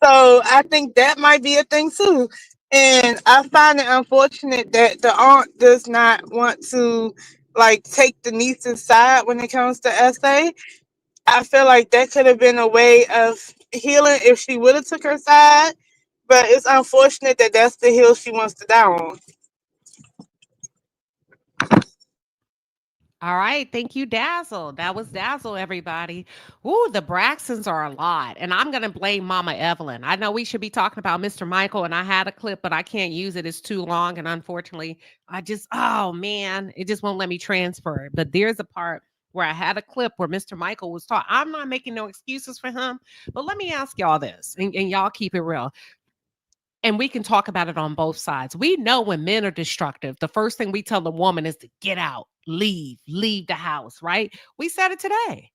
S21: So I think that might be a thing too. And I find it unfortunate that the aunt does not want to like take the niece's side when it comes to SA. I feel like that could have been a way of healing if she would have took her side. But it's unfortunate that that's the hill she wants to die on.
S2: All right. Thank you, Dazzle. That was Dazzle, everybody. Ooh, the Braxtons are a lot. And I'm going to blame Mama Evelyn. I know we should be talking about Mr. Michael, and I had a clip, but I can't use it. It's too long. And unfortunately, oh man, it just won't let me transfer it. But there's a part where I had a clip where Mr. Michael was talking. I'm not making no excuses for him, but let me ask y'all this, and y'all keep it real. And we can talk about it on both sides. We know when men are destructive, the first thing we tell the woman is to get out, leave the house, right? We said it today.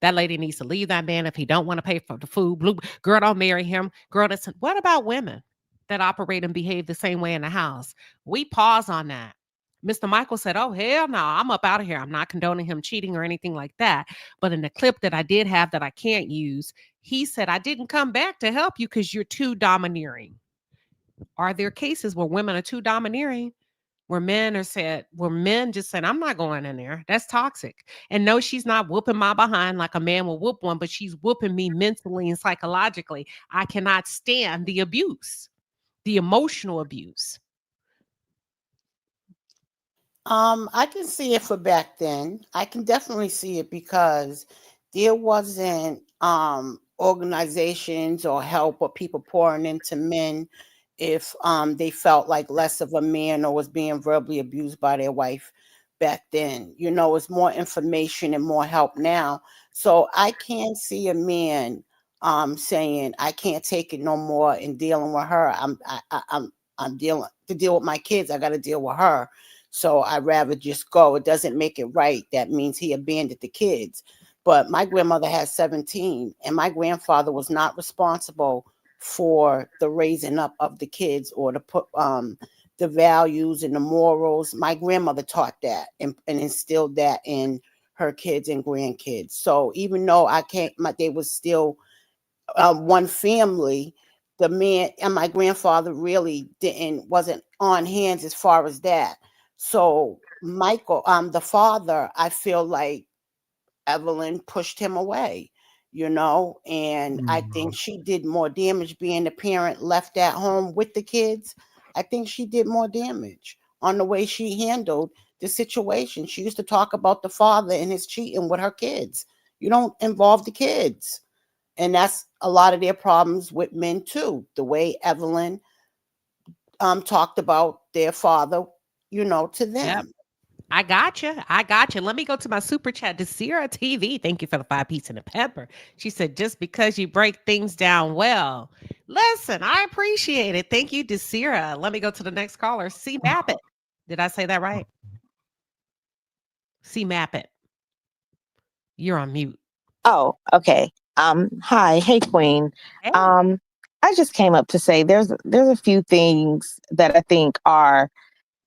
S2: That lady needs to leave that man if he don't want to pay for the food. Girl, don't marry him. Girl, what about women that operate and behave the same way in the house? We pause on that. Mr. Michael said, oh, hell no, I'm up out of here. I'm not condoning him cheating or anything like that. But in the clip that I did have that I can't use, he said, I didn't come back to help you because you're too domineering. Are there cases where women are too domineering, where men just said, I'm not going in there? That's toxic. And no, she's not whooping my behind like a man will whoop one, but she's whooping me mentally and psychologically. I cannot stand the abuse, the emotional abuse.
S4: I can see it for back then. I can definitely see it because there wasn't organizations or help or people pouring into men if they felt like less of a man or was being verbally abused by their wife back then. You know, it's more information and more help now. So I can see a man saying, I can't take it no more and dealing with her. I'm dealing to deal with my kids. I got to deal with her. So I'd rather just go. It doesn't make it right. That means he abandoned the kids. But my grandmother had 17, and my grandfather was not responsible for the raising up of the kids or to put the values and the morals. My grandmother taught that and instilled that in her kids and grandkids. So even though they was still one family, the man and my grandfather really wasn't on hands as far as that. So Michael, the father, I feel like Evelyn pushed him away, and I think she did more damage being the parent left at home with the kids. I think she did more damage on the way she handled the situation. She used to talk about the father and his cheating with her kids. You don't involve the kids. And that's a lot of their problems with men too. The way Evelyn talked about their father, to them.
S2: Yep. I got you. Let me go to my super chat. Desira TV, thank you for the 5 piece and the pepper. She said, just because you break things down well. Listen, I appreciate it. Thank you, Desira. Let me go to the next caller. C. Babbitt. Did I say that right? See, map it. You're on mute.
S7: Oh, okay. Hi, hey Queen.
S2: Hey.
S7: I just came up to say there's a few things that I think are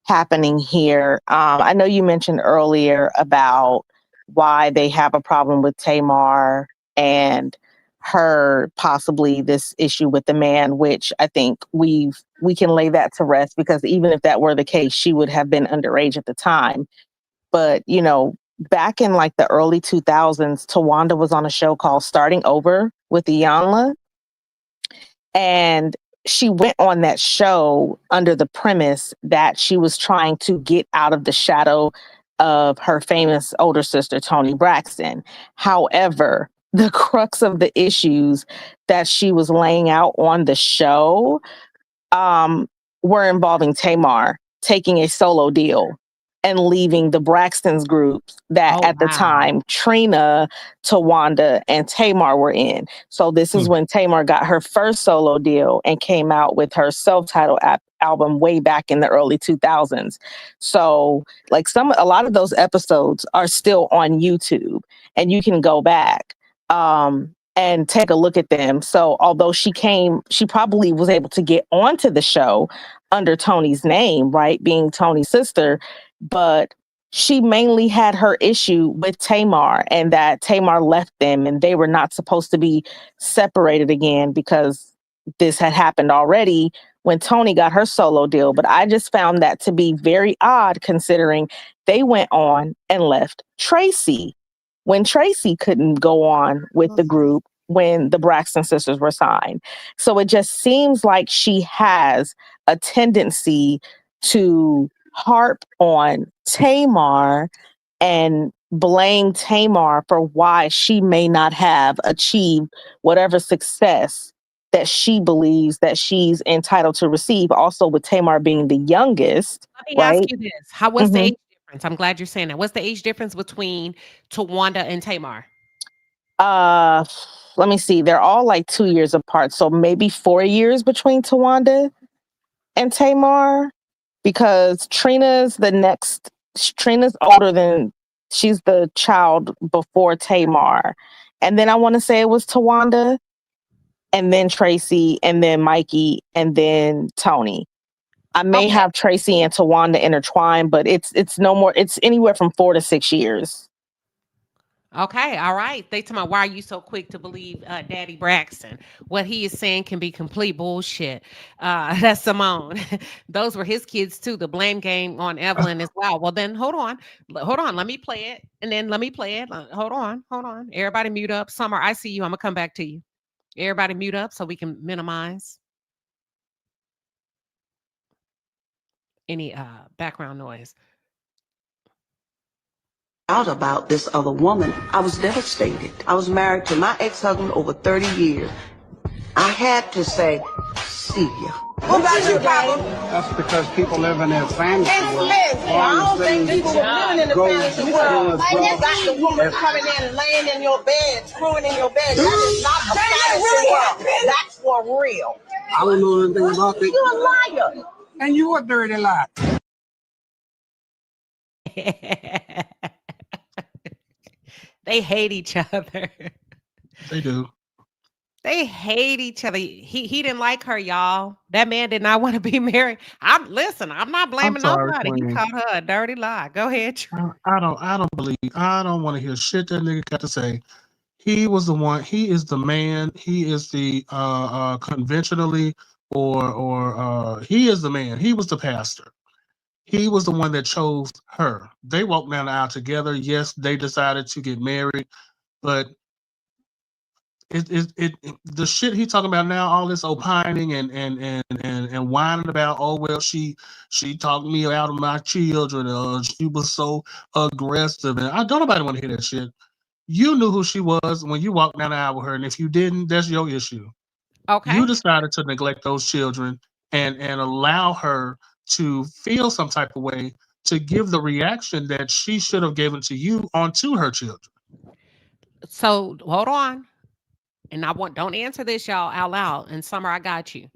S7: happening here. I know you mentioned earlier about why they have a problem with Tamar and her possibly this issue with the man, which I think we can lay that to rest, because even if that were the case, she would have been underage at the time. But, you know, back in like the early 2000s, Tawanda was on a show called Starting Over with Iyanla. And she went on that show under the premise that she was trying to get out of the shadow of her famous older sister, Toni Braxton. However, the crux of the issues that she was laying out on the show were involving Tamar taking a solo deal and leaving the Braxton's groups that at the time Trina, Tawanda, and Tamar were in. So this is when Tamar got her first solo deal and came out with her self-titled album way back in the early 2000s. So like a lot of those episodes are still on YouTube, and you can go back and take a look at them. So although she probably was able to get onto the show under Tony's name, right, being Tony's sister, but she mainly had her issue with Tamar, and that Tamar left them and they were not supposed to be separated again because this had happened already when Toni got her solo deal. But I just found that to be very odd, considering they went on and left Tracy when Tracy couldn't go on with the group when the Braxton sisters were signed. So it just seems like she has a tendency to harp on Tamar and blame Tamar for why she may not have achieved whatever success that she believes that she's entitled to receive. Also, with Tamar being the youngest,
S2: Let me ask
S7: right?
S2: you this. What's the age difference? I'm glad you're saying that. What's the age difference between Tawanda and Tamar?
S7: Let me see. They're all like 2 years apart. So maybe 4 years between Tawanda and Tamar, because Trina's older she's the child before Tamar. And then I want to say it was Tawanda, and then Tracy, and then Mikey, and then Tony. I may have Tracy and Tawanda intertwined, but it's no more. It's anywhere from 4 to 6 years.
S2: Okay, all right. They tell me, why are you so quick to believe Daddy Braxton? What he is saying can be complete bullshit. That's Simone. Those were his kids too. The blame game on Evelyn as well. Well, then hold on. Let me play it, and then let me play it. Hold on. Everybody mute up. Summer, I see you. I'm gonna come back to you. Everybody mute up so we can minimize any background noise.
S1: Out about this other woman, I was devastated. I was married to my ex-husband over 30 years. I had to say, see ya.
S12: What about you, Papa?
S22: That's because people live in their fantasy world.
S12: I don't think people were living in the fantasy world. You got the woman coming in and laying in your bed, screwing in your bed. That is not the fantasy world. That's for real.
S22: I don't know anything about it.
S12: You're a liar.
S22: And you a dirty liar.
S2: They hate each other.
S9: They do.
S2: They hate each other. He didn't like her, y'all. That man did not want to be married. I'm not blaming nobody.
S9: Queen.
S2: He caught her a dirty lie. Go ahead.
S9: I don't want to hear shit that nigga got to say. He was the one. He is the man. He is the conventionally or he is the man. He was the pastor. He was the one that chose her. They walked down the aisle together. Yes, they decided to get married, but the shit he talking about now, all this opining and whining about, oh well, she talked me out of my children, she was so aggressive, and I don't nobody want to hear that shit. You knew who she was when you walked down the aisle with her, and if you didn't, that's your issue.
S2: Okay.
S9: You decided to neglect those children and allow her to feel some type of way to give the reaction that she should have given to you onto her children.
S2: So hold on. And don't answer this, y'all, out loud. And Summer, I got you.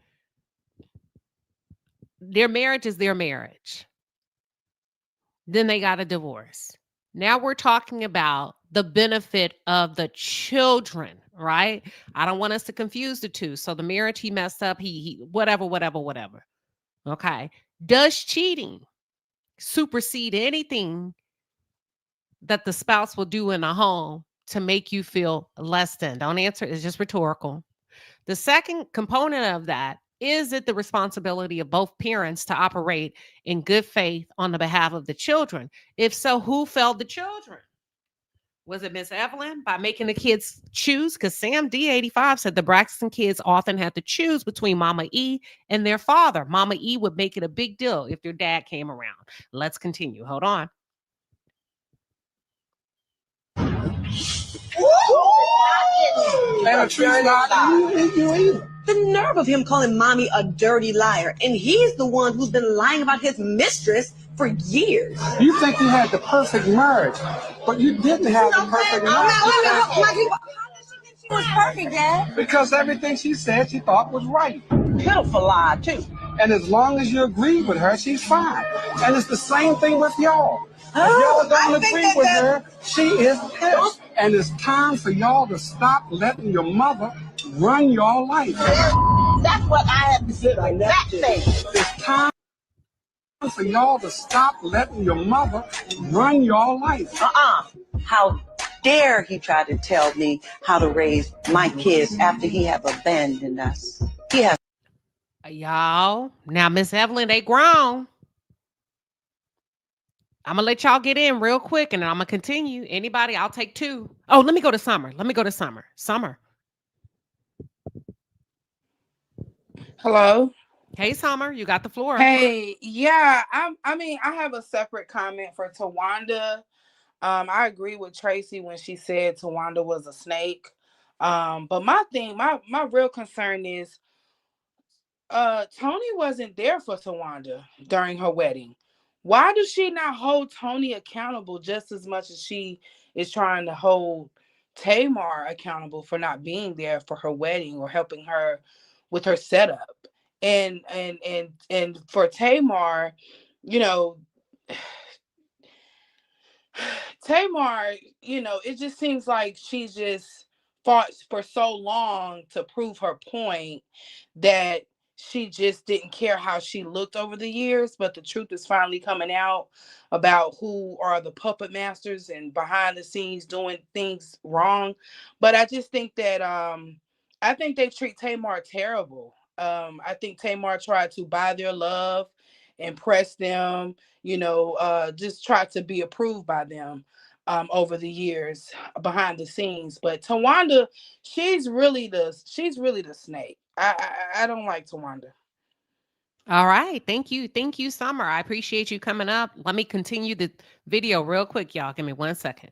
S2: Their marriage is their marriage. Then they got a divorce. Now we're talking about the benefit of the children, right? I don't want us to confuse the two. So the marriage he messed up, he whatever. Okay. Does cheating supersede anything that the spouse will do in a home to make you feel less than? Don't answer. It's just rhetorical. The second component of that, is it the responsibility of both parents to operate in good faith on the behalf of the children? If so, who failed the children? Was it Miss Evelyn by making the kids choose? Because Sam D85 said the Braxton kids often had to choose between Mama E and their father. Mama E would make it a big deal if their dad came around. Let's continue. Hold on.
S12: The nerve of him calling mommy a dirty liar. And he's the one who's been lying about his mistress for years.
S22: You think you had the perfect marriage, but you didn't have the perfect marriage.
S12: She was perfect, Dad.
S22: Because everything she said she thought was right.
S12: Pitiful lie, too.
S22: And as long as you agree with her, she's fine. And it's the same thing with y'all. If y'all don't agree with her, she is pissed. And it's time for y'all to stop letting your mother run your life.
S12: That's what I have to say. That thing.
S22: It's time for y'all to stop letting your mother run your life.
S12: How dare he try to tell me how to raise my kids after he have abandoned us. He has.
S2: Y'all, now Miss Evelyn, they grown. I'm gonna let y'all get in real quick and then I'm gonna continue. Anybody, I'll take two. Oh, let me go to Summer. Summer.
S21: Hello.
S2: Hey, Summer, you got the floor.
S21: Hey, yeah, I have a separate comment for Tawanda. I agree with Tracy when she said Tawanda was a snake. But my real concern is Tony wasn't there for Tawanda during her wedding. Why does she not hold Tony accountable just as much as she is trying to hold Tamar accountable for not being there for her wedding or helping her with her setup? And for Tamar, you know, Tamar, you know, it just seems like she's just fought for so long to prove her point that she just didn't care how she looked over the years. But the truth is finally coming out about who are the puppet masters and behind the scenes doing things wrong. But I just think that I think they treat Tamar terrible. I think Tamar tried to buy their love, impress them, you know, just try to be approved by them over the years behind the scenes. But Tawanda, she's really the snake. I don't like Tawanda.
S2: All right. Thank you, Summer. I appreciate you coming up. Let me continue the video real quick, y'all. Give me 1 second.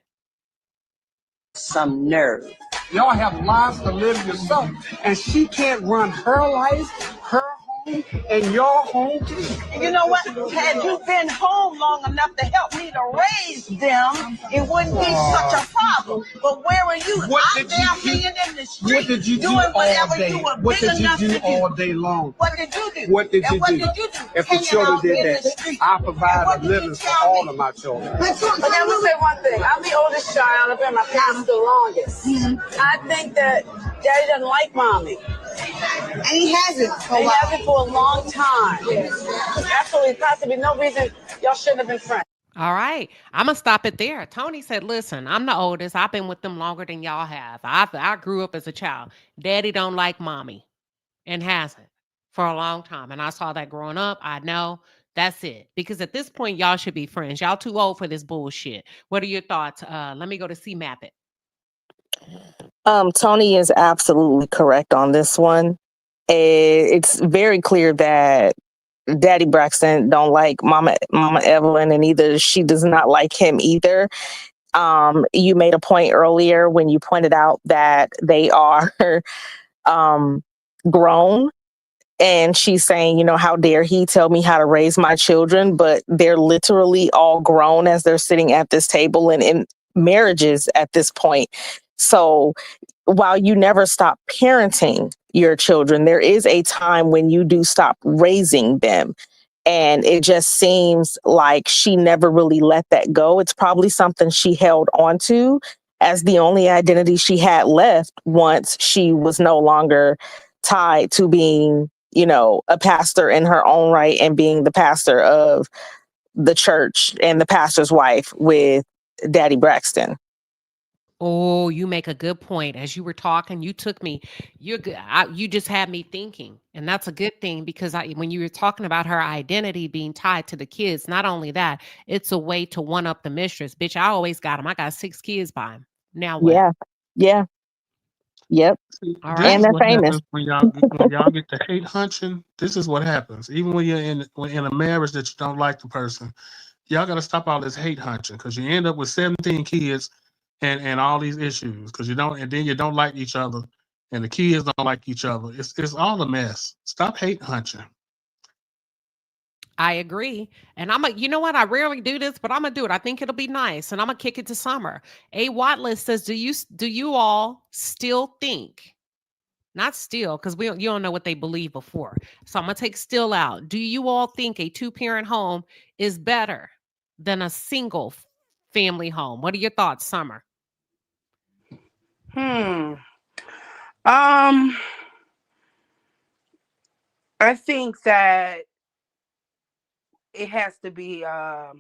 S12: Some nerve.
S22: Y'all have lives to live yourself. And she can't run her life, her home, and your home too.
S12: You know what? Had you been home long enough to help me to raise them, it wouldn't be such a problem. But where were you? I'm down being in the street.
S22: What did you do
S12: doing
S22: all
S12: whatever
S22: day?
S12: you were
S22: What
S12: big
S22: did you
S12: enough
S22: do
S12: to do.
S22: all day long?
S12: What did you do?
S22: What did you
S12: What
S22: do?
S12: did you do?
S22: If the
S12: Hanging
S22: children
S12: out
S22: did
S12: in the
S22: that,
S12: street.
S22: I provide
S12: what
S22: a
S12: did you
S22: living for
S12: tell
S22: all
S12: me?
S22: of my children.
S11: But let me say one thing. I'm the oldest child. I've been my parents the longest. I think that Daddy doesn't like mommy.
S12: And he hasn't for a
S11: He
S12: while.
S11: hasn't for a long time. Absolutely, possibly no reason y'all shouldn't have been friends.
S2: All right. I'm going to stop it there. Tony said, listen, I'm the oldest. I've been with them longer than y'all have. I grew up as a child. Daddy don't like mommy and hasn't for a long time. And I saw that growing up. I know. That's it. Because at this point, y'all should be friends. Y'all too old for this bullshit. What are your thoughts? Let me go to CMAP it.
S7: Tony is absolutely correct on this one. It's very clear that Daddy Braxton don't like Mama Evelyn, and either she does not like him either. You made a point earlier when you pointed out that they are grown. And she's saying, you know, how dare he tell me how to raise my children? But they're literally all grown as they're sitting at this table and in marriages at this point. So while you never stop parenting your children, there is a time when you do stop raising them. And it just seems like she never really let that go. It's probably something she held on to as the only identity she had left once she was no longer tied to being, you know, a pastor in her own right and being the pastor of the church and the pastor's wife with Daddy Braxton.
S2: Oh, you make a good point. As you were talking, you took me. You're good. You just had me thinking, and that's a good thing because when you were talking about her identity being tied to the kids, not only that, it's a way to one up the mistress. Bitch, I always got him. I got 6 kids by him. Now what?
S7: Yeah. Yeah. Yep.
S2: All
S9: This
S7: And
S9: is
S2: right.
S7: they're
S9: what
S7: famous.
S9: happens when y'all get the hate hunching. This is what happens. Even when you're in a marriage that you don't like the person, y'all got to stop all this hate hunching because you end up with 17 kids and all these issues because you don't like each other and the kids don't like each other. It's all a mess. Stop hate hunching.
S2: I agree. And you know what? I rarely do this, but I'm gonna do it. I think it'll be nice. And I'm gonna kick it to Summer. A Watless says, do you all still think, not still, because you don't know what they believe before. So I'm gonna take still out. Do you all think a 2-parent home is better than a single family home? What are your thoughts, Summer?
S17: I think that it has to be I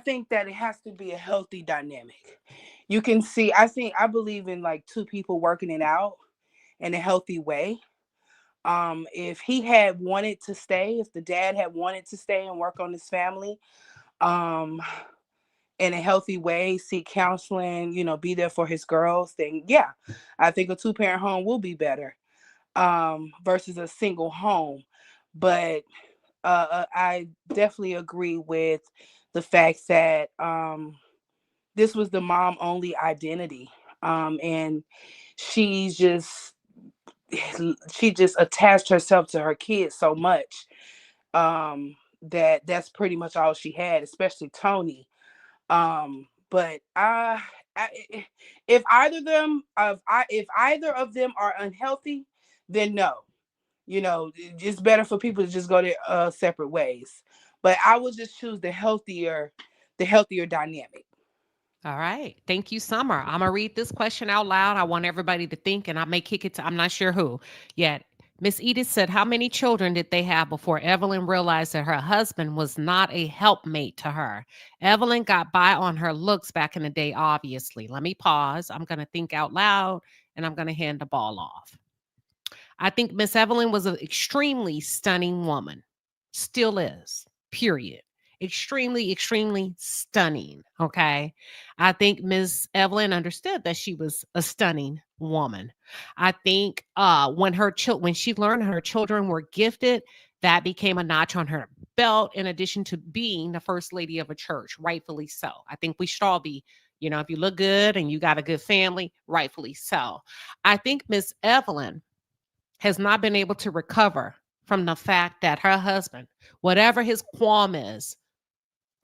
S17: think that it has to be a healthy dynamic. You can see, I believe in like 2 people working it out in a healthy way. If he had wanted to stay, if the dad had wanted to stay and work on his family, in a healthy way, seek counseling, you know, be there for his girls, then yeah, I think a 2-parent home will be better versus a single home. But I definitely agree with the fact that this was the mom only identity. And she just attached herself to her kids so much that's pretty much all she had, especially Tony. But if either of them are unhealthy, then no. You know, it's better for people to just go their separate ways. But I will just choose the healthier dynamic.
S2: All right. Thank you, Summer. I'm going to read this question out loud. I want everybody to think, and I may kick it to, I'm not sure who yet. Miss Edith said, how many children did they have before Evelyn realized that her husband was not a helpmate to her? Evelyn got by on her looks back in the day, obviously. Let me pause. I'm going to think out loud, and I'm going to hand the ball off. I think Miss Evelyn was an extremely stunning woman. Still is, period. Extremely, extremely stunning. Okay. I think Miss Evelyn understood that she was a stunning woman. I think when she learned her children were gifted, that became a notch on her belt, in addition to being the first lady of a church, rightfully so. I think we should all be, you know, if you look good and you got a good family, rightfully so. I think Miss Evelyn has not been able to recover from the fact that her husband, whatever his qualm is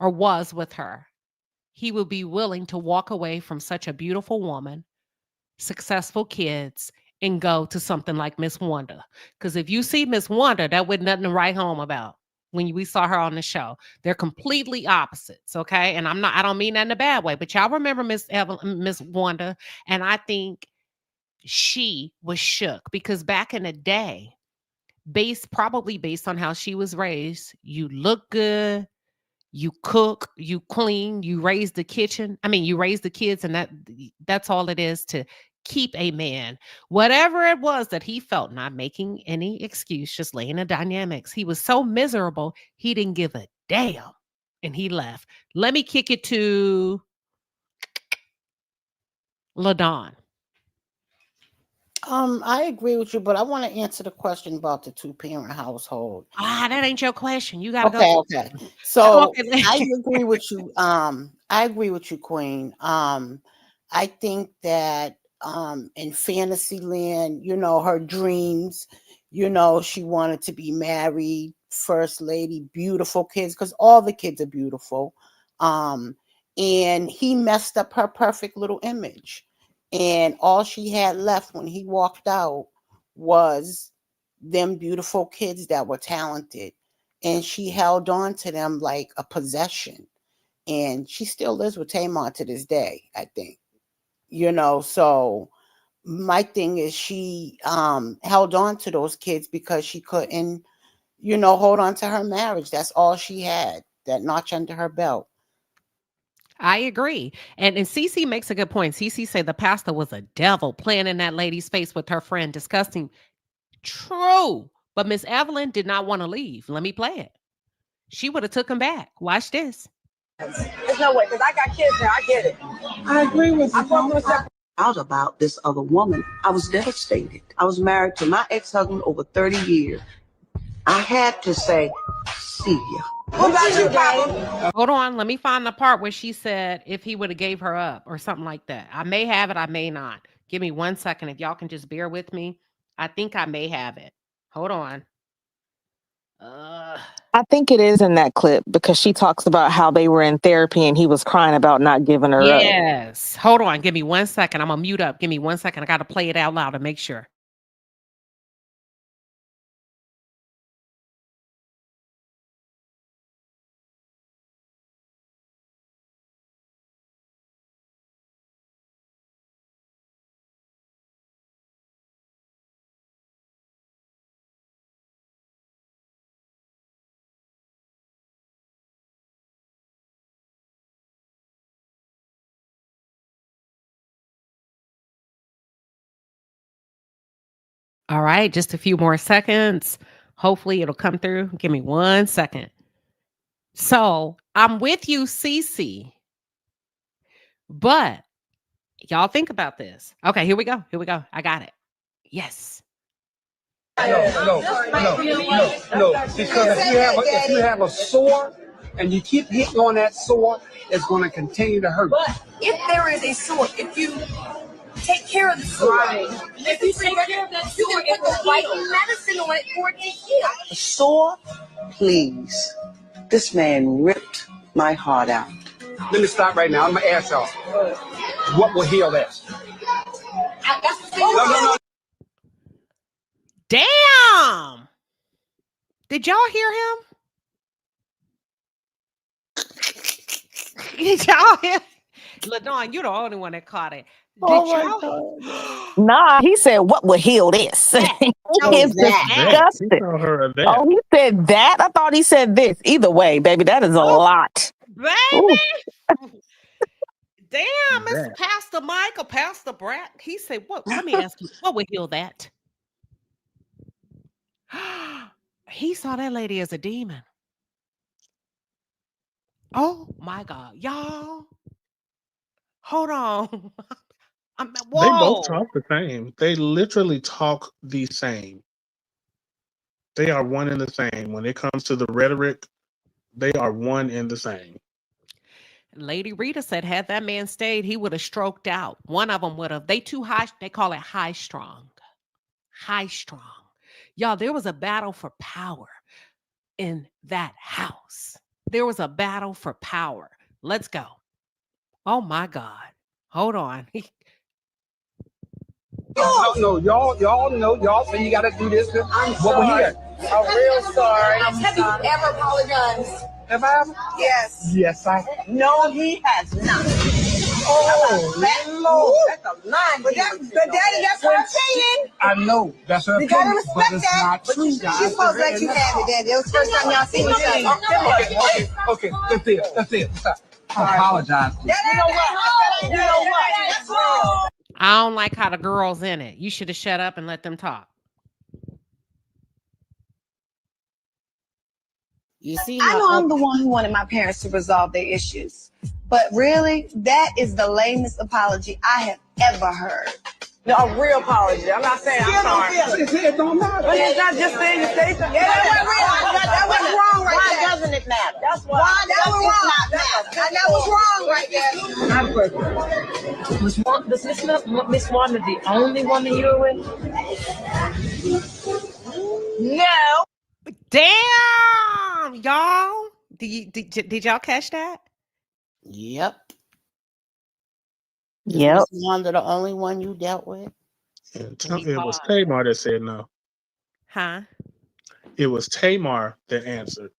S2: or was with her, he will be willing to walk away from such a beautiful woman, successful kids, and go to something like Miss Wanda. Because if you see Miss Wanda, that was nothing to write home about. When we saw her on the show, they're completely opposites. Okay. And I don't mean that in a bad way, but y'all remember Miss Wanda. And I think she was shook because back in the day, probably based on how she was raised, you look good, you cook, you clean, you raise the kitchen. I mean, you raise the kids, and that's all it is to keep a man. Whatever it was that he felt, not making any excuse, just laying the dynamics. He was so miserable, he didn't give a damn, and he left. Let me kick it to LaDawn.
S4: I agree with you, but I want to answer the question about the 2-parent household.
S2: That ain't your question. You gotta
S4: go. Okay. So
S2: Okay.
S4: I agree with you. I agree with you, Queen. I think that in Fantasyland, you know, her dreams, you know, she wanted to be married, first lady, beautiful kids, because all the kids are beautiful. And he messed up her perfect little image. And all she had left when he walked out was them beautiful kids that were talented. and she held on to them like a possession. And she still lives with Tamar to this day, I think. So my thing is she held on to those kids because she couldn't, hold on to her marriage. That's all she had, that notch under her belt.
S2: I agree. And Cece makes a good point. Cece said the pastor was a devil playing in that lady's face with her friend, disgusting. True. But Miss Evelyn did not want to leave. Let me play it. She would have took him back. Watch this.
S11: There's no way, because I got kids now. I get it.
S1: I agree with you.
S11: I'm going to separate.
S1: Out about this other woman. I was devastated. I was married to my ex-husband over 30 years. I had to say, see ya.
S11: What about you, Papa?
S2: Hold on. Let me find the part where she said if he would have gave her up or something like that. I may have it. I may not. Give me 1 second. If y'all can just bear with me. I think I may have it. Hold on.
S7: I think it is in that clip because she talks about how they were in therapy and he was crying about not giving her up.
S2: Yes. Hold on. Give me 1 second. I'm going to mute up. Give me 1 second. I got to play it out loud to make sure. All right, just a few more seconds. Hopefully it'll come through. Give me 1 second. So I'm with you, Cece. But y'all think about this. Okay, here we go. Here we go. I got it. Yes.
S22: No. Because if you have a sore and you keep hitting on that sore, it's going to continue to hurt.
S11: But if there is a sore, if you take care of the sore, if you take care of that sore, you can put the right medicine on it for it to heal.
S1: A sore, please. This man ripped my heart out.
S22: Let me stop right now. I'm going to ask y'all. What will heal that? No.
S2: Damn. Did y'all hear him? Did y'all hear? LaDawn, you're the only one that caught it. Did y'all?
S7: Nah, he said, what would heal this? It's disgusting. Oh, he said that? I thought he said this. Either way, baby, that is a lot.
S2: Baby. Damn, Mr. Pastor Michael, Pastor Brat. He said, what? Let me ask you, what would heal that? He saw that lady as a demon. Oh my God. Y'all. Hold on.
S9: They both talk the same. They literally talk the same. They are one and the same. When it comes to the rhetoric, they are one and the same.
S2: Lady Rita said, had that man stayed, he would have stroked out. One of them would have. They too high. They call it high strong. High strong. Y'all, there was a battle for power in that house. There was a battle for power. Let's go. Oh my God. Hold on.
S22: No, y'all know, y'all say you got to do this.
S11: I'm
S22: what will
S11: sorry.
S22: heal?
S11: I'm real sorry. Have you ever apologized?
S22: Have I ever?
S11: Yes.
S22: Yes, I have.
S11: No, he has not.
S22: Oh, Lord.
S11: That's a line. But Daddy, that's her opinion.
S22: I know. That's her
S11: You
S22: opinion.
S11: gotta respect
S22: but it's
S11: that.
S22: not true,
S11: She's
S22: guys.
S11: supposed to let you have it, Daddy. It was the first time y'all seen each other.
S22: Okay. That's it. Stop. I apologize.
S11: You know what? You know what?
S2: I don't like how the girl's in it. You should have shut up and let them talk.
S4: You see,
S13: I know I'm the one who wanted my parents to resolve their issues, but really, that is the lamest apology I have ever heard.
S11: No, a real apology. I'm not saying I'm sorry.
S22: It don't matter.
S11: But it's not just saying you say something.
S13: Yeah, that was wrong right
S11: Why
S13: there.
S11: doesn't it matter?
S13: That's why that was wrong. That was wrong right there.
S22: I'm perfect.
S15: Was Miss Wanda the only one that you were with?
S11: No.
S2: Damn, y'all. Did y'all catch that?
S4: Yep.
S7: Yep.
S4: Is Miss Wanda the only one you dealt with?
S9: It was Tamar that said no.
S2: Huh?
S9: It was Tamar that answered.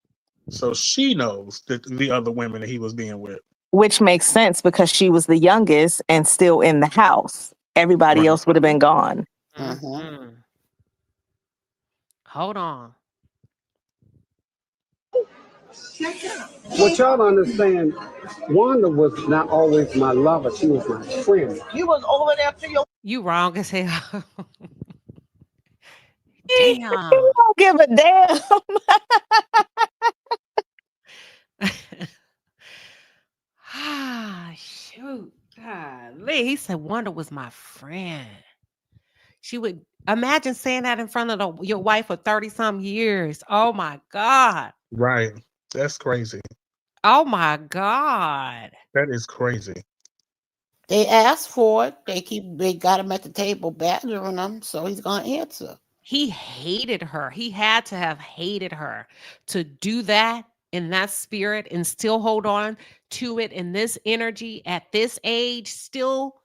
S9: So she knows that the other women that he was being with.
S7: Which makes sense because she was the youngest and still in the house. Everybody else would have been gone.
S2: Mhm. Hold on.
S22: What y'all don't understand, Wanda was not always my lover. She was my friend.
S12: You was over there to your.
S2: You wrong as hell.
S7: He
S2: Damn.
S7: don't give a damn.
S2: Ah, shoot. Golly. He said Wanda was my friend. She would imagine saying that in front of your wife for 30-some years. Oh my God.
S9: Right. That's crazy.
S2: Oh my God.
S9: That is crazy.
S4: They asked for it. They got him at the table badgering him, so he's gonna answer.
S2: He hated her. He had to have hated her to do that in that spirit and still hold on to it in this energy at this age, still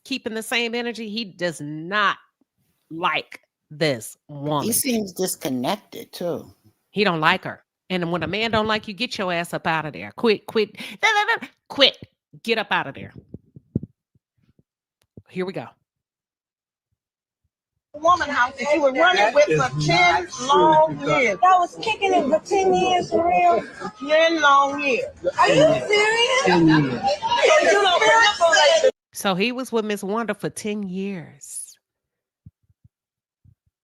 S2: keeping the same energy. He does not like this woman.
S4: He seems disconnected too.
S2: He don't like her. And when a man don't like you, get your ass up out of there. Quit. Get up out of there. Here we go.
S12: Woman house that you were running with for 10 long years.
S20: I was kicking it for 10 years for real.
S12: 10 long years.
S20: Are you serious?
S22: 10 years.
S12: So you don't manipulate
S2: So he was with Miss Wanda for 10 years.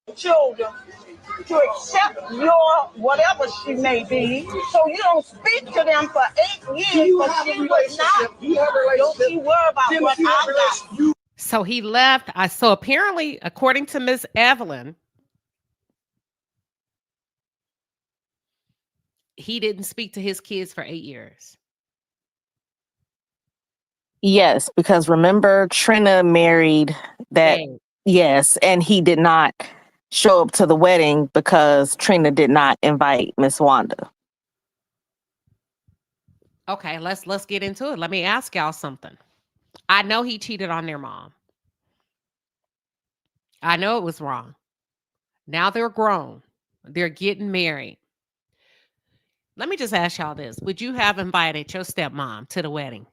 S12: the children to accept your whatever she may be. So you don't speak to them for 8 years.
S22: You
S12: But
S22: have a
S12: she would
S22: relationship.
S12: not.
S22: You have a relationship.
S12: Don't you worry about
S22: Tim,
S12: what
S22: you have
S12: I
S22: a
S12: got.
S22: relationship.
S2: So he left. So apparently, according to Miss Evelyn, he didn't speak to his kids for 8 years.
S7: Yes, because remember Trina married that.
S2: Babe.
S7: Yes, and he did not show up to the wedding because Trina did not invite Miss Wanda.
S2: Okay, let's get into it. Let me ask y'all something. I know he cheated on their mom. I know it was wrong. Now they're grown. They're getting married. Let me just ask y'all this. Would you have invited your stepmom to the wedding?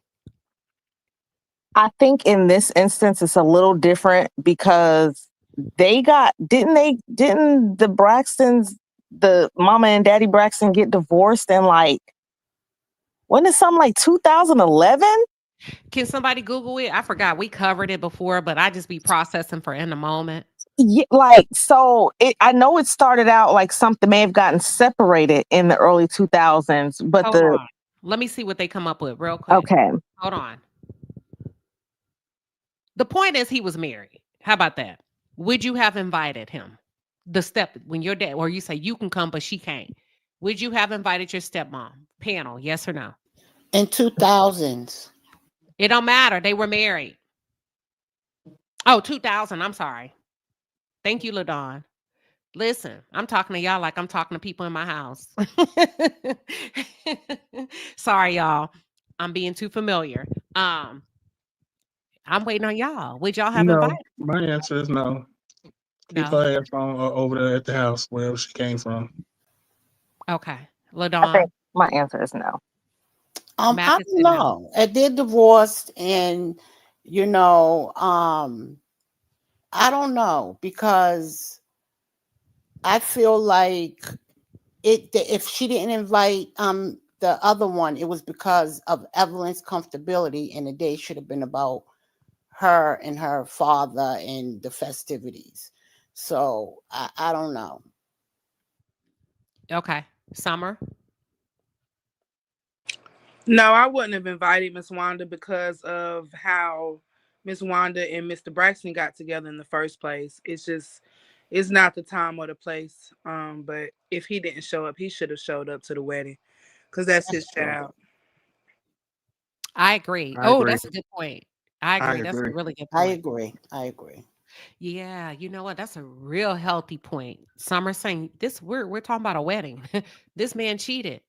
S7: I think in this instance it's a little different because didn't the Braxtons, the mama and daddy Braxton get divorced in wasn't it something like 2011?
S2: Can somebody Google it? I forgot. We covered it before, but I just be processing for in the moment.
S7: Yeah, I know it started out like something may have gotten separated in the early 2000s, but
S2: Hold on. Let me see what they come up with real quick.
S7: Okay.
S2: Hold on. The point is he was married. How about that? Would you have invited him? When your dad, or you say you can come, but she can't. Would you have invited your stepmom? Panel, yes or no?
S4: In 2000s.
S2: It don't matter. They were married. Oh, 2000. I'm sorry. Thank you, LaDawn. Listen, I'm talking to y'all like I'm talking to people in my house. Sorry, y'all. I'm being too familiar. I'm waiting on y'all. Would y'all have invited?
S9: My answer is no. Keep her ass on over there at the house, wherever she came from.
S2: Okay.
S7: I
S2: LaDawn.
S7: think my answer is no.
S4: I don't know. They're divorced, and I don't know because I feel like if she didn't invite the other one, it was because of Evelyn's comfortability, and the day should have been about her and her father and the festivities. So I don't know.
S2: Okay. Summer.
S17: No, I wouldn't have invited Miss Wanda because of how Miss Wanda and Mr. Braxton got together in the first place. It's not the time or the place. But if he didn't show up, he should have showed up to the wedding because that's his child.
S2: I agree. That's a good point. I agree. That's a really good point.
S4: I agree.
S2: Yeah, you know what? That's a real healthy point. Summer saying this. We're talking about a wedding. This man cheated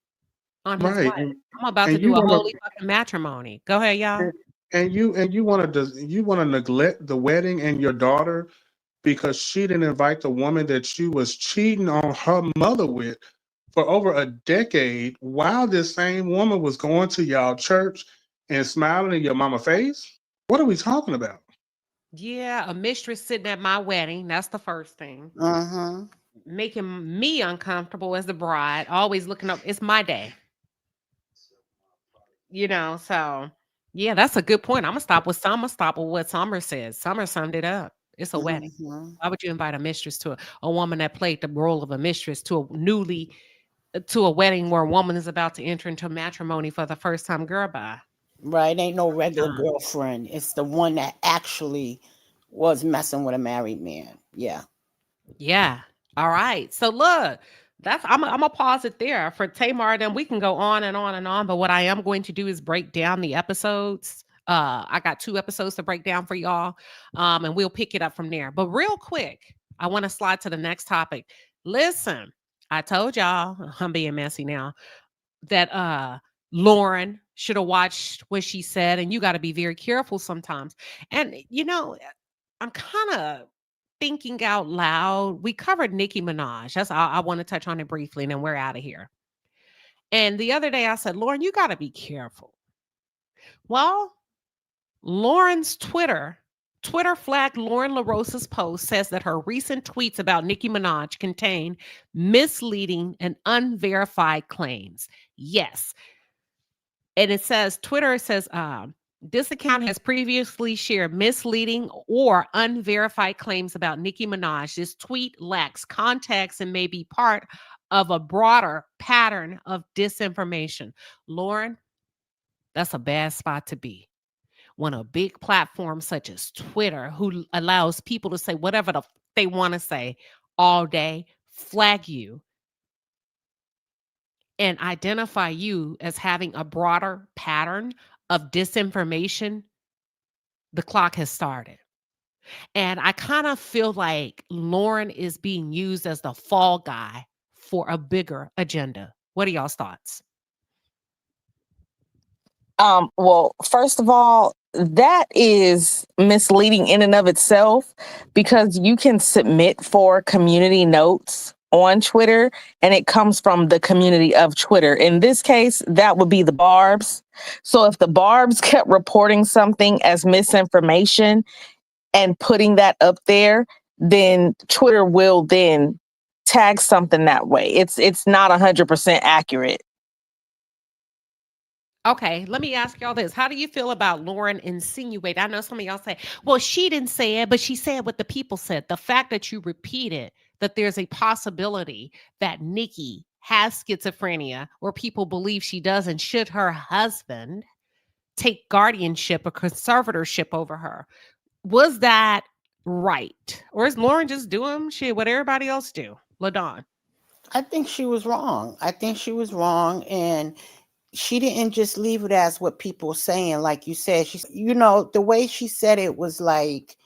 S2: on his wife. I'm about to do a holy fucking matrimony. Go ahead, y'all.
S9: And you want to neglect the wedding and your daughter because she didn't invite the woman that she was cheating on her mother with for over a decade while this same woman was going to y'all church and smiling in your mama face? What are we talking about?
S2: Yeah, a mistress sitting at my wedding. That's the first thing.
S4: Uh-huh.
S2: Making me uncomfortable as the bride, always looking up. It's my day. So yeah, that's a good point. I'm gonna stop with Summer. Stop with what Summer says. Summer summed it up. It's a wedding.
S4: Mhm.
S2: Why would you invite a mistress to a woman that played the role of a mistress to a wedding where a woman is about to enter into matrimony for the first time? Girl, bye.
S4: Right, ain't no regular girlfriend. It's the one that actually was messing with a married man. Yeah.
S2: Yeah. All right. So look, I'm gonna pause it there for Tamar. Then we can go on and on and on. But what I am going to do is break down the episodes. I got 2 episodes to break down for y'all, and we'll pick it up from there. But real quick, I want to slide to the next topic. Listen, I told y'all I'm being messy now that Lauren should have watched what she said, and you got to be very careful sometimes. And I'm kind of thinking out loud. We covered Nicki Minaj. I want to touch on it briefly, and then we're out of here. And the other day I said, Lauren, you got to be careful. Well, Lauren's Twitter flagged Lauren LaRosa's post, says that her recent tweets about Nicki Minaj contain misleading and unverified claims. Yes. And it says, Twitter says, this account has previously shared misleading or unverified claims about Nicki Minaj. This tweet lacks context and may be part of a broader pattern of disinformation. Lauren, that's a bad spot to be. When a big platform such as Twitter, who allows people to say whatever they want to say all day, flag you and identify you as having a broader pattern of disinformation, the clock has started. And I kind of feel like Lauren is being used as the fall guy for a bigger agenda. What are y'all's thoughts?
S7: Well, first of all, that is misleading in and of itself, because you can submit for community notes on Twitter and it comes from the community of Twitter. In this case, that would be the Barbs. So if the Barbs kept reporting something as misinformation and putting that up there, then Twitter will then tag something that way. It's not 100% accurate.
S2: Okay, let me ask y'all this. How do you feel about Lauren insinuate? I know some of y'all say, well, she didn't say it, but she said what the people said. The fact that you repeated that there's a possibility that Nicki has schizophrenia, or people believe she does, and should her husband take guardianship or conservatorship over her, was that right? Or is Lauren just doing shit what everybody else do? LaDawn.
S4: I think she was wrong. And she didn't just leave it as what people were saying. Like you said, the way she said it was like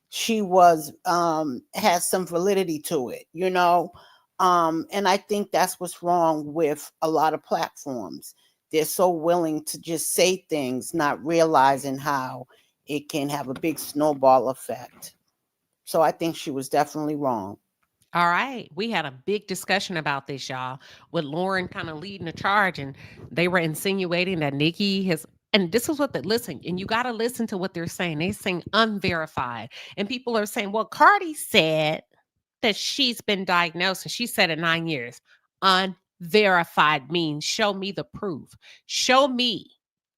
S4: she was has some validity to it, and I think that's what's wrong with a lot of platforms. They're so willing to just say things, not realizing how it can have a big snowball effect. So I think she was definitely wrong.
S2: All right. We had a big discussion about this, y'all, with Lauren kind of leading the charge, and they were insinuating that Nicki has, and this is what listen, and you got to listen to what they're saying. They're saying unverified. And people are saying, well, Cardi said that she's been diagnosed, and she said it 9 years. Unverified means show me the proof. Show me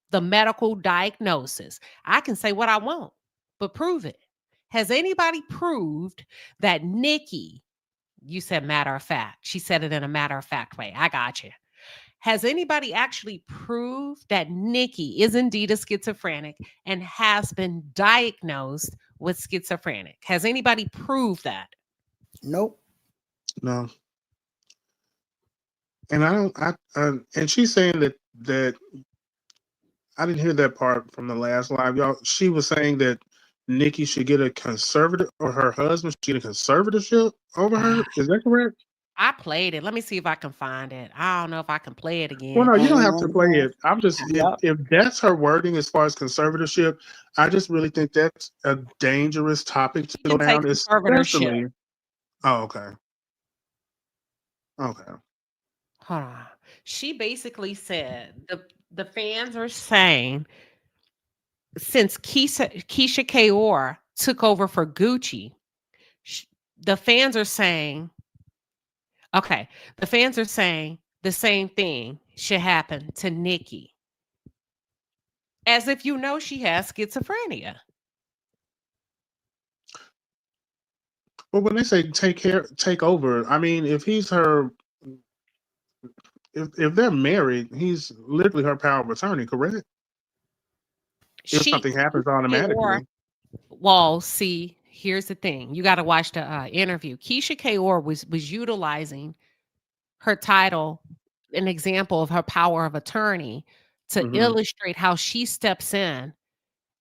S2: the medical diagnosis. I can say what I want, but prove it. Has anybody proved that Nicki, you said matter of fact. She said it in a matter of fact way. I got you. Has anybody actually proved that Nicki is indeed a schizophrenic and has been diagnosed with schizophrenic? Has anybody proved that?
S4: Nope.
S9: No. And and she's saying that I didn't hear that part from the last live, y'all. She was saying that Nicki should get a conservative, or her husband should get a conservatorship over her. Is that correct?
S2: I played it. Let me see if I can find it. I don't know if I can play it
S9: Well,
S2: again.
S9: no, you don't have to play it. I'm just
S2: Yep.
S9: if that's her wording as far as conservatorship, I just really think that's a dangerous topic to
S2: She
S9: go
S2: didn't say
S9: down,
S2: conservatorship.
S9: especially. Oh, okay. Okay.
S2: Hold on. She basically said the fans are saying since Keisha Kaur took over for Gucci, sh- the fans are saying, okay, the fans are saying the same thing should happen to Nicki, as if you know she has schizophrenia.
S9: Well, when they say take over, I mean, if he's her, if they're married, he's literally her power of attorney, correct? If
S2: She
S9: something happens
S2: Kaur,
S9: automatically.
S2: well, see, here's the thing. You got to watch the interview. Keisha Kaur was utilizing her title, an example of her power of attorney, to
S9: Mhm.
S2: illustrate how she steps in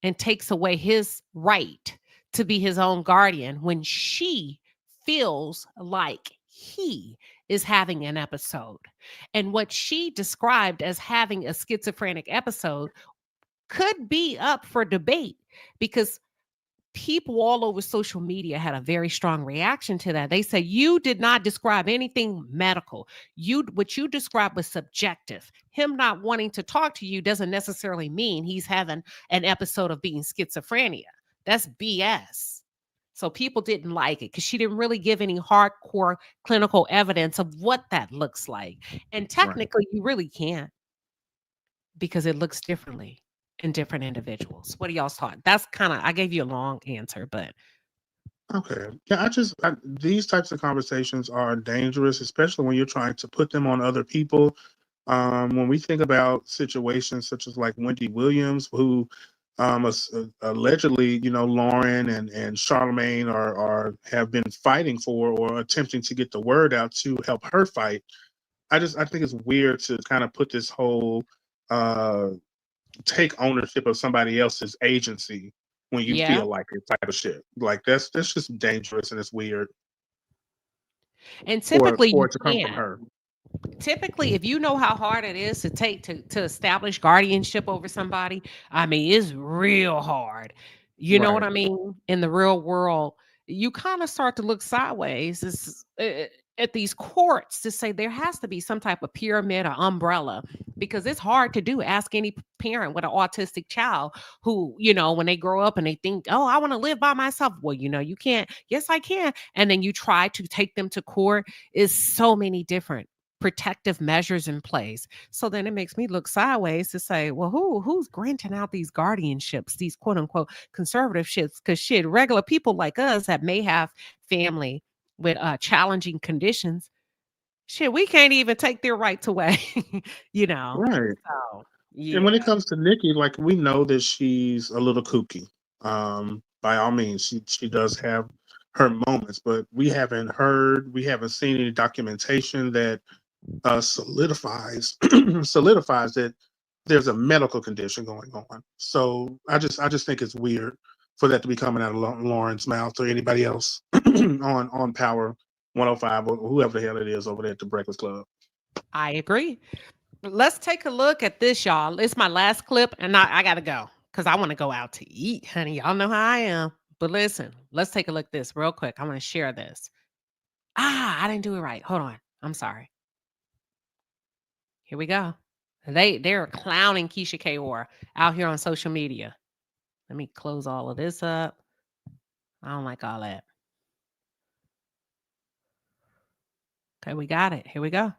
S2: and takes away his right to be his own guardian when she feels like he is having an episode. And what she described as having a schizophrenic episode could be up for debate because people all over social media had a very strong reaction to that. They said you did not describe anything medical. What you described was subjective. Him not wanting to talk to you doesn't necessarily mean he's having an episode of being schizophrenia. That's BS. So people didn't like it because she didn't really give any hardcore clinical evidence of what that looks like. And
S9: Right.
S2: technically, you really can't because it looks differently in different individuals. What are y'all's thoughts? That's kind of, I gave you a long answer, but
S9: Okay. Yeah, these types of conversations are dangerous, especially when you're trying to put them on other people. When we think about situations such as like Wendy Williams, who allegedly, Lauren and Charlemagne are have been fighting for or attempting to get the word out to help her fight. I think it's weird to kind of put this whole uh, take ownership of somebody else's agency when you
S2: yeah.
S9: feel like it type of shit. Like that's just dangerous and it's weird
S2: And
S9: for
S2: typically you
S9: it to come from
S2: can't.
S9: her.
S2: Typically, if you know how hard it is to take to establish guardianship over somebody, I mean, it's real hard. You know what
S9: Right.
S2: I mean? In the real world, you kind of start to look sideways at these courts to say there has to be some type of pyramid or umbrella because it's hard to do. Ask any parent with an autistic child who, when they grow up and they think, oh, I want to live by myself. Well, you can't. Yes, I can. And then you try to take them to court. Is so many different protective measures in place. So then it makes me look sideways to say, well, who's granting out these guardianships, these quote unquote conservative shits? Because shit, regular people like us that may have family with challenging conditions, shit, we can't even take their rights away, you know.
S9: Right.
S2: So
S9: And when
S2: yeah.
S9: it comes to Nikki, like we know that she's a little kooky. By all means, she does have her moments, but we haven't seen any documentation that solidifies solidifies that there's a medical condition going on. So I just think it's weird for that to be coming out of Lauren's mouth or anybody else on Power 105 or whoever the hell it is over there at the Breakfast Club.
S2: I agree. Let's take a look at this, y'all. It's my last clip, and I gotta go because I want to go out to eat, honey. Y'all know how I am. But listen, let's take a look at this real quick. I want to share this. I didn't do it right. Hold on. I'm sorry. Here we go. They're clowning Keisha Kaur out here on social media. Let me close all of this up. I don't like all that. Okay, we got it. Here we go.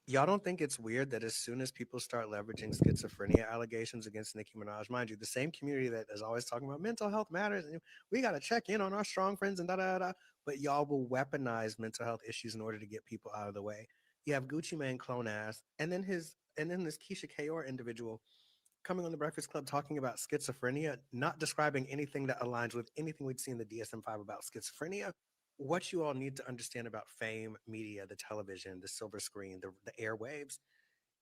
S6: Y'all don't think it's weird that as soon as people start leveraging schizophrenia allegations against Nicki Minaj, mind you, the same community that is always talking about mental health matters and we got to check in on our strong friends and da da da, but y'all will weaponize mental health issues in order to get people out of the way. You have Gucci Mane clone ass, and then this Keisha Kaur individual coming on the Breakfast Club talking about schizophrenia, not describing anything that aligns with anything we'd see in the DSM-5 about schizophrenia. What you all need to understand about fame, media, the television, the silver screen, the airwaves,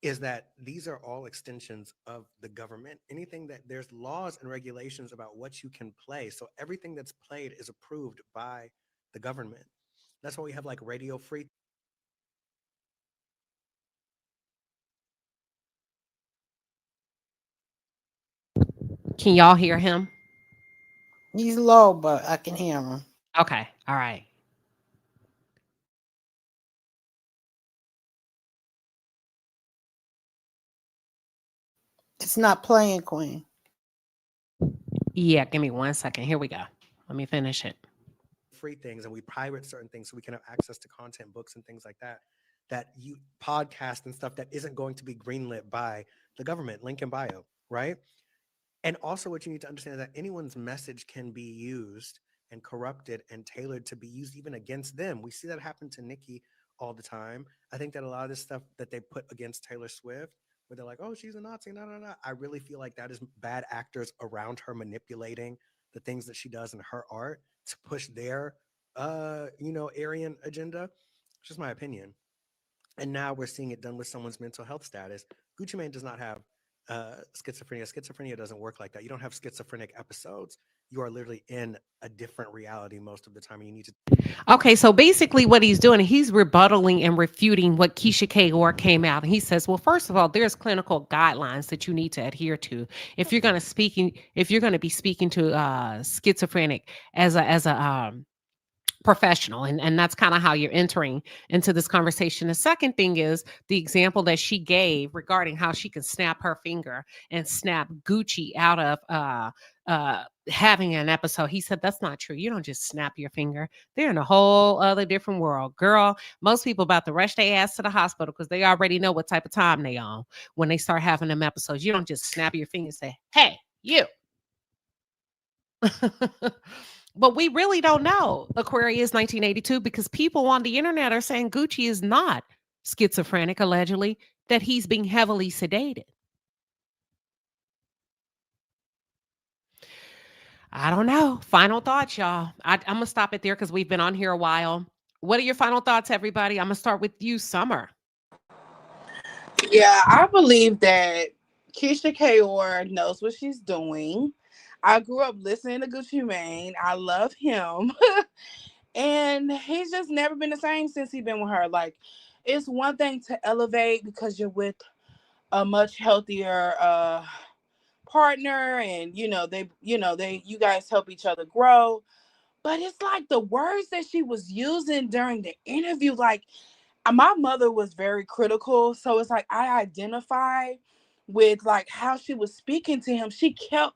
S6: is that these are all extensions of the government. Anything that there's laws and regulations about what you can play. So everything that's played is approved by the government. That's why we have like radio free.
S2: Can y'all hear him?
S4: He's low, but I can hear him.
S2: Okay. All right.
S4: It's not playing, Queen.
S2: Yeah, give me 1 second. Here we go. Let me finish it.
S6: Free things, and we pirate certain things so we can have access to content, books and things like that, that you podcast and stuff that isn't going to be greenlit by the government. Link in bio, right? And also what you need to understand is that anyone's message can be used and corrupted and tailored to be used even against them. We see that happen to Nicki all the time. I think that a lot of this stuff that they put against Taylor Swift, where they're like, oh, she's a Nazi, no. I really feel like that is bad actors around her manipulating the things that she does in her art to push their, Aryan agenda. It's just my opinion. And now we're seeing it done with someone's mental health status. Gucci Mane does not have schizophrenia. Schizophrenia doesn't work like that. You don't have schizophrenic episodes. You are literally in a different reality most of the time. And you need to.
S2: Okay, so basically what he's doing, he's rebuttaling and refuting what Keisha Kaur came out. And he says, well, first of all, there's clinical guidelines that you need to adhere to. If you're going to be speaking to schizophrenic as a professional, and that's kind of how you're entering into this conversation. The second thing is the example that she gave regarding how she can snap her finger and snap Gucci out of having an episode. He said that's not true. You don't just snap your finger. They're in a whole other different world, girl. Most people about to rush their ass to the hospital because they already know what type of time they on when they start having them episodes. You don't just snap your finger and say, hey, you. But we really don't know Aquarius 1982 because people on the internet are saying Gucci is not schizophrenic, allegedly, that he's being heavily sedated. I don't know. Final thoughts, y'all. I'm going to stop it there because we've been on here a while. What are your final thoughts, everybody? I'm going to start with you, Summer.
S21: Yeah, I believe that Keisha Kaur knows what she's doing. I grew up listening to Gucci Mane. I love him. And he's just never been the same since he's been with her. Like, it's one thing to elevate because you're with a much healthier partner, and you guys help each other grow. But it's like the words that she was using during the interview, like, my mother was very critical, so it's like I identify with like how she was speaking to him. She kept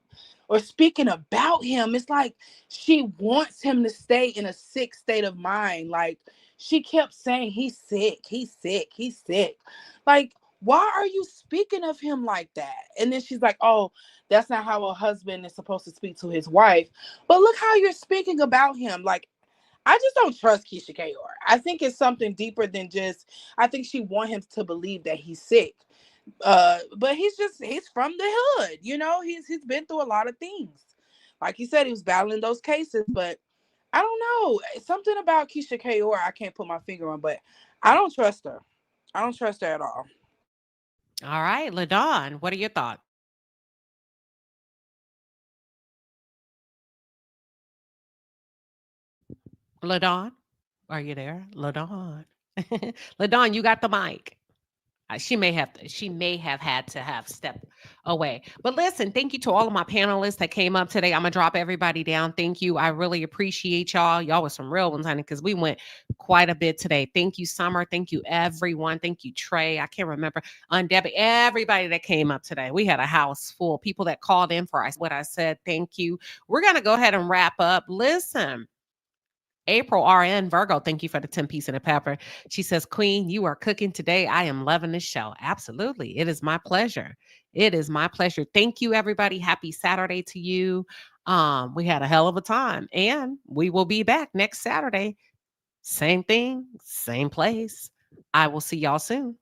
S21: or speaking about him. It's like she wants him to stay in a sick state of mind. Like, she kept saying he's sick, he's sick, he's sick. Like, why are you speaking of him like that? And then she's like, oh, that's not how a husband is supposed to speak to his wife. But look how you're speaking about him. Like, I just don't trust Keisha Kaur. I think it's something deeper than just, I think she wants him to believe that he's sick. But he's from the hood, he's been through a lot of things. Like he said, he was battling those cases, but I don't know. Something about Keisha Kaur I can't put my finger on, but I don't trust her. I don't trust her at all.
S2: All right, LaDawn, what are your thoughts? LaDawn, are you there? LaDawn. LaDawn, you got the mic. She may have had to have stepped away. But listen, thank you to all of my panelists that came up today. I'm gonna drop everybody down. Thank you. I really appreciate y'all. Y'all were some real ones, honey, because we went quite a bit today. Thank you, Summer. Thank you, everyone. Thank you, Trey. I can't remember. Debbie, everybody that came up today. We had a house full. People that called in for what I said. Thank you. We're gonna go ahead and wrap up. Listen. April RN Virgo, thank you for the 10 piece and a pepper. She says, Queen, you are cooking today. I am loving this show. Absolutely. It is my pleasure. It is my pleasure. Thank you, everybody. Happy Saturday to you. We had a hell of a time, and we will be back next Saturday. Same thing, same place. I will see y'all soon.